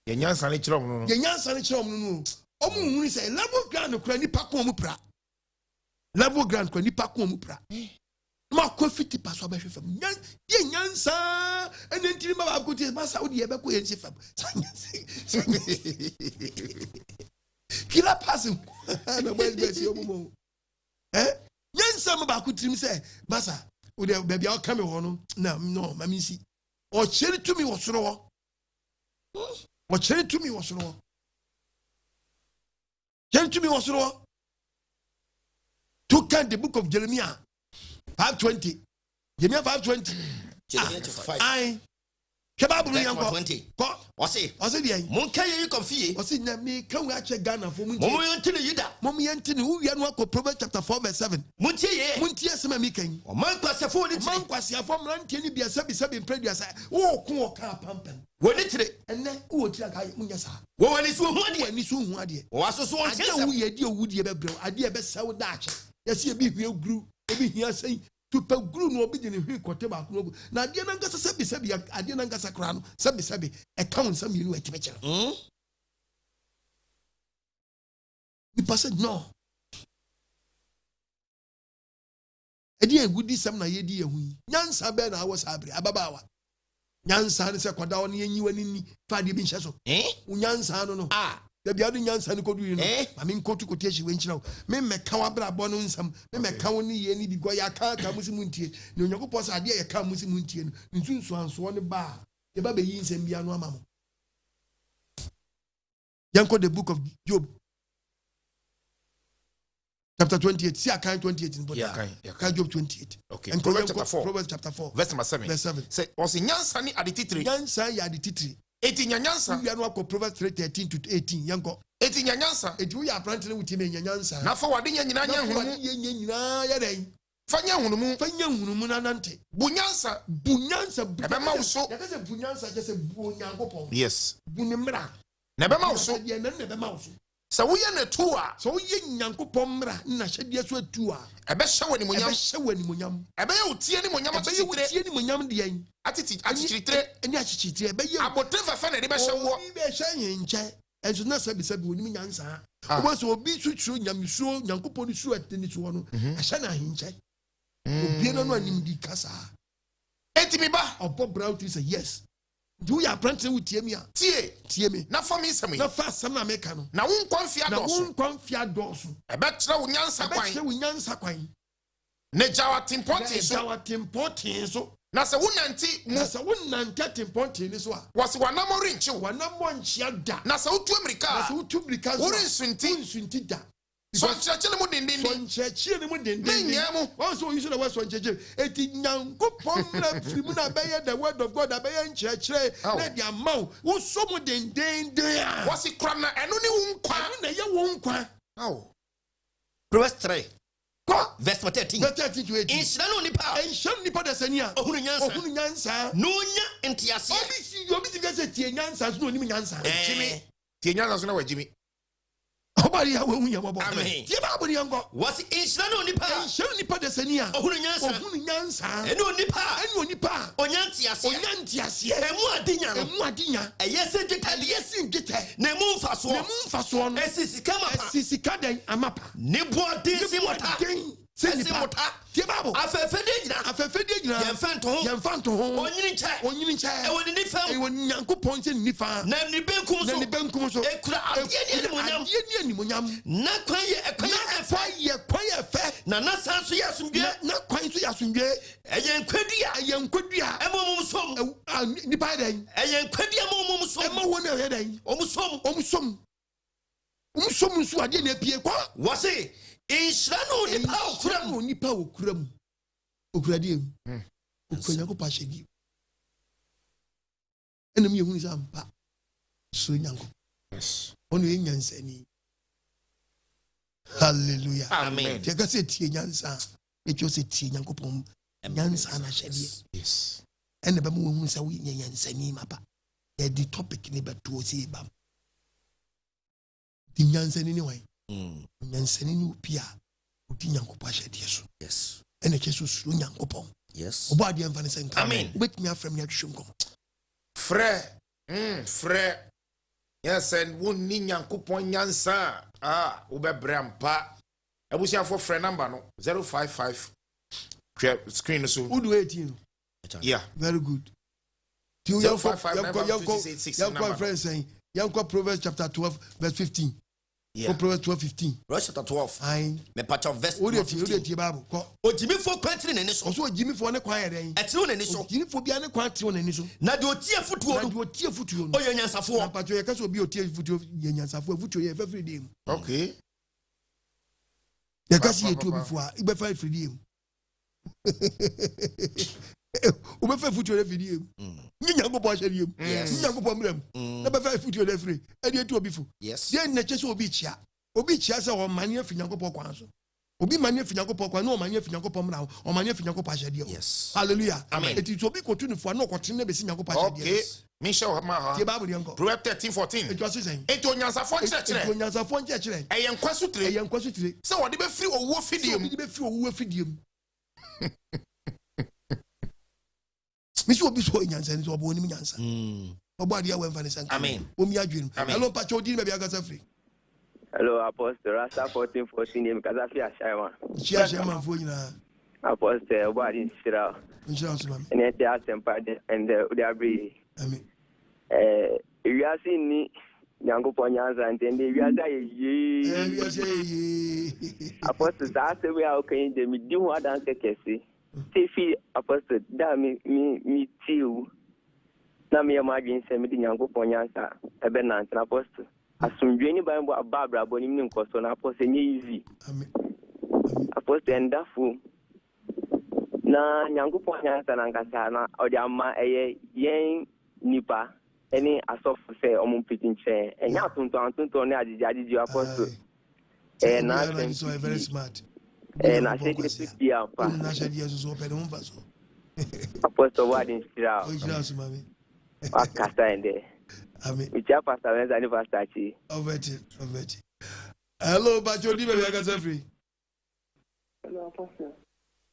Ye nyansa ne kirom no. Ye nyansa ne kirom no. Omu hunu say level ground kura nipa ko omu pra. Level ground kura nipa ko omu pra. Ma ko fiti paso behwe fam. Ye nyansa ene ntiri ma ba ko ti ma sa odi ye be ko ye nsi fam. Kila passing. Na boys best yo mo. Nyansa ma ba ko tirim say masa odi baby a come ho no. No, mami si. O chere to me wo soro ho. O chere to me wo soro ho. Chere to me wo soro ho. To can the book of Jeremiah 5:20. Jeremiah 5:20. Jeremiah chapter 5. Aye. Kebabu ni yanko. 20. Ko. Ose. Ose di ayi. Mon kan ye confie. Ose na me kan we ache Ghana for munti. Mon yenti ne yida. Mom yenti ne wo no akọ Proverbs chapter 4 verse 7. Munti ye. Munti asema mi kan. O man kwasefo ni tire. Man kwasefo mrantie ni bia sabi mpredua sa. Wo ko o ka pampam. Woni tire. Enne wo tire ka munya sa. Wo wani so hu ade. Wani so hu ade. Wo asoso won tire. Ade wo ye de owudie be brew. Ade e be sawo da ache. Yesi e bi hwe guru. Ebi hia sei. To pe guru no obi de ne hwe kote ba ko no. Na ade na ngasa sabi ade na ngasa kra no. Sabi e kan nsam yinu e tibekere. The person no. Edi egudi sam na yedi ehu. Nyansa be na awo sabre ababawa. Nyansa ne se koda won yenyiwa nini fa de bi nhye so. Unyansa no no. Da bia do nyansa ne kodu no. Ma me nkotu kotiachi we nkyira wo. Me meka wa bra bo no nsam. Me meka wo ne ye ni bi go ya ka musimu ntie. Ne onyankopɔ sa ade ya ka musimu ntie no. Nsunsu anso ne ba. Ye ba be yi nsam bia no amamo. Yanko the book of Job. Chapter 28. See Akai 28 in Boda. Akai Job 28. Okay. And Proverbs chapter 4. Proverbs chapter 4. Verse number 7. Verse 7. Say, was nyansa ni adititri. Nyansa ya adititri. Eti nyansa. We are no Proverbs 3:13 to 18. Yanko. Eti nyansa. Eti we are planting with him nyansa. Na fa wade nyina hunumu. Nyina ya den. Fanya hunumu. Fanya hunumu na nante. Bunyansa. Ebe ma uso. Yakase bunyansa just bu nyankopon. Yes. Bunimra. Na ebe ma uso. Ya na ebe ma uso. So we are two. So we nyankopon mra na hyede so atu a. Ebe hye wani munyam. Ebe hye wani munyam. Ebe ye utie ni munyam atitire. Ebe ye utie ni munyam de yan. Atitire. Eni atitire. Ebe ye abotre fefe na ebe hye wo. Ebe hye nche. Enso na sabi woni nyansa. Obo so obi sutuo nyamsuo nyankopon ni suo ateni so no. Ahye na hinche. Obi no anim di kasa. Enti mi ba. Obo brown say yes. Do ya planting with tie me na fa mi nsem yi na fa sam na meka no na won kwanfia doso na won kwanfia doso ebe kire wo nyansa kwan ne jawa timpotin so na se wonanti timpotin ni so a wose wanamo renchi wanamo nchia da na se wotu amerika wo rensunti da so nchechele mu dindin also you should have so nchechele eti nyankopon na firimu na beye the word of God abeye nchechele na dia maw wo so mu dindin dia wose kra na eno ni wo nkwa na ye wo nkwa Proverbs 3 verse 13 to 18 inshira nipa da sania ohunu nyansa no nya entiase obi ti gase tie nyansa so no nim nyansa tie nyansa so na wajimi Obadi ya wehu ya mabo. Amen. Tie ba bodi yango. Was inshira no nipa. Inshira nipa de senia. Ohunu nyansa. Ohunu nyansa. Eno nipa. Eno nipa. Onyanti ase. Onyanti ase. Emu adinya no. Emu adinya. Eyese dwetade. Eyese dwetade. Na emu mfaso. Na emu mfaso no. Esisika mapa. Esisika den amapa. Ne boade simota. Simota. Tie babo. Afefede gyina. Afefede gyina. Yemfanto ho. Onyini nche. Ewo ni nifa. Ewo Nyankopɔn se nifa. Na ni benkum so. Na ni benkum so. Ekura adie ni animonyam. Na kwan ye efe. Na san so ye asomdwe. Na kwan so ye asomdwe. Eye nkwadua. Emomum som. Nipa den. Eye nkwadua emomum som. Emo wona ye den. Omsom nso ade na pie kwa. Wose inshira no nipa okuram. Okradie. Okonyankopɔn ahyedi. Enum ye hunu sampa. So nyanko. Yes. Ono ye nyansani. Hallelujah. Amen. Tie ka se tie nyansa. Echo se tie Nyankopɔn nyansa na hyedi. Yes. Ene ba mu hunu sa wo nyansani mapa. E di topic ni beto se bam. Di nyansani ni wan. Nyansani ni opia. Odi Nyankopɔn ahyedi so. Yes. Ene keso suru Nyankopɔn. Yes. Obo ade mfa ne senka. Amen. Obetumi afrem ni atwhwem kom. Frɛ. Yes, and won ni Nyankopɔn nyansa. Ubebre ampa. Abusiafo frɛ number no 055. Screen so. Udu 18. Yeah. Very good. 055 friends saying, Proverbs chapter 12 verse 15. Yeah. Proverbs 12:15. Proverbs chapter 12. Me patch of verse 15. Ojimi fo kwantri ne so. Oso ojimi fo ne kwan yeden. Etiro ne so. Ojimi fo bia ne kwan tiro ne so. Na de otie futuo no. Oye nyansafo. Na patcho ye kaso obi otie futuo ye nyansafo futuo ye fafiri dem. Okay. Ye kasi ye tu obi fo a ibe fa firi dem. Ube fa futuo le firi dem. Ni Nyankopɔn ahyɛ dem. Ni Nyankopɔn mram. Na be fa futuo le firi. E de tu obi fo. Yes. Ye na kyese obi chia. Obi chia se o mane afi Nyankopɔn kwan so. Obi mane afi Nyankopɔn kwan na o mane afi Nyankopɔn mra. O mane afi Nyankopɔn ahyɛ dem. Yes. Hallelujah. Amen. Eti to obi kotu ne fo na okote na be si Nyankopɔn ahyɛ dem. Okay. Michelle ma. Tie Bible dem ko. Proverbs 13:14. Eto aso sen. Eto nyansafo kyerɛkyerɛ. Eto nyansafo kyerɛkyerɛ. Ɛyɛ nkwasutire. Ɛyɛ nkwasutire. Sɛ wɔde be free owo fidie mu. Obi be free owo fidie mu. Misi obi so nyansa ni so obo ni nyansa. Obo ade awen fa ni sanka. Amen. Omi adwenu. Hello pacho odi ni be akasa free. Hello Apostle Rasta 1414 name kasa fi ashaiwa. Chia shema fo nyina. Apostle obo ade nshira. Nshira so mami. Ene te asempa de and odi abri. Amen. Ewiase ni Nyankopɔn nyansa ntende ewiase aye. Ewiase aye. Apostle sa se we a okan de mi di ho adan kekese. Tifi Apostle da mi tiu. Na me imagine se me di Nyankopɔn nyansa ebe na ntina Apostle. Asumdwe ni Bible ababra boni mi nkoso na Apostle nye easy. Amen. Apostle endafo. Na Nyankopɔn nyansa na nkasa na odi ama eye yen nipa eni asofo se omo pitin che. Enya tonton ne agigi Apostle. Na so very smart. Na say this dia pa. Na say Jesus so pe no mfa so. Apostle word inspire. O jira so mami. Akasa ende. Amen. We chat pastor Wenza ni pastor chi. Oveti. Hello pacho di be akasa free. Hello Apostle.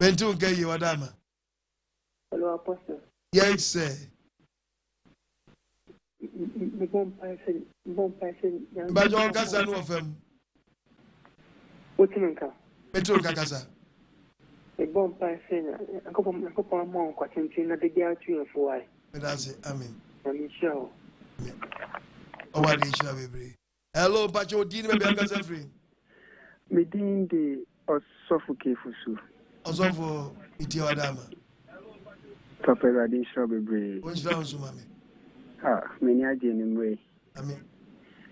Bentu nkai wadama. Hello Apostle. Yes sir. Bon passing. Bajo kasa no fam. Otinka. Bentu kasa. Bon passing. Akopɔ mo kwatintin na de dia tu enfo ai. That's it. Amen. Amen show. Owadi shira bebre. Hello pacho di be akasa free. Me din de Osofo Kefusu. Osofo iti wadama. Papa Radi shira bebre. O shira so mami. Many aje ni mwe. Amen.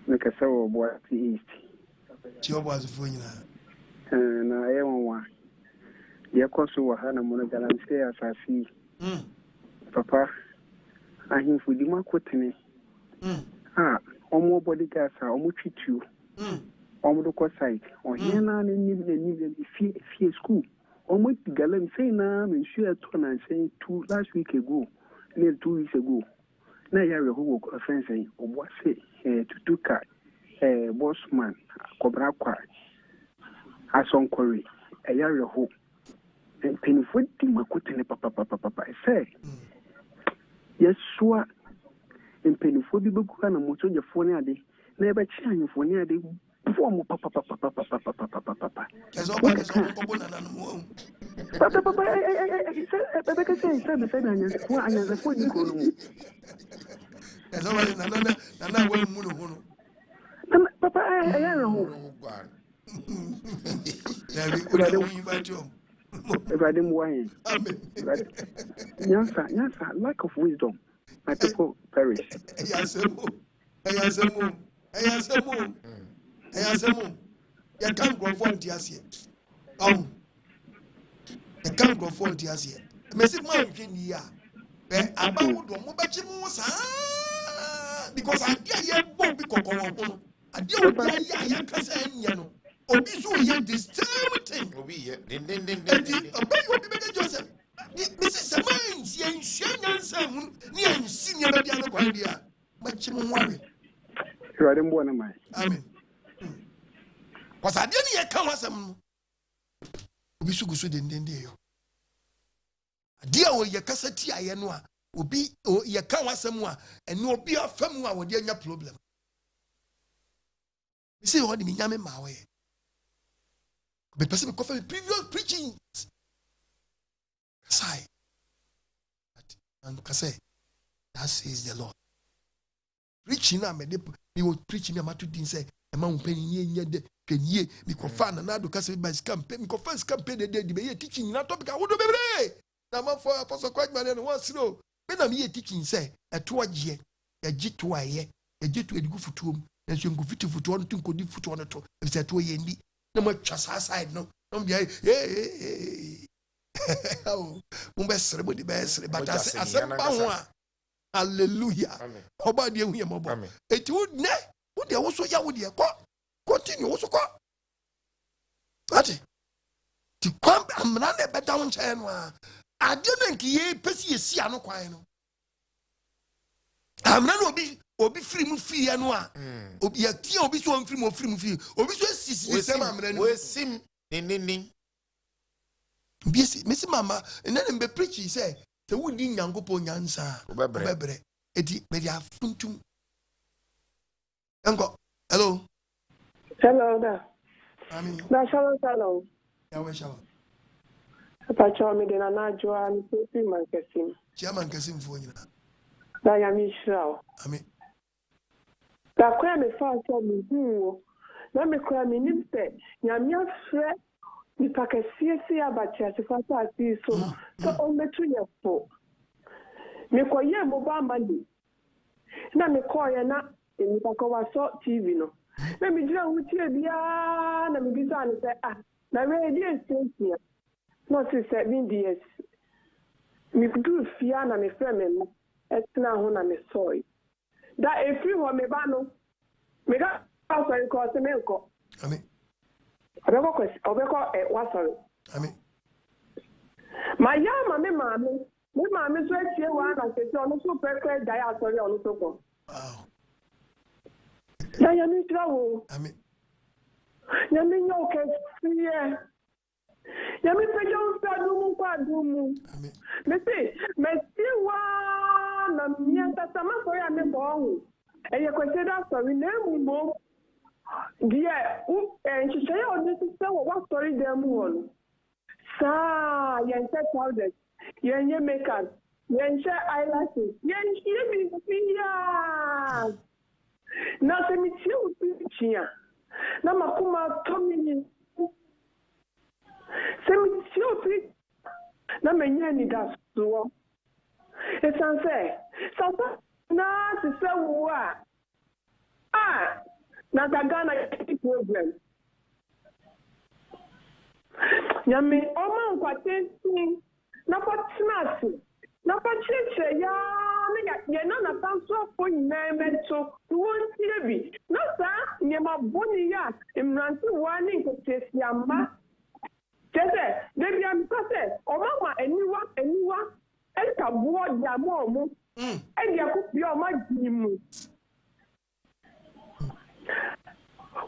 Me kasa wo bo east. Chi obo azufo nyina. Na ewa. Ye koso wa hana mo na galamse asasi. Papa ahimfo di makotene. Omo body gas omo twitu. Omo do ko site. Ohia na ni fi school. Omo galam say na me share to na say 2 last week ago. 2 weeks ago. Na ya re ho offense obo say to car Bossman, Cobra Quar, Ason Quarry, a year ago. And Pennyfoot Timakutine Papa, say, yes, sure. And Pennyfoot be book and a motor your phone a day, never change for near the form of Papa. As all Papa, lack of wisdom. My people perish. You can't go for it. Oh, you can't go for it. Messi Mountain, yeah. About because I hear Bobby Coco. I deal with Yakan, Obisu, this thing. Joseph. This is a man, Shan, near senior Diana, but you worry. You are the one of mine. Amen. Was I didn't yet come as some Obisugusu didn't dear. Dear, your cassette, I know, will be your Kawasamwa, and no be a famua with your problem. You see what you mean, Yammy Mawe. The person coffee previous preaching. Say, and Casse, that says the Lord. Preaching, I made he was preaching a matu didn't say, a man penny ye, can ye, me confine another Casse by campaign, me confess campaign the day, be teaching that topic. I would be now for Apostle quite man and once no. When I'm here teaching, say, a 2 year, a G2 year, a G2 a good for 2, and you go fit for 2 to go deep for 2 if it's 2 year. No more just aside, no, don't be hey. Oh, best, but I said, hallelujah. How about you, Yamabo? It would ne, would you also Yahudi? Continue also. What? To come and run a better down channel. I didn't get Pessi Siano Quino. I'm not be free fee and one. Obi a tea or be so free more free fee. Or be so sim. Miss Mama, and then be preachy say, the wood in Yangopo Yansa, Bebre, Eti, Media Funtum. Uncle, hello. Hello there. I mean, Hello. Yawashal. Pacho me de na joa ni pepi mankesim. Chairman Kasim for you. Da ya mi shao. I mean, da kwa me fa so mi hu. Na me kwa mi nimse. Nya mi afre ni pakesie se abacha se fa sa ti so. So o metu ye fo. Me kwa ye mo ba mali. Na me kwa ye na ni pakwa so TV no. Na me jira wuti e bia na me bisa ni se na radio station. Not 7 years. Me do fear na me friend me. Etna ho na me soy. That if you want me ba no. Me ga sorry ko se me ko. Amen. Obeko wa sorry. Amen. My yama me mama so etie wa na se se onu so pekre dai asori onu so ko. Wow. Na ya mi trawo. Amen. Ya mi nyo ke fear. Yami pejo sadumu kwa dumu. Me wa na mienta sama so ya me bo. Eye consider sorry na mu mo. Die nchise ya odi se wa sorry dem won. Sa yen set powder. Yen ye makeup. Yen share eyelashes. Yen ye bi ya. Na se mi ti u chia. Na makuma tomini. Semi na menya ni da so e san say sasa na se se wo na Ghana problem nyame o man kwate na patnasi na pacheche ya me ya na tanso po nyina meto won tirebi na sa nyema boni ya imranti wani nkotesi amba Jese, debi am kase, o mama eniwa, eka buo dia mo mo. E dia ku bi o ma jimu.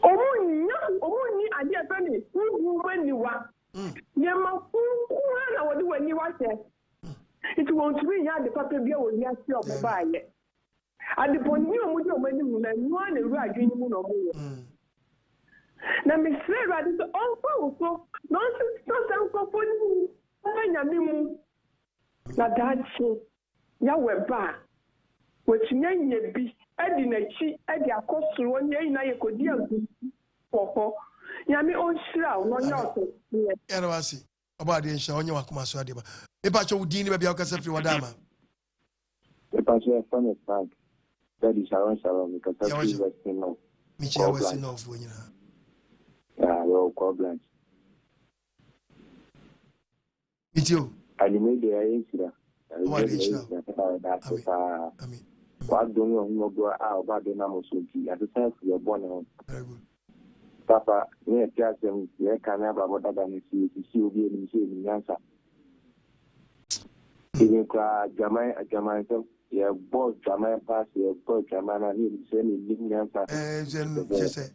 Omuni ade afani wu wani wa. Nyama kuwa na wodi wani wa se. It won't be ya de papa bia wo ya si oba ye. Ade poni omudi omani mu na nwa na ru adwini mu no mo. Na me sre ade so onfa so nonsense nonsense for ni nyame mu. Na dachi ya weba. Wechinya nyebi edi na chi edi akosoro onye na yekodi agu popo nyame onhira no nyoto era wasi obade nsha onye wakoma so adeba epa cho udin ni bia okasa firi wadama epa cho fane tag daddy sharon because that's western no michi western no fu nyina yo problem itio ali media yensira amen what don't you know go out about the namosuki at the time for your born very good papa ne piasem ye kana baba dada ni si obi ni si ni yansa even kwa jamai so ye boss jamai pass ye boss jamai na ni se ni yansa je say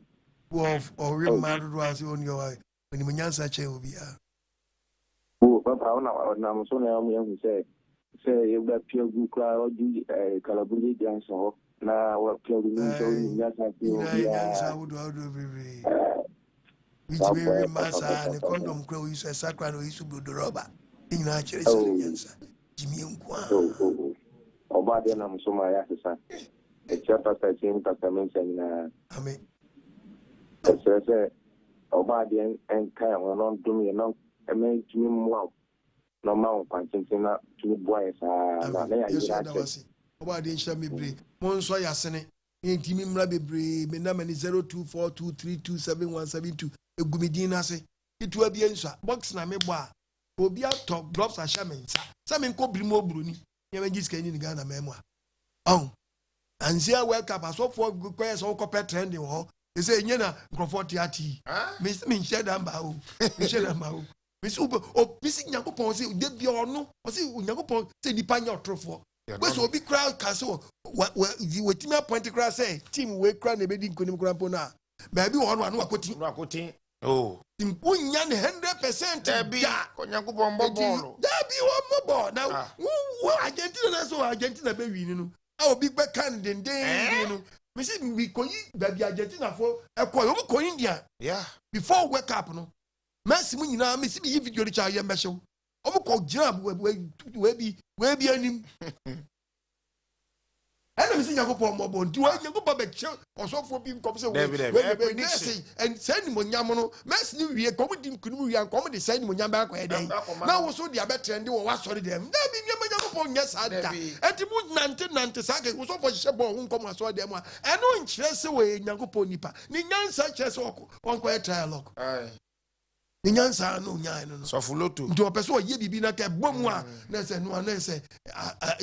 wolf or real man was on your when ni yansa che obi papa ona mo so na mo say you got pure good crowd Calabria dance na what pure ni yansa which very massa and condom crow is a sacred or is to do rubber in natural yansa Jimmy Nkwa obade na msoma ya sasa e chapa sa chini testament na amen sese obade en kai wono dum ye no e me tumi mo no ma on kwantin na tumi boy sa na na ya ira che obade nsha mebre mo nso ya sene ntimi mra bebre me na mani 0242327172 egumidin na se itu abie nso box na me bo a obi atọ gloves ahya me nsa sa me nko biri mo buruni ye me giska ni ga na memo a anzia world cup aso for koye so ko trend ho e say enye na microphone ati me nche da mba o me nche da mba o me so o pisi nyakopon se de bi ono o se nyakopon se nipa nya otrofo we so obi crowd ka so we team appoint crowd say team we crowd na be di nkonim crowd po na ba bi ho no anu akoti oh impunya ne 100% debi konyankopon bobolo debi wo mobo na wo Argentina na so Argentina be wi ni no a obi gbe kan den no me say we koyi baby Argentina for ekọ yo ko India yeah before wake up no Messi mu nyina me see bi video richa ye mbehyew omo ko gira we bi anim ene me see nyakopon mobo ndi wa nyakopon be che osofo bi nkom se we say and send mo nyam no Messi ni wie kom di nkunu wie kom de send mo nyam ba akọ eden na wo so dia be trend wo wa sori dem na bi nyakopon nya sada enti mu nante sake wo so fo hye bo nkom aso dem a eno nkyere se we nyakopon nipa ni nyansa kyere se onko trial ni nyansa no nya no so fuloto nti opeso ye bibi na ka bomu a na se no na se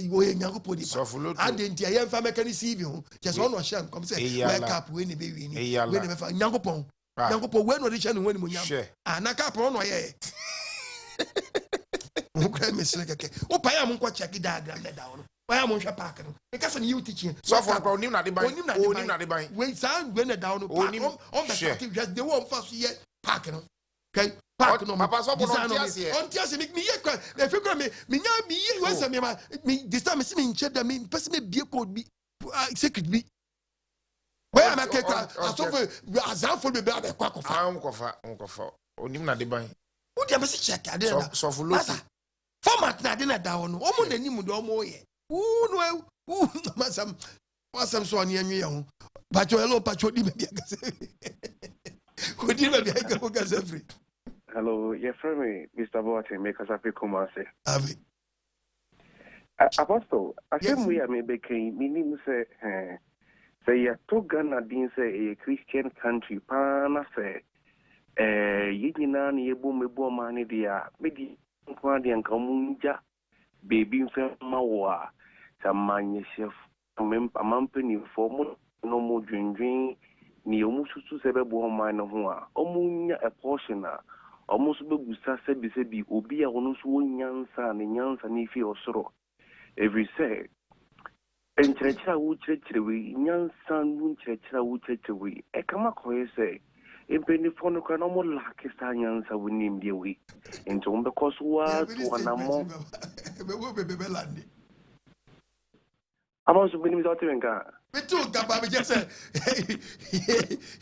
wo ye nyakopon nipa so fuloto adenti ye mfa mekani CV ho kyere se ono hye nkom se wake up we ne be wi ni we ne be fa nyakopon we no de hye no wani mo nyam na ka pro no ye ukra mesle keke o pa ya mo nko check diagram na down why am on hwe park no e ka se you teaching so for kwa onim na de ban we sound when down park on the active just the one first year park no okay park no papa so bono ontiase me ye kwa e fe kwa me nya me ye we se me ma me this time me nche da me person me bie code bi secret bi we am akeka asofo azanfo be be abekwa kofa onim na de ban wo dia me se check ade na so for lotu format na de na down no omo na nim de omo ye no masam so ani anwe ho pacho hello pacho di be biagase ko di be biagase ko gase free hello your friend Mr. Boate make us happy Kumasi ave apostle asem we am be kan minim say ya to Ghana din say a Christian country pa na say yigina na yebo mebo ma ne dia medi kwa dia nka munja baby mfa mawa samanye chef amampani for mo no mo dwendwen ni omu susu se bebo ma ne ho a omunya a portion a omu so begusa se bi obi a wono so wonyansa ne nyansa ne fi osoro every say nkyerɛkyerɛ a wokyerɛkyerɛ wei nyansa no nkyerɛkyerɛ a wokyerɛkyerɛ wei ɛkama kɔyɛ sɛ mpanyinfoɔ no kora na ɔmo laake saa nyansa wo nimdeɛ wei nti wɔmbɛkɔ so waato anammɔ ama nso menim sɛ wote nka metu nkaba megye sɛ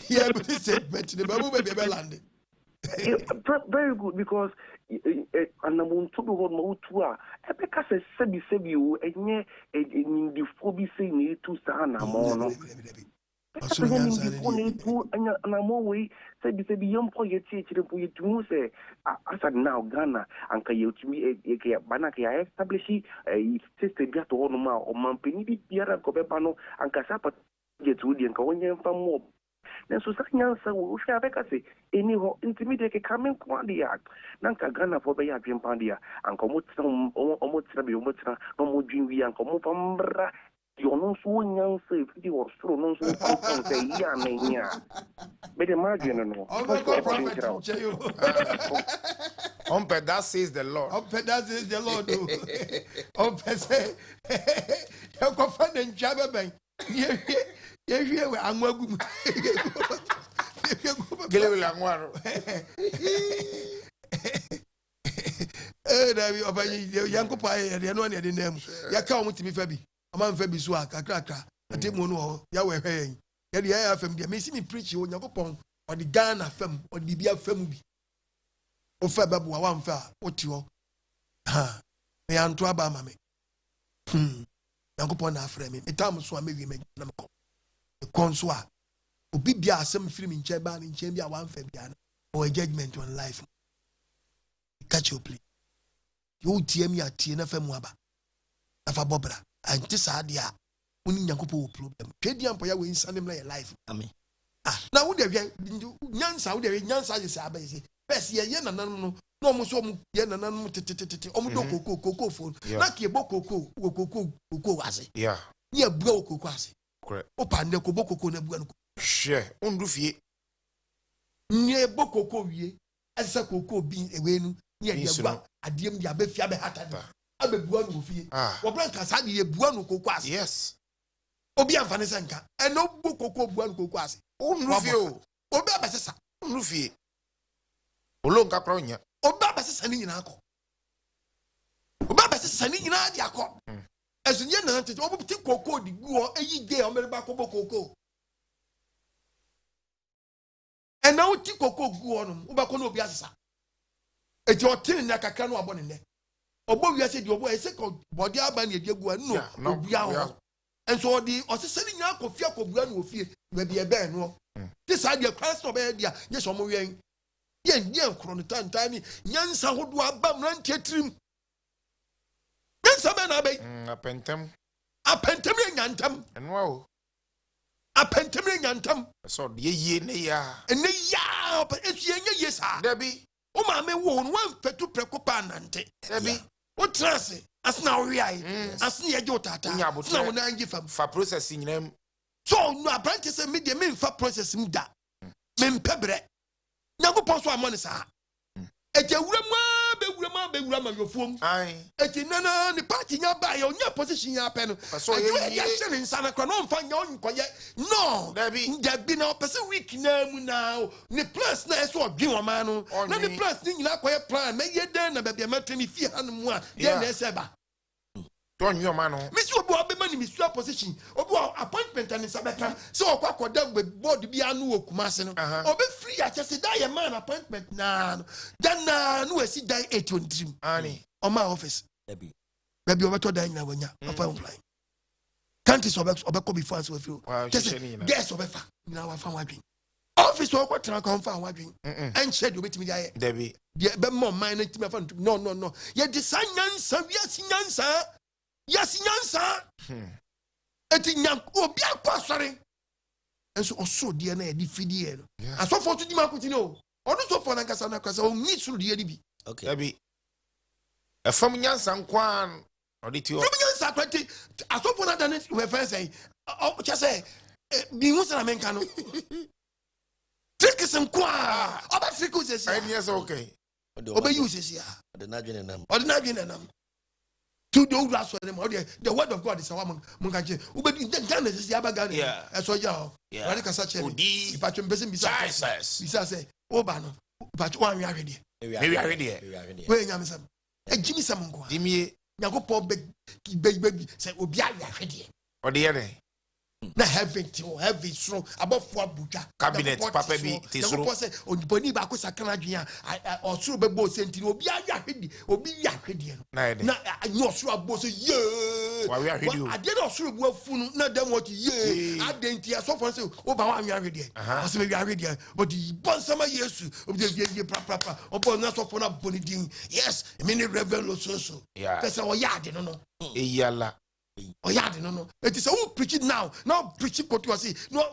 yɛbɛte statement ne babu bɛbi bɛlande very good because anamonto bi hɔ ma wotu a ɛbɛka sɛ sɛbi o ɛnyɛ nimdifoɔ bi sei na ɛtu saa anammɔ no anammɔ wei sɛbi yɛmpɔ yɛtiakyire mpo yɛtumi sɛ asad now Ghana anka yɛtumi ba no anka yɛestablish system bi atɔ hɔ nom a ɔmampani bi biara nkɔbɛba no anka saa pagyɛte wo deɛ nka wɔnyɛ mfa mmɔ nanso saa nyansa wo wohwɛ a bɛka sɛ ɛni hɔ ntimi deɛ keka me nko ade a na nka Ghanafoɔ bɛyɛ adwempa deɛ a anka ɔmotena bɛ ɔmotena na ɔmɔdwen wie anka ɔmomfa mmra ɔno nso wɔnyansa ɛfidi wɔ soro no nso wofam sɛ yi a na ɛnyi a mede maadwene no Ompɛ, that says the Lord. Ompɛ, that says the Lord. Ompɛ sɛ yɛkɔfa ne ntwa bɛbɛn yɛhwie wɛ anwa gu mu gelewele anwa no dabi ɔbɛyi yankopɔ ayɛ yɛdeɛ no ane yɛde nam yɛka ɔmo timi fa bi ɔma mfa bi so a kakrakra ate mu no hɔ yɛwɔ ɛhwɛ yɛn yɛde yɛyɛ afam deɛ mesi me preach o nyankopɔn ɔde Ghana fam ɔde biribi afam bi wofa bɛboa wamfa a wote hɔ na yɛanto aba ama me nyankopɔn na afrɛ me metam so a mɛwie na mekɔ mekɔ nso a obi bia asɛm firi me nkyɛn baa ne nkyɛn bi a wamfa bia no ɔwɔ judgment on life catch your plea you tie me atie na fa mu aba afa bobra anti saa dia woni nyankopɔ wo problem twedi ampa ya we nsanem na your life amen na wo de nyansa wo de nyansa je sa ba yi bes ye nananum no na omo so omo ye nananum tete omo do koko phone na ke bo koko wo koko ase yeah ye bua wo koko ase correct o pa ne ko bo koko na bua no hwe ondu fie nye bo koko wie asa koko bi ewenu ye de bua adiem dia be fia be hatade abebua no fie wo branka sa de ye bua no koko ase yes obi amfane senka eno bo koko bua no koko ase ondu fie o obi abesesa ondu fie olonka kro nya obi abesesa ni nyina akọ obi abesesa ni nyina di akọ esunye na tete obi ti koko di guo eyi ge o mere ba ko bo koko ena o ti koko guo no wo ba ko na obi asesa eti o tin na kakra no abo ne ne obo wi ase di obo ese ko body aba na edi guo no obi aho enso odi osese ni nyina akọ fie akọ bua na ofie ba bi ebe no ti sa de Christ no be dia ye so mo wen yen krono tantani nyansa hodo aba mrantie trim nyansa be na be apentem nyantam enwa o apentem nyantam so de ye ne ya esu ye yesa dabi o ma me wo no wan fetu preko pa nante dabi o trase asna wo ai asna ye jo tata na wo na angi fa process nyinam so no apprentice se me de me fa process mu da me mpebre nyankopɔn so amɔ ne saa eti ewura ma yofuom eti nana ne party nya ba ya onya position ya pɛ no eti ya hye ne nsa na kra no mfa nya onkoye no dabi na opese week na mu na ne plus na eso odwen o ma no na ne plus ni nyina koye plan na ye den na baabi ma temi fie hanom a ye na ese ba don yo ma no misi obi obema ni misi position obi appointment and sabeka so okwakoda board bi anu okumase no obi free a chese da ye man appointment na no dan na no esi dan 8 ani on my office baby obeto dan na wanya papa online can't is obeko before so feel chese guess obefa na wa fa wadwen office okwotra kon fa wadwen en schedule betimi dia ye debi be mo man na timi fa no ye design nyansa wiasi nyansa yes nyansa eti nyank obi akwa sori enso oso de na e fidie no asofo to dima kuti no ono sofo na nkasa na kwasa o mi suru de bi okay abi efam nyansa nkwan odi ti o efam nyansa kwati asofo na dan we fa say o cha say bi hu sana menka no trikisen kwa oba trikus esi ai yes okay oba use esi a ordinary nenam to the old last one the word of God is our munkaje ubedi Ghana is aba Ghana eso ja wale kasa che odi ipatwe mbese bisa say oba no ipatwe wan wi ahwede wi ahwede we nyame sam ejimi sam nko dimie nyakopo be say obi ahwede odi ye ne na heavy strong above four buja cabinet papa bi tisoro ko say oniboni ba ko sakana adwen a osoro be bo senti obi ahwede obi ahwede na anyo osoro abo so ye wa wi ahwede o ade na osoro bu afunu na dem what ye adenti asofo say oba wa anyo ahwede o se be ahwede but bonsama yesu obi ye pra obo na asofo na boni din yes me ni reverend so pese o ya ade no eyala oh yeah, no. It is who preach it now preach it to us. No,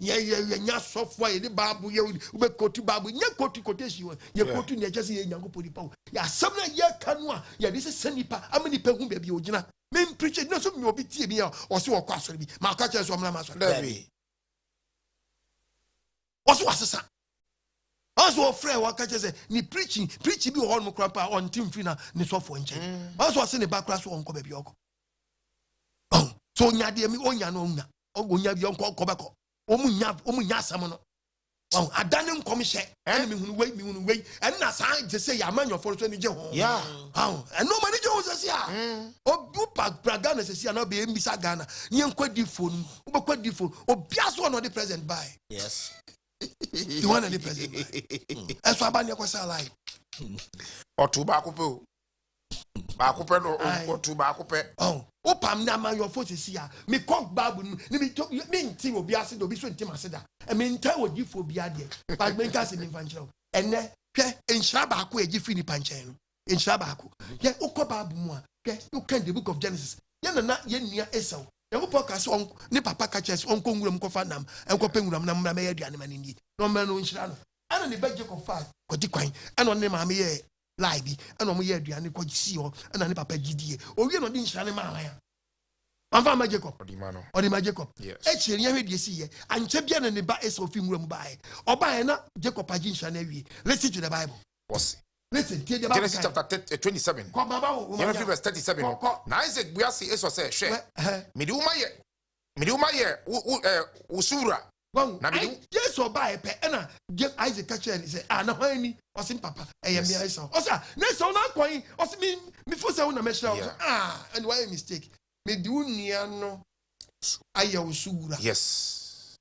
yeah, software, the Bible, you be quote Bible, you quote quotation, you quote in just a young polypo. Yeah, some year canwa, yeah, this is Senipa, how many people baby Ojina? Men preach it, no, so you be TV or so or quasely. My catcher is one master. Also, was a son. Also, a friend, what catches ni preaching be on crapper on Team Fina, ni software. Also, I send a backlash on Kobe. So nya de mi onya no nya ogonya bi onko kobeko omunya asam no adane nkom hye ene mi hunu wei ene na san je say ya manyo for so ni je ho yeah no mani je ho se sia obu pak braga na se sia na be mbisa Ghana ni enkwadi phone ubekwa phone obia so no the present by yes the one the present by eso abani akwasa lai otuba akupe ba akupe no otuba akupe opam na ma your phone se sia me cock Bible ni me nti obi ase do bi so nti maseda e me nta ogi fo bi ade ba me nka se ni fanchero ene hwe enhira ba ko egi fi ni panchen no enhira ba ko ye ukọ Bible mu a hwe you can the book of Genesis ye na ye nia Esau ye ko podcast on ni papa ka chese on ko nwuram ko fa nam enko pe nwuram nam na me ye aduane mani ni no me no enhira no ana ni beje ko fa ko di kwan ana ne ma me ye live ana mo ye aduane ko si ho ana ne papa gidie o wie no di enhira ne ma ala ya Anfa ma Jacob. Odi ma Jacob. Echiri ya hwedie si ye. Anche bia na ne ba Esau fi nwura mu bae. Obae na Jacob agi nhwa na wie. Listen to the Bible. What's Listen, Genesis chapter 27. Verse 37. Na Isaac buasi Esau say, "Hwe. Me di uma ye usura." Na me Yes obae pe na Isaac ka chere say, "Ah na hwan ni osim papa eye me Esau." Osa, na Esau na kwan osim me fo say una me hira. Ah, and why a mistake? Me di unia no aya usura. Yes.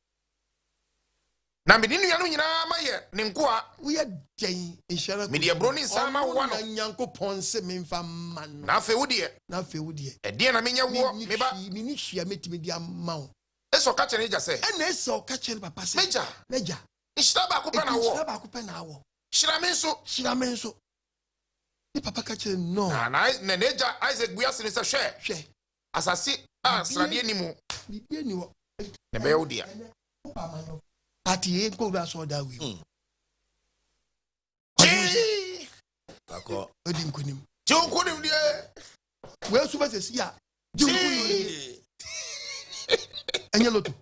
Na me di unia no nyina ma ye ne nkoa. We are den inshara. Me di ebroni sama wa no. Nyankopon se me mfa man no. Na fe wo de. E de na me nya wo me ba. Me ni hwia metimi di amma wo. Eso ka chere ja se. Na eso ka chere papa se. Meja. Ishira ba ko pe na wo. Ishira ba ko pe na wo. Shira me nso. Ni papa ka chere no. Na neja Isaac buase ni se hwe. Asasi sradie ni mu bibie ni wo ne be wo dia ati e ko da so da wi ako odi nkunim die we su ba se sia nkunim anya loto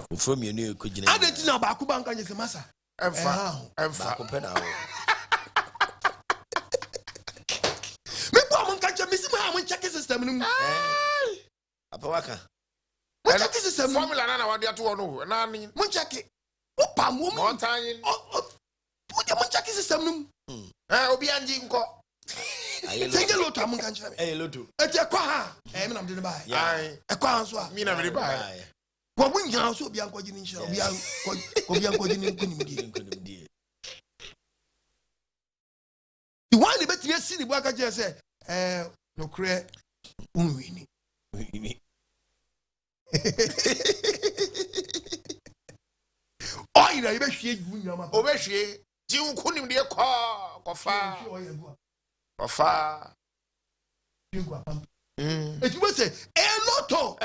ufo mi enu ko gina adeti na ba ko ba nka nyese masa emfa ko pe na wo system no apa waka check system formula na wa dia to no na ni mo check opa mo mo tanyin mo check system no obi anji nko senge loto am kan chire loto eti ekwa ha me na mde ba ekwa so a mi na mde ba wo mo nyina so obi anko gini nshira obi anko gini nkunim die the one betimi asi ni bu aka je say no kre unwini oh ira ibe hwie gu nyama obehwie ji nkunim de kofa it was say loto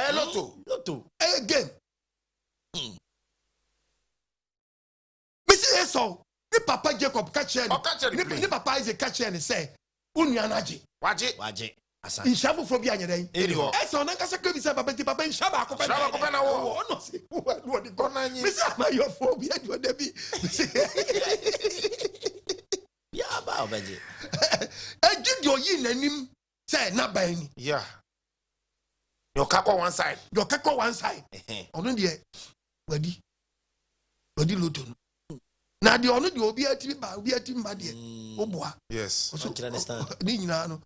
again Mr. Esau ni papa Jacob catch ni papa Isaac catch and say unia naji waje asa inshafu fo bia nyeden Esau na kasa ka bi say papa nshaba akopɛ na wo ono si wo di konanyi Mr. Amayo fo bia do da bi ya ba obaje nanim say na ban ni. Yeah. Your kako one side. Your kako one side. Ono de wadi loto no. Na de ono de obi atimi ba de oboa. Yes. So understand. Ni nyina no.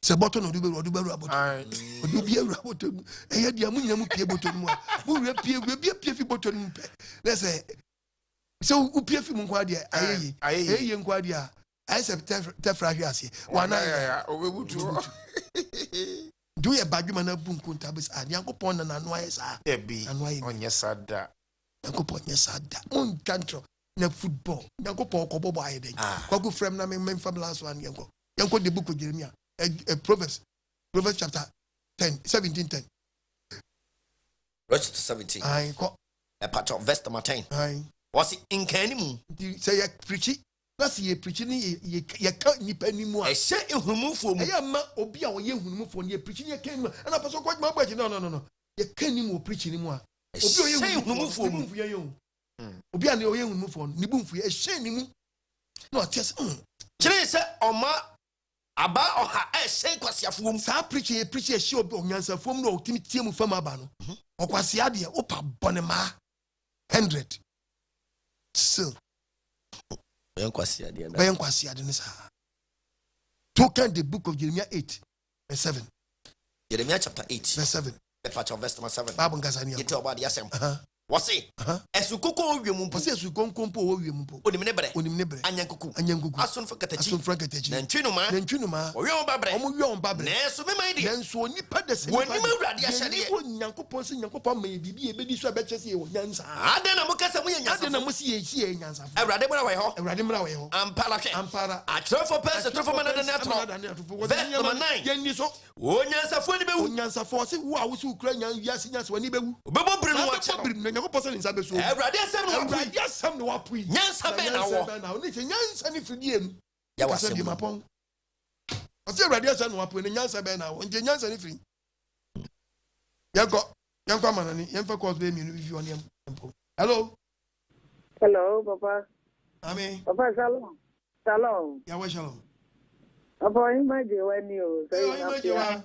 Se bottle no do be abotto. Odu bi awura botto. Eye dia mu nyina mu pie botto mu a. Mu wura pie fi botto mu pe. Let's say so u pie fi mu kwa de ayeye nkwa de a. I said tefra hwe ase. Wana ya obebutu. Do ye badwuma na bu nkonta bes a Nyankopon na nanu ayesa. Ebi. Onye sada. Nyankopon nye sada. Mon kantro na football. Nyankopon ko bobo ayede. Kwaku frame na me fam last one yanko. Yanko the book of Jeremiah. Proverbs chapter 17:10. Verse 17. Aye, a part of verse 10. Aye. Was it in Kanimu? Say ye preach. That's ye preaching ye can't nip anymore. I say in whom for me. I am obi a ye whom for ye preaching ye can and I person quite my budget. No. Ye can't even preach anymore. Obi ye whom for you. Obi and ye whom for Nibum for ye shame. No, just Chase Oma Aba oha say kwasiafum sa preach a show on yansa from no timi fam aba no okwasia de opa bonema 100 still yankwasia de na yankwasia de nisa token the book of Jeremiah 8:7 Jeremiah chapter 8 verse 7 the part of verse 7 Bible ngazania you tell about the asem wasi esukoko owiemu wasi esukonkompo owiemu po onimnebre anyankuku asun frankatechi na ntwinuma owiemu babre na eso me mandi nenso onipa de se woni mawrade ahyade onyankopon se nyankopon ma bibi ebedi so abechese wo nyansa ade na mukasa mu nyansa ade na musi ye nyansa awrade mra we ho ampara atrofo pese trofo manada na atro verse number 9 yenni so onyansa fo ni bewu onyansa fo se wo a wo su kura nyansa wani bewu obebo biri no wa Person in Sabeso. Everybody some no apui. Nyansa be na wo. Ni se nyansa ni fidie. Ya wase di mapon. O se everybody some no apui ni nyansa be na wo. Nje nyansa ni firi. Yanko manani, yemfa cause be mi no bi on yem. Hello. Hello, Papa. Amen. Papa Shalom. Ya wa shalom. Papa imagine when you say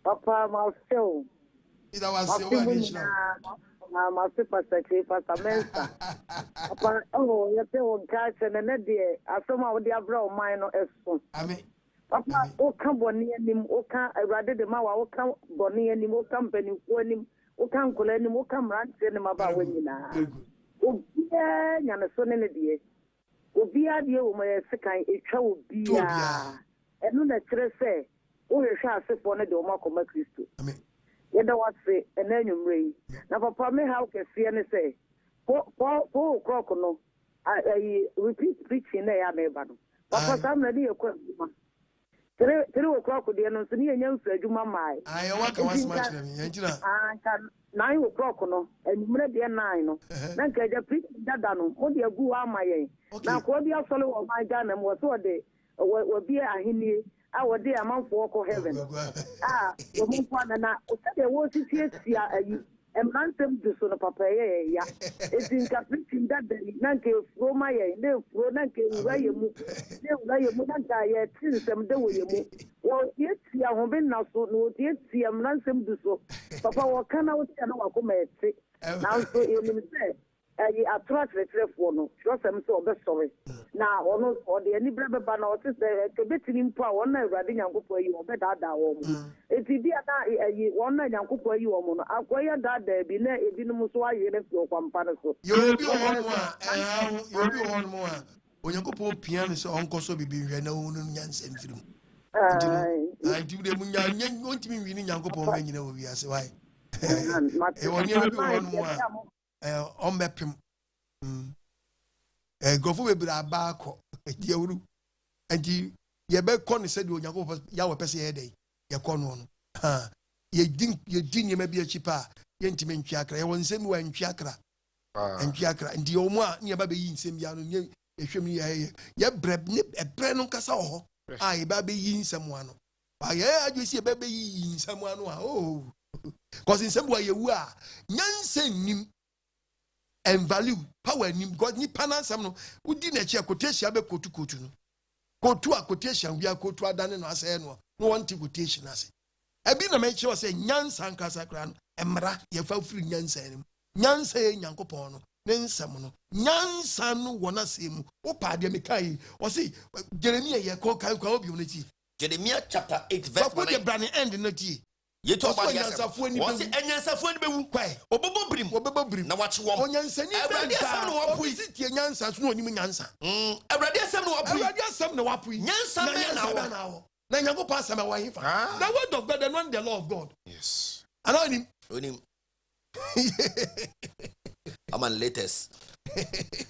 Papa Marcel. Ida wa se wa ni my Pastor Mensa. Papa, oh, you say on catch and an idea. I saw my dear bro, mine or so. Amen. Papa, oh, come Bonnie and him, oh, can't I rather the Mawa, oh, come Bonnie and him, oh, company, when him, oh, come Colin, oh, come run, send him about when you know. Oh, yeah, and a son in the day. Oh, be a dear, my second, it shall be. And no, that say, oh, you shall say for the Marco Christo. Amen. Yeda wase enanyum rei na papa me how kese ne say po kroko no I repeat preaching na ya meba no papa sam na de yakwa ma tere kroko de no so ne nya nsu adwuma mai ayo waka was match na yanjira kan 9 kroko no enumre de 9 no na nka ja preach dada no mo de agu ama yen na ko bi asole wo ma ga na mo so de wo bi ahenie I would dear man for heaven. Woman, na o say wo sisi and ransom to son of papa. Yeah, it's in capriching that nanke Roma, no, Nanke, Rayamu, no, Rayamunanta, yet, some do you. Well, yet, see, I have been now so no, yet, see, I'm ransom to so. Papa, what can I say? Now, so you say. I attract the telephone. Trust them so best sorry. Now, or the any brother banner, the betting in power, one night riding and go for you, or better that woman. If you be one night and go for you, woman, acquire that there be no Muswa, you left your comparison. You'll be one more. When you go for piano, so Uncle so be no Yans and film. I do the Munyan, won't be winning Uncle Pom, you know, yes, why? One more. On mapim go for be abako etiewuru enti ye be ko ne said onyankopɔ ya wo pese ye dey ye ko no no ye din ye ma bi achipa ye ntime ntwiakra ye won nsem wa ntwiakra ntwiakra ndi omu a ne ba be yi nsem ya no ye hwem ye bre no kasa ho ye ba be yi nsem wa no ba ye adwesi ye ba be yi nsem wa no oh cause nsem wa ye wu a nyanse nim and value power nim God ni pana sam no udi na chi akotesia be kotu no Kotu a quotation we are kotu adane no ase no. No want quotation ase. Ebi na me che say nyansa nkasa kra no emra ye fa firi nyansa nim. Nyansa ye Nyankopɔn no ne nsɛm no. Nyansa no wona semu. Wo pa de me kai. O say Jeremia ye ko kan kwa obi onati. Jeremiah chapter 8 verse 1. But the brand end no tie. Ye to ba nyansafo ni bewu. Nyansafo ni bewu. Kwai. Obobobrim. Na wachi wom. Onyansani Awurade asɛm no wapui. Tie nyansa so no onim nyansa. Awurade asɛm no wapui. Awurade asɛm no wapui. Nyansa be na wo. Na Nyankopɔn asɛm wa hifa. The word of God and not the law of God. Yes. And onim. I'm on latest.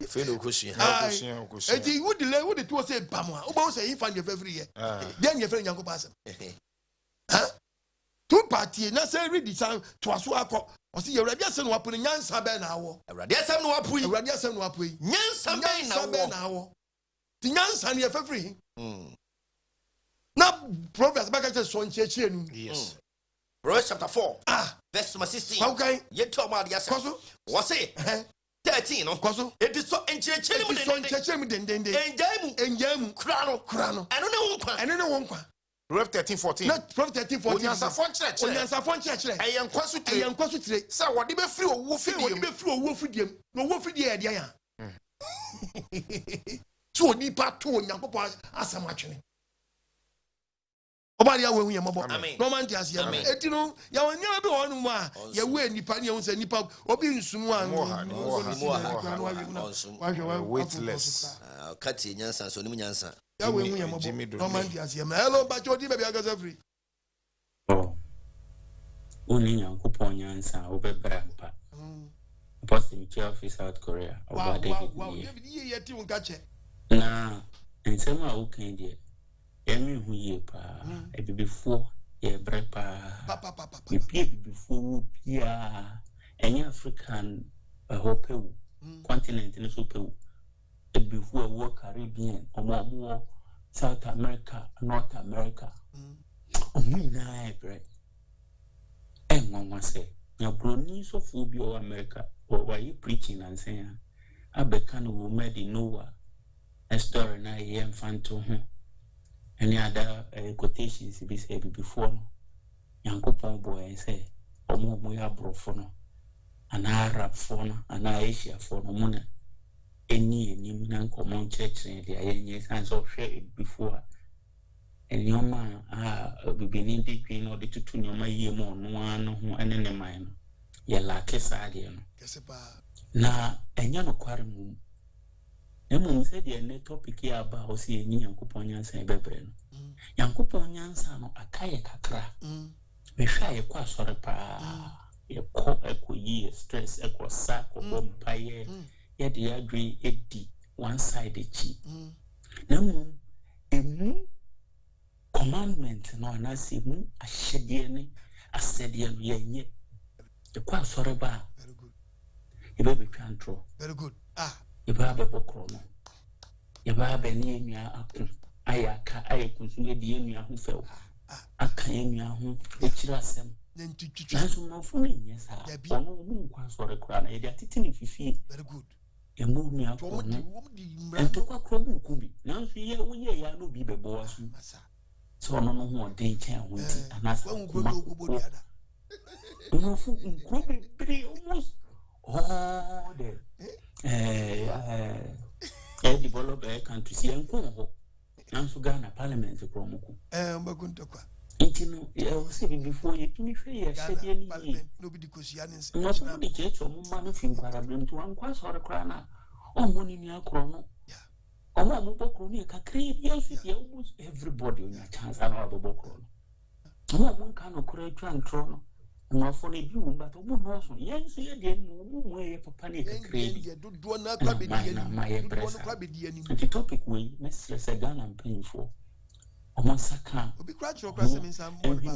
Feel question. Eti wo delay wo de to say bamwa. Wo say hifa the every year. Then you friend Nyankopɔn asɛm. Two party na say read the sound to aso akọ. O say Awurade asɛm no wapui nyansa be na wo. Awurade asɛm no wapui. Awurade asɛm no wapui. Nyansa be na wo. Ti nyansa ne efefri. Na Proverbs back say so nchechire nu. Yes. Proverbs chapter 4. Verse 16. Okay. Ye to ma de asɛm. Wo say 13 no. Koso. It is so nchechire mu de. So nchechire mu de. Enjam. Kura no. Eno ne wo nkwa. Proverbs 13:14. No, Proverbs 13:14. Onyansafo nkyerɛkyerɛ. Ɛyɛ nkwa so tire. Sɛ wɔde bɛfiri owuo fidiem. No wo fidie yɛ deɛ ya. So nipa to Nyankopɔn asɛm atwene. Obadi ya wehu yemabo. No man ti ase yemabo. Eti no ya wanya bi wonu mu a ye we nipa ne ye se nipa obi nsumu a weightless. Kati nyansa so ni nyansa. Ya wehu yemabo. No man ti ase yemabo. Hello bacho di baby agaza free. Oh. Oni Nyankopɔn nyansa obebra mpa. Post in of South Korea. Wow, David ye ti won ka che. Na ensema a wo kan die. Emi hu ye pa ebibifo ye bre pa ebibifo bia enya African hopewu continent ne so pewu ebibifo wo Caribbean omo South America North America omo na ebre enwa se ya broni so fu bi o America o yi preaching and saying abeka no wo made Noah a story na ye mfanto ho. Any other quotations be said before no. Nyankopɔn boy say omo ya brofo no ana Arab fo no ana Asia fo no mona eni enim na nkomo church ne dia yenye sense of share before enioma bibini de twin no de tutu nyoma yie mo no ano ho ene ne man no ye la kesa de no na enya no kware mu. Emu said the topic here about how see any Nyankopɔn nyansa bebre no. Nyankopɔn nyansa no akaye kakra. Me hwa ye kwa sore pa. Ye ko ekoyi stress ekosa ko bompaye. Ye de adwe edi one side echi. Na mu emu commandment no anase mu ahyede ne asede no ye nye. Ye kwa sore ba. Very good. Ye be twantro. Very good. Iba bokro no iba beni enua akun ayaka ayekunsu edi enua ho few aka enua ho ekira asem nanso mafo ne nyesa ono mu nkwa sore kura na yedi atete ne fifi. Very good. Emu nua ko no ento kwa kro mu kubi nanso ye wo ye ya no bi bebo asu so ono no ho den chen ho nti anasa ono fu nkro bebre almost all the develop a country si enko ho nanso Ghana parliament ko moko mbagunto kwa intino ya se before ye tumi hwe ye hyede ni no bi dikosia ne nse no so de checho mo ma no fin kwara bem to ankwa sore kra na o mo ni ni akro no o mo bokro ni kakre bi asu ye almost everybody on your chance ana bokro no o mo nka no kra twa ntro no no for ne bi wo but o mo no so ye nso ye de mo ye papa ne kakre bi dodo na kwa be di ani dodo na kwa be di ani the topic we let's say Ghana and paying for omo saka obi kra chro kra se minsa mo ba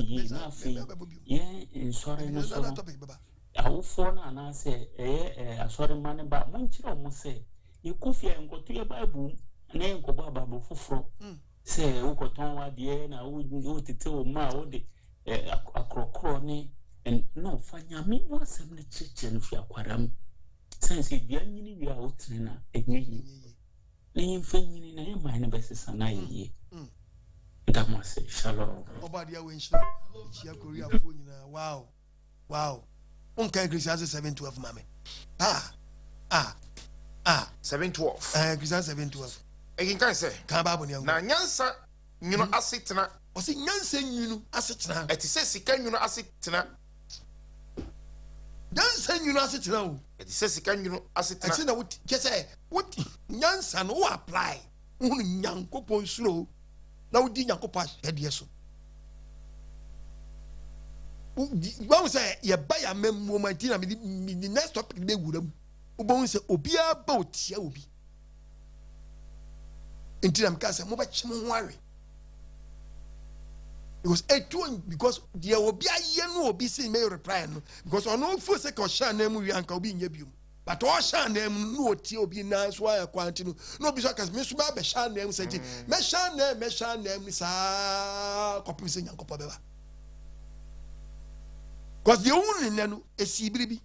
ye sorry no so awo for na na say asori mane ba mo nchire omo say ye kofia enkoto ye bible na enkoba bible foforo say wo koton wa de na wo tete o ma wo de akrokro ni and no fanyame wasem ne cheche no fi akwaram sense bia nyini wi a wotene na enyi Laying Fanny and my best and I. That must say, Shalom. Obadia Winston, Chia Korea phone. Wow, wow. Uncle Christian 712, mammy. 712. Christian 712. Again, can I say, Kababon, now, Yansa, you know, asitna, or see Nansen, you know, asitna. It says, can you know, asitna? Nansen, you know, asitna. It says, can you know, asitna. I said, what, just say, what Nansen, who apply? Only young couple slow. Now, did you pass? Yes. One say, you buy a mem woman, the next topic they would have. Ubon say, Obia boat, Yaobi. Until I'm cast a mobile worry. It was a tune because there will be a yen will be seen may reply because on no first second shan name we uncle being yebium. But all shan name no tea be nice why a quantity no be because Miss Babbe shan name said, Meshan name is a copy saying Uncle Pabella. Because the only nano is see baby.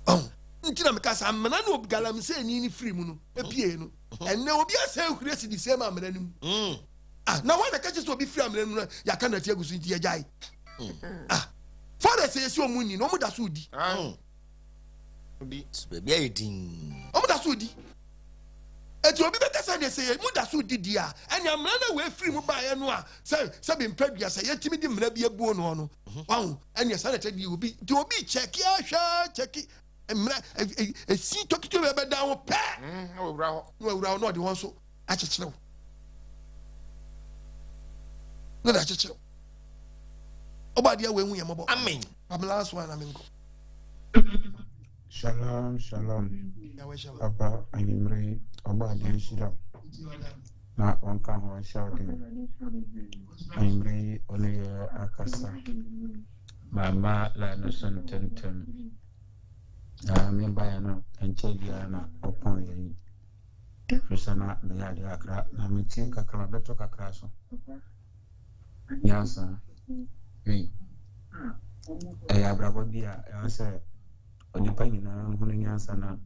Oh, until I'm cast a man of Galam saying any free moon, a piano, and there will be a sale created the same man. Now when the catches will be free, you cannot take us into your jai. Father says your money, no more that's woody. Baby, I ding. Oh, that's woody. It will be better than say, Mudasu did ya, and your man away free by anwa. Sabin previous, I yet to me be a bone on. Oh, and your son you will be to be check, check it. And see, talk to me about down pair. No, not the one so. I just know. No, that's just so. About the way we are mobile. I mean, I'm the last one. I mean, Shalom, shalom. Papa, I'm ready. About the issue. Not one come on shouting. I'm ready. Only Akasa. Mama, Lanoson Tenton. I'm Bayana and Chediana upon you. Prisana, the Yadakra. I'm think a crabeto crasso. Yes, sir. Me. I have Rabobia, I said, on the Panina, Huniansana,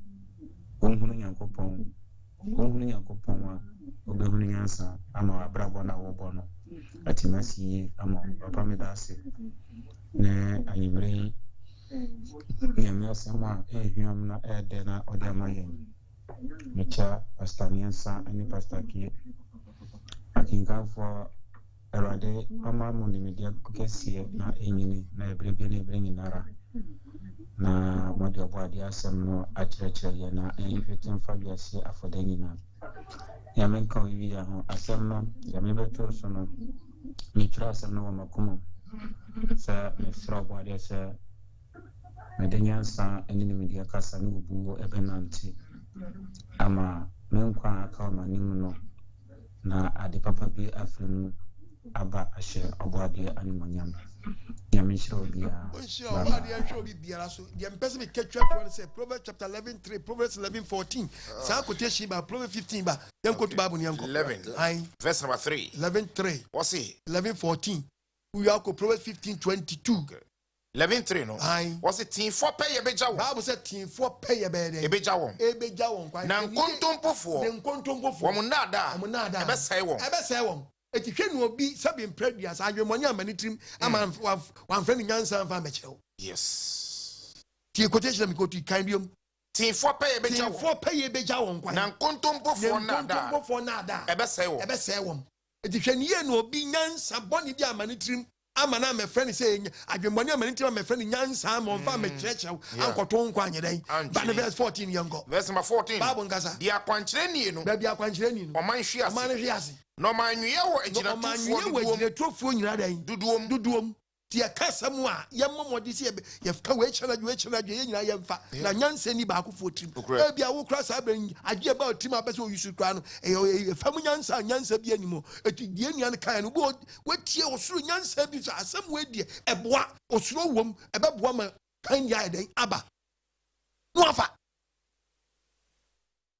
Huniankopon, Huniankopon, Obehuniansa, Ama Brabona Obono, Atimasi, Amo, Pamidasi, Ne, I am ready. Yamma, Yamna, Edena, or Damayan, Mecha, Pastamiansa, and Pastaki. I can come for Erade, Mama Monimedia Kukesi, na Enini, na Ebrebian bringing Nara. Na Modia Body Asam, Atrecha, na Infetin Fabias, Afodenina. Yamenko Via, Asam, Yamibeto Sono, Mitra Sam no Macumo, Sir, Mr. Body, Sir. Medenyansa eni media kasa no bu ebenanti ama menkwa aka ma nimu no na ade papa bi afremu aba ahye obade animonyam nyame hye obia obade ahye obi biara so the person be catch say Proverbs chapter 11:3 Proverbs 11:14 sa quotation ba Proverbs 15 ba dem quote Bible ni yanko 11 verse number 3 11:3 what's it 11:14 we are Proverbs 15:22 11:3 no was it team 4 pay ye beja won Bible said team 4 pay ye be dey e beja won kwa na nkontompofo wo nada e be sai won eti hwe no obi sabi impredias anwemoni amanitrim ama wan friend nyansa mfa mechew yes tie quotation me quote kandium team 4 pay ye beja won kwa na nkontompofo nada e be sai won eti hwe ne no obi nyansa boni bi amanitrim ama na me friend say adwemmoni amanitrim me friend nyansa ma mfa mechechew ankoto nkwa anyeden ba ne verse 14 yango verse number 14 Bible ngasa dia akwankyere ni no ba bi akwankyere ni no oman hwe ase no manwie wo ejinatofo nyina dan duduom ti akasam a yemmomodi se ye fa we chana ye nyina ye mfa na nyansa ni ba akofo trim e bia wo kra sa ban age ba trim abese oyusu kra no e fa mu nyansa bi animo eti die nua ne kan no bo wetie osuru nyansa bi so asam we die eboa osuru wom ebeboa ma kan ya den aba no afa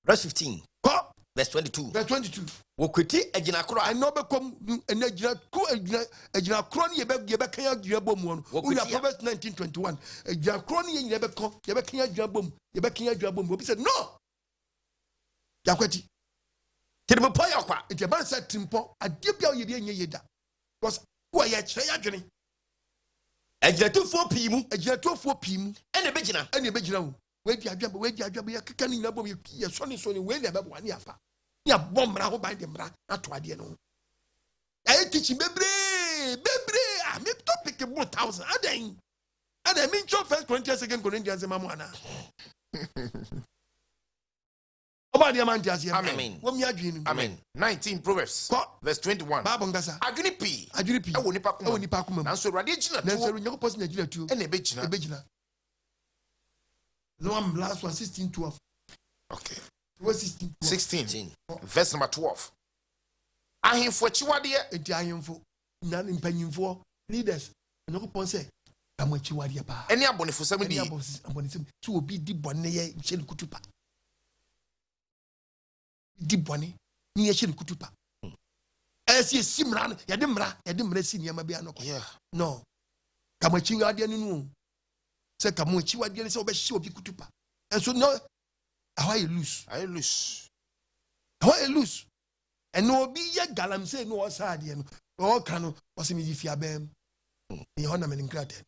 verse 15 verse 22 wokweti agina kro I no bekom en agina kro ne ye be kan agina bom no we are Proverbs 19:21 agina kro ne ye be kan agina bom ye be kan agina bom obi said no yakwati Timpo yakwa. It about said Timpo, a deep yaw ye da. Was who I chay agony. A jet 4 p.m. A jet 4 p.m. and a bejina. And a bejina. Wait, ya jab, wait, ya jab, ya can in love your son is only way about 1 year. Ya bomb now by them, not to idea no. I teach him, baby, I make topic about 1,000. And I mean, your first Corinthians again, Corinthians, and Mamma. Amen. Amen. 19 Proverbs. Verse 21. Adwini pi. Ewo nipa kuma. Nanso Awurade gyina to. Nanso Nyankopɔn se gyina to. Ene be gyina. No, I'm last one 16:12. Okay. Verse 16. Verse number 12. Ahemfo chiwade enti ahemfo na mpanyimfo leaders Nyankopɔn se amachiwade pa. Ene abonefo sam di. Abonesem so obi di bɔne ye hyɛ kutupa. Di bɔne ni ye hyɛ kutupa. Esi simra yɛde mmara si niyama bia no. No. Kamachiwade no. Se kamachiwade ne se obɛhyɛ obi kutupa. And so no how you lose. And no be ye galam say no osade no. O kanu osimi di fiabem. Ni hona men ingrate.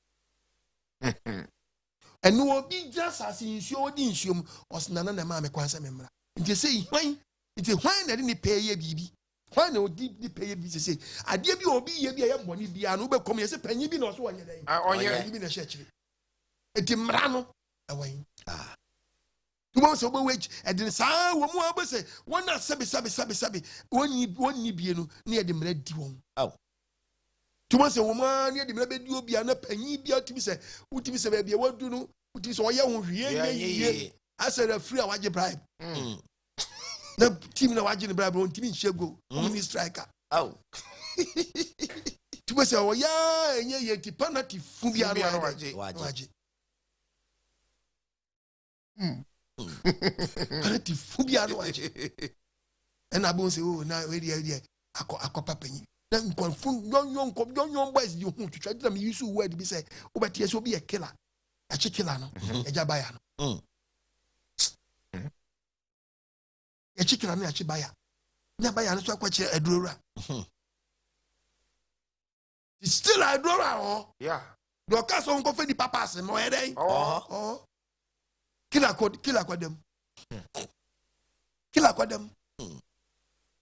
And no be just as in show di nsuom osnana na ma me kwanse memra. Nti say hwan nti hwan na ni pay ye bibi. Hwan na odi di pay ye bibi say ade bi obi ye bi ye boni bia no be kom ye say panyi bi na so onye den. Onye bi na hye kire. Enti mra no awan. Tumo so be wage e de saa wo mu abese wona sabi wonni bie no na ye de mra di won. Tumo se wo ma na ye de mra be di obi ana panyi bia timi se utimi se ba bia wadu no utimi se oye ho hwie asa da free a waje bribe. Na team na waje ne bribe on timi nshego omni striker. Tumo se oya enye ye ti penalty fu bia no waje. Penalty fu bia no waje. And abon say oh na we dey akopa panyi. Na nkonfun yon boys di hu twitwa dina me use word bi say obetie so bi e killer. A killer no eja baya no. E killer no a baya. Na baya no so akwache adurora. It's still adurora oh. Yeah. Do ka so nko fe di papas no e den. Killer kodem.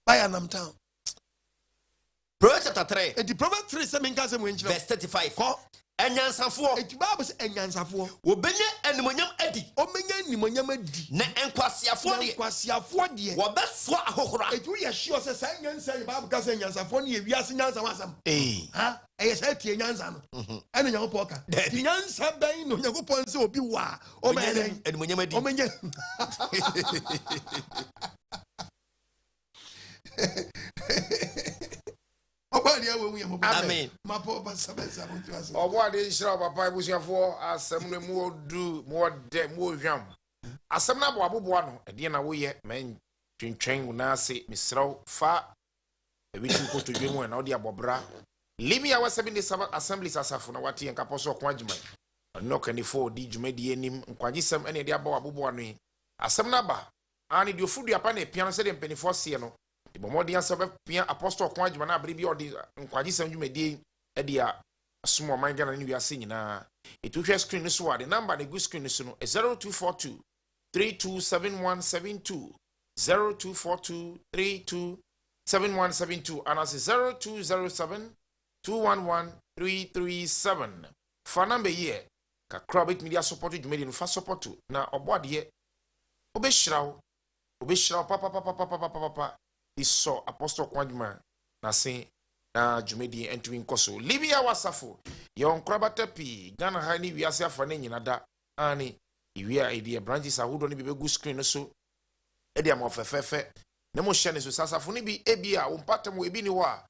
Baya nam town. Proverbs chapter 3. And the Proverbs 3 verse 35. Enyansafo. Eti Bible say enyansafo. Obenye animonyam adi. Omenya animonyam adi. Na enkwasiafo de. Wobeso ahokora. Eti wo ye sure say say nyansa ye Bible ka say enyansafo ne ye wiase nyansa wasam. Ha? Eye say tie nyansa no. Ene Nyankopɔn ka. Ti nyansa ban no Nyankopɔn say obi wa. Omenya animonyam adi. Omenya. Amen. Obwade nshira papa ibusuafo asem no mu odu mu ode mu ohwam asem na bo aboboa no ede na wo ye men twentwen na ase misraw fa ebitu ko to dwemu na ode abobra limi ya wasabi ne assemblies asafo na wate en kaposo okon agima no kanifo di dwumadi enim nkwagisem ene ede abawa aboboa no asem na ba ani di ofudu apa na piano se de mpenifo se no ibomodi asebe pia apostle okon agima na abri bi ode nkwagisem dwumadi edia sumo mangana ni wiase nyina etuhwe screen so wa the number na go screen so no 0242 327172 0242 327172 and as 0207 211337 for number here ka crowd media support dwumedi no fa support na obode obehirawo papa iso apostle kwadwuma na se na dwumedi entwi nkoso libya wasafo yon krabata pi Ghana ha ni wiase afa na nyina da ani iwia ide branches ahodo ne bebe go screen so e dia mo fefefe ne mo hye ne so sasafo ne bi ebia wo mpatam ebi ni ho a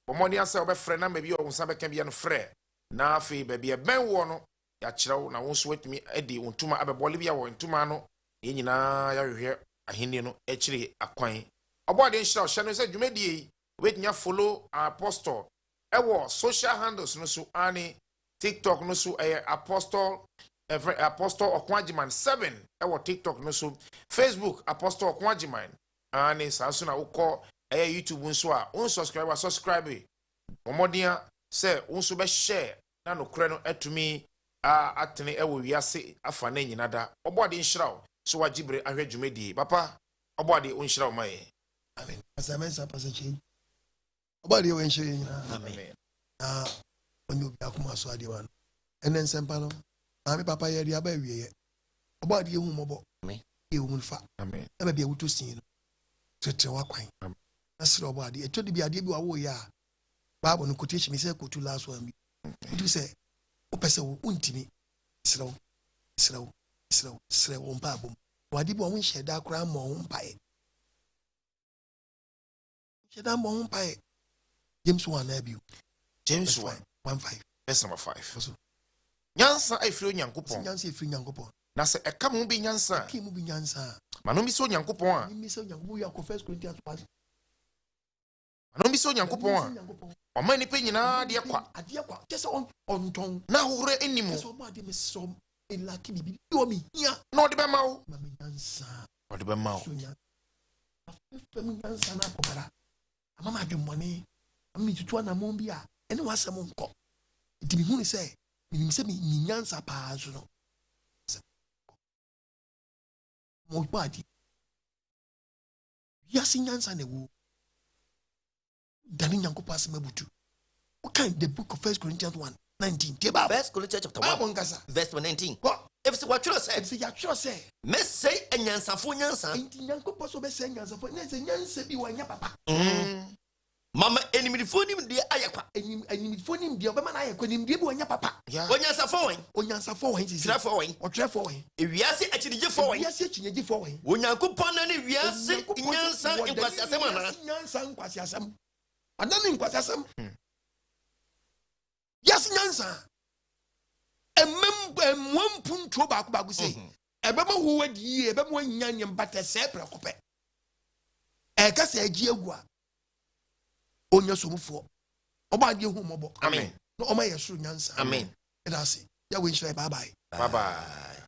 omoni asa obefre na ma bi o nsa beka bia no frɛ na afi ba bia ben wo no ya kyerɛw na wo so watumi edi wontuma abebɔ libya wo ntuma no ye nyina ya hwehwɛ ahini no ekyire akwan obode nhyira hye no sɛ dwumedi wetnya follow apostle ewo social handles no so ani TikTok no so apostle Okwajiman 7 ewo TikTok no so Facebook apostle Okwajiman Ani saa so na wokɔ YouTube nso a subscribe omodia say unso be share na no kure no atumi atene ewo wiase afa na nyina da obode nhiraw so wagibre ahwe dwumedi papa obode onhiraw mai amen asamensa pasachi obode wo nhire nyina amen onye obi akoma so ade wan enen sempa no ami papa ye dia ba wiye obode ehu mobo amen ehu nfa amen ebe bia wuto sin no tete wakwan asira obode etodi bia de bi wawo ya Bible no quotation me say go to last one. You say o pese wo untimi srew mpa bom. Wadi bo won sheda kra mo ho mpae. Sheda mo ho mpae. James 1 na biu. James 1:15. Verse number 5. Nyansa efiri onyankopon. Nyansa efiri nyankopon. Na se eka mo bi nyansa. Eka mo bi nyansa. Mano mi so onyankopon a. Mi so onyankopon ya ko 1 Corinthians 1. Mano mi so onyankopon a. Ọma nipa nyina de kwa kese onton na hore enimu kese ọma de mesom elaki bibi o mi hia na ode be ma wo ma me nyansa ode be ma wo afefe mu nyansa na akobara ama ma dwemone ami tutu na mo bi a ene wasem nko di mi hu ni se mi nyansa pa so no mo badi yasi nyansa na wo Dani nyankopa asemabutu. Okay, the book of 1 Corinthians 1:19. 1 Corinthians chapter 1 verse 19. If it's what you say, me say a nyansafo nyansa. Enti nyankopa so be say nyansafo, na say nyansa bi wanya papa. Mama enimidifo nim de ayekwa. Enimidifo nim de obema na ayekwa nim de bi wanya papa. Onyansafo wen. Onyansafo wen ti. Trafo wen. Otrefo wen. Ewiase akyinigefo wen. Ewiase akyinigefo wen. Onyankopon na ne wiase nyansa nkwasi asem ana. Nyansa nkwasi asem. Adani nkwasi asem. Yes nyansa. Emem punto ba ku say. Ebema wo wadi ebema wanya nyem bata se prekope. E ka se agi agua. Onya somfo. Oba de hu mobo. Amen. No oma yesu nyansa. Amen. Edase. Ya we bye bye. Bye bye.